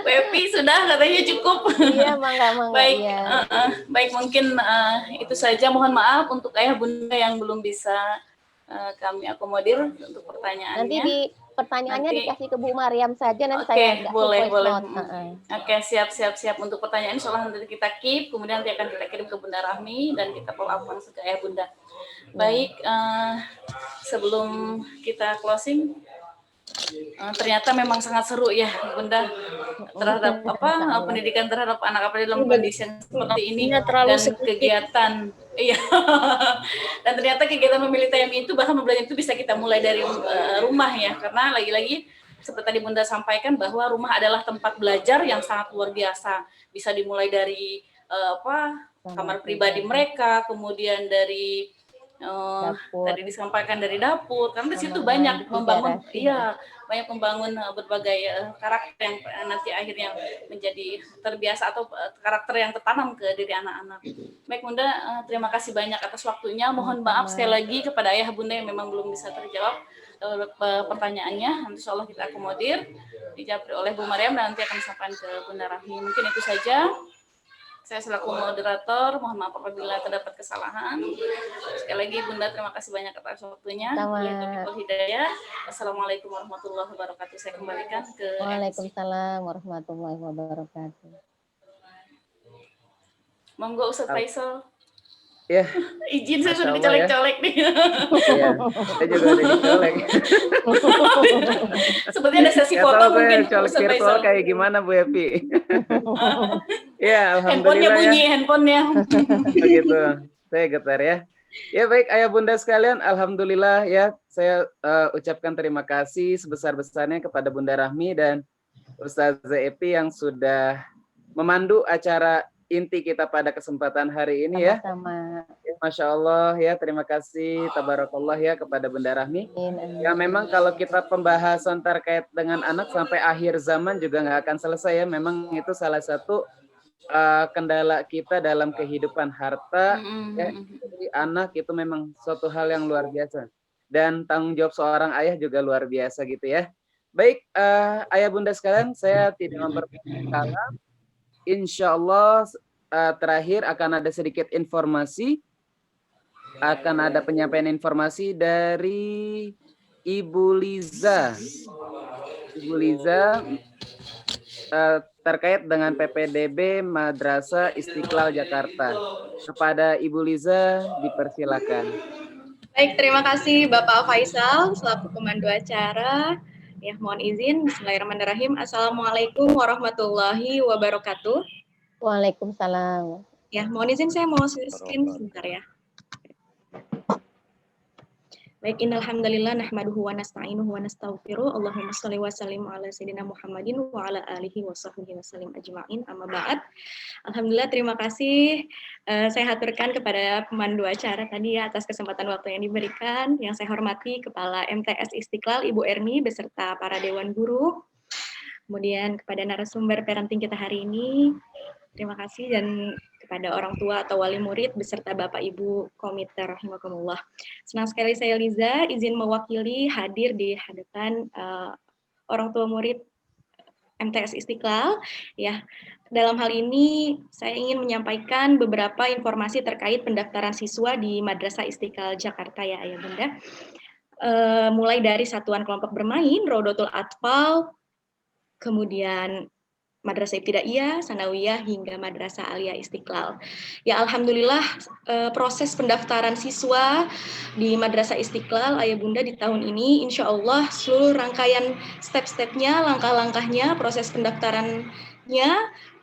S5: Wepi sudah katanya cukup.
S6: Iya, mangga,
S5: Baik,
S6: iya.
S5: baik mungkin itu saja. Mohon maaf untuk ayah bunda yang belum bisa kami akomodir untuk pertanyaannya.
S6: Nanti di pertanyaannya dikasih ke Bu Mariam saja, nanti
S5: Oke,
S6: saya kasih
S5: boleh.
S6: voice note.
S5: Oke, siap untuk pertanyaan. Soalnya nanti kita keep, kemudian nanti akan kita kirim ke Bunda Rahmi dan kita follow up langsung ke ayah bunda. Baik, sebelum kita closing, ternyata memang sangat seru ya Bunda terhadap pendidikan terhadap anak apalagi dalam kondisi yang seperti ini dan kegiatan dan ternyata kegiatan memilih TMI itu bahkan belajar itu bisa kita mulai dari rumah ya, karena lagi-lagi seperti tadi Bunda sampaikan bahwa rumah adalah tempat belajar yang sangat luar biasa, bisa dimulai dari kamar pribadi mereka, kemudian dari tadi disampaikan dari dapur, karena di situ banyak membangun, banyak membangun berbagai karakter yang nanti akhirnya menjadi terbiasa atau karakter yang tertanam ke diri anak-anak. Baik Bunda, terima kasih banyak atas waktunya. Mohon maaf sekali lagi kepada ayah bunda yang memang belum bisa terjawab pertanyaannya. Nanti insya Allah kita akomodir, dijawab oleh Bu Mariam dan nanti akan disampaikan ke Bunda Rahmi. Mungkin itu saja. Saya selaku moderator, mohon maaf apabila terdapat kesalahan. Sekali lagi Bunda, terima kasih banyak atas waktunya. Hidayah. Assalamualaikum warahmatullahi wabarakatuh. Saya kembalikan ke
S6: Waalaikumsalam warahmatullahi wabarakatuh.
S5: Monggo Ustaz Faisal.
S1: Ya.
S5: Izin saya sudah dicolek-colek nih.
S1: Iya, saya juga udah dicolek.
S5: Sepertinya ada sesi foto mungkin
S1: colek virtual kayak gimana Bu Epi? Ya, alhamdulillah.
S5: Handphonenya bunyi, handphonenya.
S1: Begitu. Saya getar ya. Ya baik ayah bunda sekalian, alhamdulillah ya saya ucapkan terima kasih sebesar-besarnya kepada Bunda Rahmi dan Ustazah Epi yang sudah memandu acara inti kita pada kesempatan hari ini ya.
S6: Sama-sama.
S1: Masya Allah ya, terima kasih tabarakallah ya kepada Bunda Rahmi. Ya memang kalau kita pembahasan terkait dengan anak sampai akhir zaman juga nggak akan selesai ya. Memang itu salah satu kendala kita dalam kehidupan harta ya. Jadi anak itu memang suatu hal yang luar biasa. Dan tanggung jawab seorang ayah juga luar biasa gitu ya. Baik ayah bunda sekalian, saya tidak memperpanjang. Insya Allah terakhir akan ada sedikit informasi, akan ada penyampaian informasi dari Ibu Liza. Ibu Liza terkait dengan PPDB Madrasah Istiqlal Jakarta. Kepada Ibu Liza dipersilakan.
S9: Baik, terima kasih Bapak Faisal selaku pemandu acara. Ya, mohon izin. Bismillahirrahmanirrahim. Assalamualaikum warahmatullahi wabarakatuh.
S6: Waalaikumsalam.
S9: Ya, mohon izin saya mau screen sebentar ya. Baik, innalhamdalillah nahmaduhu wa nasta'inuhu wa nastaghfiruh. Allahumma shalli wa sallim ala sayyidina Muhammadin wa ala alihi wa sahbihi wa sallim ajma'in. Amma ba'd. Alhamdulillah, terima kasih saya haturkan kepada pemandu acara tadi ya atas kesempatan waktu yang diberikan. Yang saya hormati Kepala MTS Istiqlal Ibu Erni beserta para dewan guru. Kemudian kepada narasumber parenting kita hari ini. Terima kasih dan kepada orang tua atau wali murid beserta Bapak Ibu komite rahimakumullah. Senang sekali saya Liza izin mewakili hadir di hadapan orang tua murid MTS Istiqlal ya. Dalam hal ini saya ingin menyampaikan beberapa informasi terkait pendaftaran siswa di Madrasah Istiqlal Jakarta ya Ayah Bunda. Mulai dari satuan kelompok bermain, Rodotul Atfal, kemudian Madrasah Ibtidaiyah, Sanawiyah, hingga Madrasah Aliyah Istiqlal. Ya alhamdulillah proses pendaftaran siswa di Madrasah Istiqlal, Ayah Bunda di tahun ini, insya Allah seluruh rangkaian step-stepnya, langkah-langkahnya, proses pendaftarannya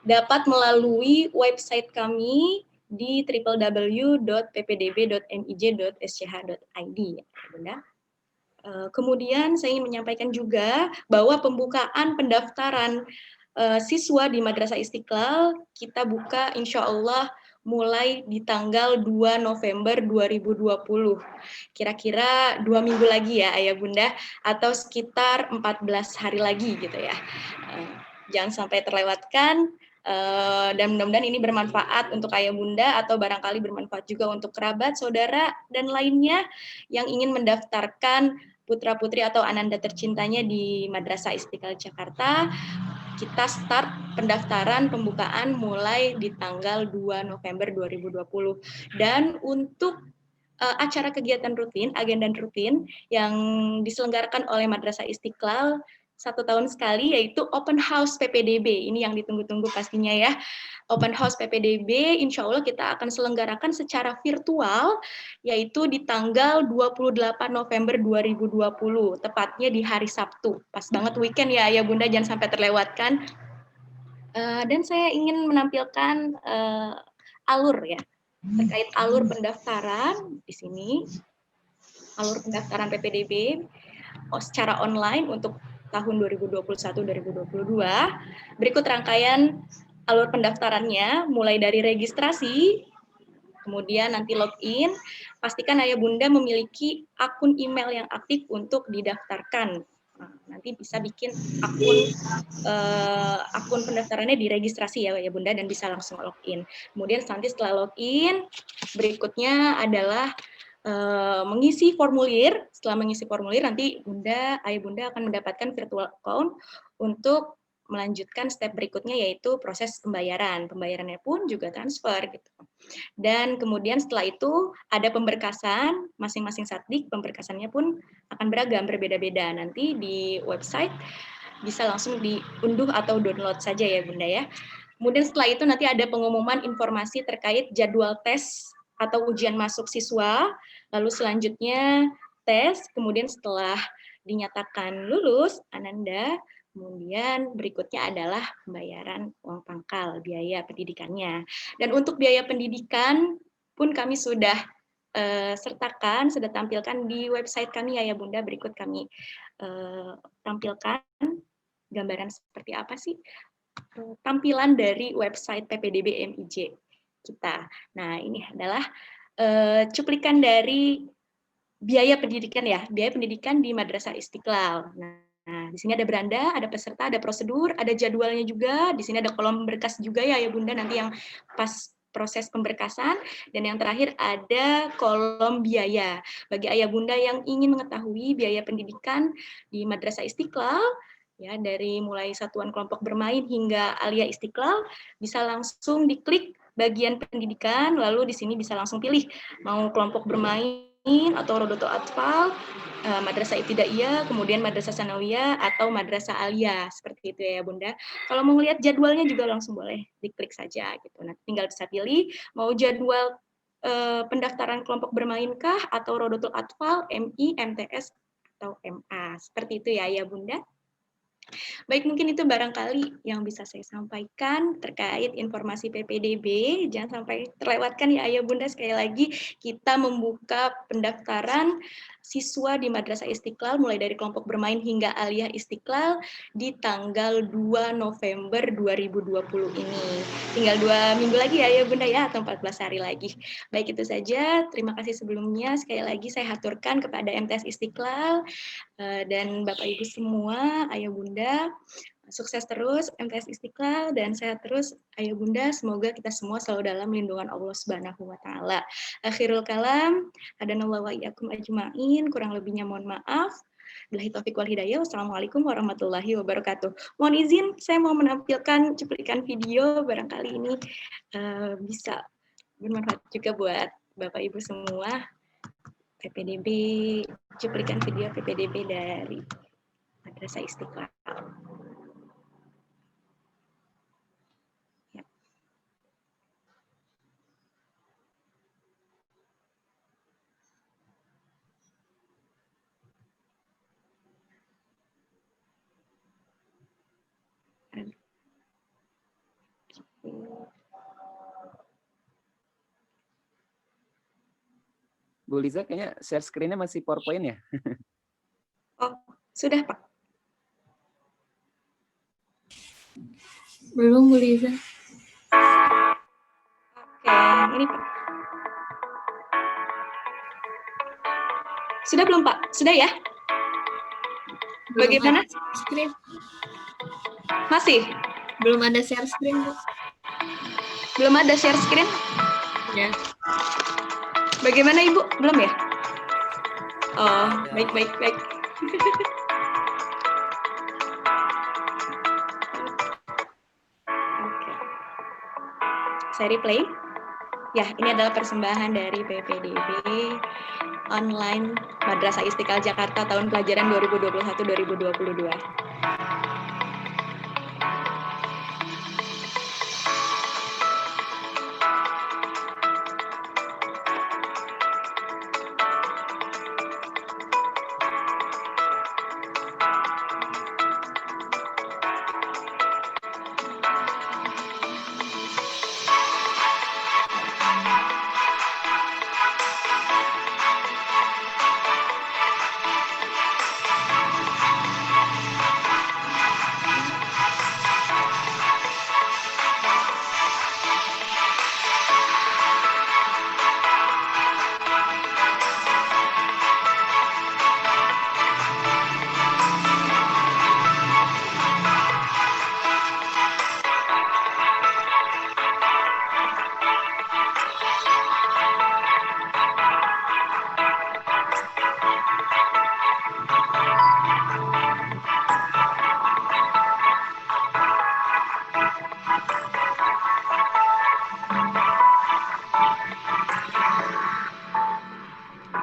S9: dapat melalui website kami di www.ppdb.mij.sch.id. Ya, Bunda. Kemudian saya ingin menyampaikan juga bahwa pembukaan pendaftaran siswa di Madrasah Istiqlal kita buka insya Allah mulai di tanggal 2 November 2020. Kira-kira 2 minggu lagi ya Ayah Bunda, atau sekitar 14 hari lagi gitu ya. Jangan sampai terlewatkan. Dan mudah-mudahan ini bermanfaat untuk ayah bunda atau barangkali bermanfaat juga untuk kerabat, saudara, dan lainnya yang ingin mendaftarkan putra-putri atau ananda tercintanya di Madrasah Istiqlal Jakarta. Kita start pendaftaran pembukaan mulai di tanggal 2 November 2020. Dan untuk acara kegiatan rutin, agenda rutin yang diselenggarakan oleh Madrasah Istiqlal 1 tahun sekali, yaitu Open House PPDB. Ini yang ditunggu-tunggu pastinya ya. Open House PPDB, insya Allah kita akan selenggarakan secara virtual, yaitu di tanggal 28 November 2020, tepatnya di hari Sabtu. Pas banget weekend ya, ya Bunda, jangan sampai terlewatkan. Dan saya ingin menampilkan alur ya, terkait alur pendaftaran di sini. Alur pendaftaran PPDB secara online untuk tahun 2021-2022. Berikut rangkaian alur pendaftarannya, mulai dari registrasi, kemudian nanti login. Pastikan ayah bunda memiliki akun email yang aktif untuk didaftarkan. Nah, nanti bisa bikin akun pendaftarannya di registrasi ya bunda, dan bisa langsung login. Kemudian nanti setelah login, berikutnya adalah mengisi formulir. Setelah mengisi formulir, nanti ayah bunda akan mendapatkan virtual account untuk melanjutkan step berikutnya, yaitu proses pembayaran. Pembayarannya pun juga transfer gitu. Dan kemudian setelah itu ada pemberkasan, masing-masing satdik pemberkasannya pun akan beragam, berbeda-beda. Nanti di website bisa langsung diunduh atau download saja ya bunda ya. Kemudian setelah itu nanti ada pengumuman informasi terkait jadwal tes atau ujian masuk siswa, lalu selanjutnya tes, kemudian setelah dinyatakan lulus, ananda, kemudian berikutnya adalah pembayaran uang pangkal, biaya pendidikannya. Dan untuk biaya pendidikan pun kami sudah sertakan, sudah tampilkan di website kami ya bunda, berikut kami tampilkan gambaran seperti apa sih tampilan dari website PPDB MIJ kita. Nah, ini adalah cuplikan dari biaya pendidikan ya, biaya pendidikan di Madrasah Istiqlal. Nah, di sini ada beranda, ada peserta, ada prosedur, ada jadwalnya juga. Di sini ada kolom berkas juga ya bunda, nanti yang pas proses pemberkasan. Dan yang terakhir ada kolom biaya. Bagi ayah bunda yang ingin mengetahui biaya pendidikan di Madrasah Istiqlal, ya dari mulai satuan kelompok bermain hingga Alia Istiqlal, bisa langsung diklik bagian pendidikan, lalu di sini bisa langsung pilih mau kelompok bermain atau Rodotul Atfal, Madrasah Ibtidaiyah, kemudian Madrasah Sanawiyah atau Madrasah Alia, seperti itu ya bunda. Kalau mau lihat jadwalnya juga langsung boleh diklik saja gitu. Nah, tinggal bisa pilih mau jadwal pendaftaran kelompok bermainkah atau Rodotul Atfal, MI, MTS atau MA, seperti itu ya bunda. Baik, mungkin itu barangkali yang bisa saya sampaikan terkait informasi PPDB. Jangan sampai terlewatkan ya ayah bunda, sekali lagi kita membuka pendaftaran siswa di Madrasah Istiqlal mulai dari kelompok bermain hingga Aliyah Istiqlal di tanggal 2 November 2020 ini. Tinggal 2 minggu lagi ya ayah bunda ya, atau 14 hari lagi. Baik, itu saja. Terima kasih sebelumnya. Sekali lagi saya haturkan kepada MTS Istiqlal dan Bapak Ibu semua, ayah bunda, sukses terus MTS Istiqlal, dan sehat terus ayah bunda. Semoga kita semua selalu dalam lindungan Allah Subhanahu wa taala. Akhirul kalam, hadanallahu wa iyyakum ajmain, kurang lebihnya mohon maaf. Billahi taufiq wal hidayah. Wassalamualaikum warahmatullahi wabarakatuh. Mohon izin, saya mau menampilkan cuplikan video, barangkali ini bisa bermanfaat juga buat Bapak Ibu semua. PPDB, cuplikan video PPDB dari Madrasah Istiqlal. Ya.
S1: Bu Liza kayaknya share screen-nya masih PowerPoint ya?
S9: Oh, sudah Pak.
S2: Belum Bu Liza.
S9: Oke, ini Pak. Sudah belum Pak? Sudah ya? Bagaimana?
S2: Screen.
S9: Masih?
S2: Belum ada share screen, Bu.
S9: Belum ada share screen?
S2: Ya.
S9: Bagaimana Ibu? Belum ya? Oh, baik. Oke. Saya replay. Ya, ini adalah persembahan dari PPDB online Madrasah Istiqlal Jakarta tahun pelajaran 2021-2022.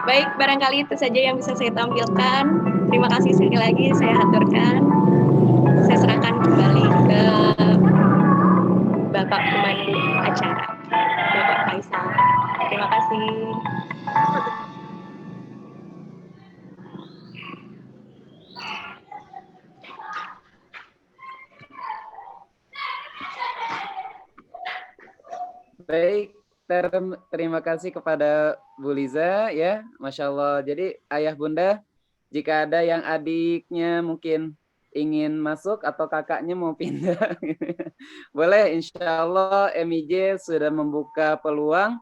S9: Baik, barangkali itu saja yang bisa saya tampilkan. Terima kasih sekali lagi saya haturkan. Saya serahkan kembali ke Bapak pemandu acara, Bapak Faisal. Terima kasih.
S1: Baik, terima kasih kepada Bu Liza ya, Masya Allah. Jadi ayah bunda, jika ada yang adiknya mungkin ingin masuk atau kakaknya mau pindah, boleh. Insya Allah MIJ sudah membuka peluang,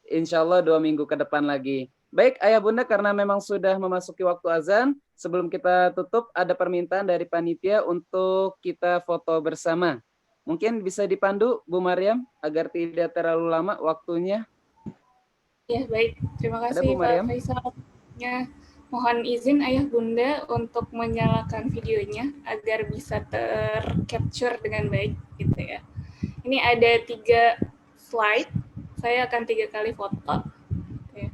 S1: insya Allah 2 minggu ke depan lagi. Baik ayah bunda, karena memang sudah memasuki waktu azan, sebelum kita tutup ada permintaan dari panitia untuk kita foto bersama. Mungkin bisa dipandu Bu Maryam agar tidak terlalu lama waktunya.
S2: Ya, baik. Terima
S1: Ada
S2: kasih
S1: Bu Maryam?
S2: Pak Faisal. Ya, mohon izin ayah bunda untuk menyalakan videonya agar bisa tercapture dengan baik gitu ya. Ini ada 3 slide. Saya akan 3 kali foto. Ya.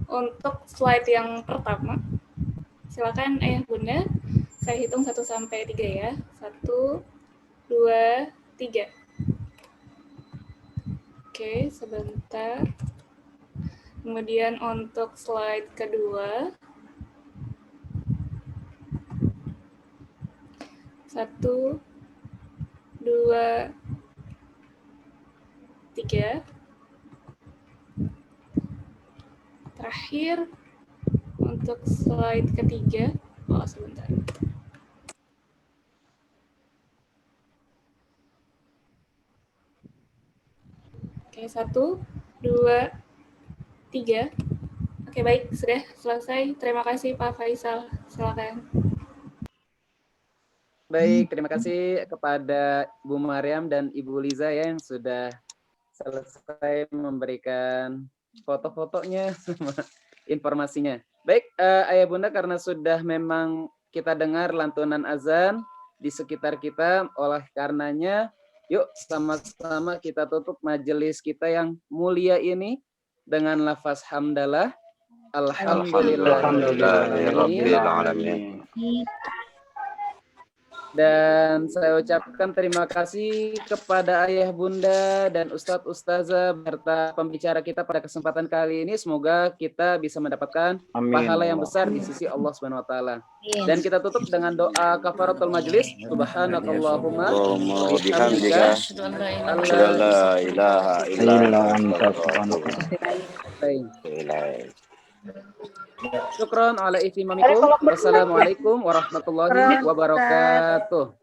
S2: Untuk slide yang pertama, silakan ayah bunda. Saya hitung 1 sampai 3 ya. 1, 2, 3. Oke, sebentar. Kemudian untuk slide kedua. 1, 2, 3. Terakhir untuk slide ketiga. Oh, sebentar. Oke, 1, 2, 3. Oke, baik, sudah selesai. Terima kasih Pak Faisal. Silakan.
S1: Baik, terima kasih kepada Bu Maryam dan Ibu Liza ya yang sudah selesai memberikan foto-fotonya sama informasinya. Baik, ayah bunda, karena sudah memang kita dengar lantunan azan di sekitar kita, oleh karenanya yuk sama-sama kita tutup majelis kita yang mulia ini dengan lafaz hamdalah. Alhamdulillahirrahmanirrahim. Dan saya ucapkan terima kasih kepada ayah bunda dan ustadz ustazah serta pembicara kita pada kesempatan kali ini. Semoga kita bisa mendapatkan pahala yang besar di sisi Allah Subhanahu wa taala. Dan kita tutup dengan doa kafaratul majlis. Subhanakallahumma wa bihamdika asyhadu an la ilaha illa anta Syukran ala ihtimamikum. Wassalamualaikum warahmatullahi wabarakatuh.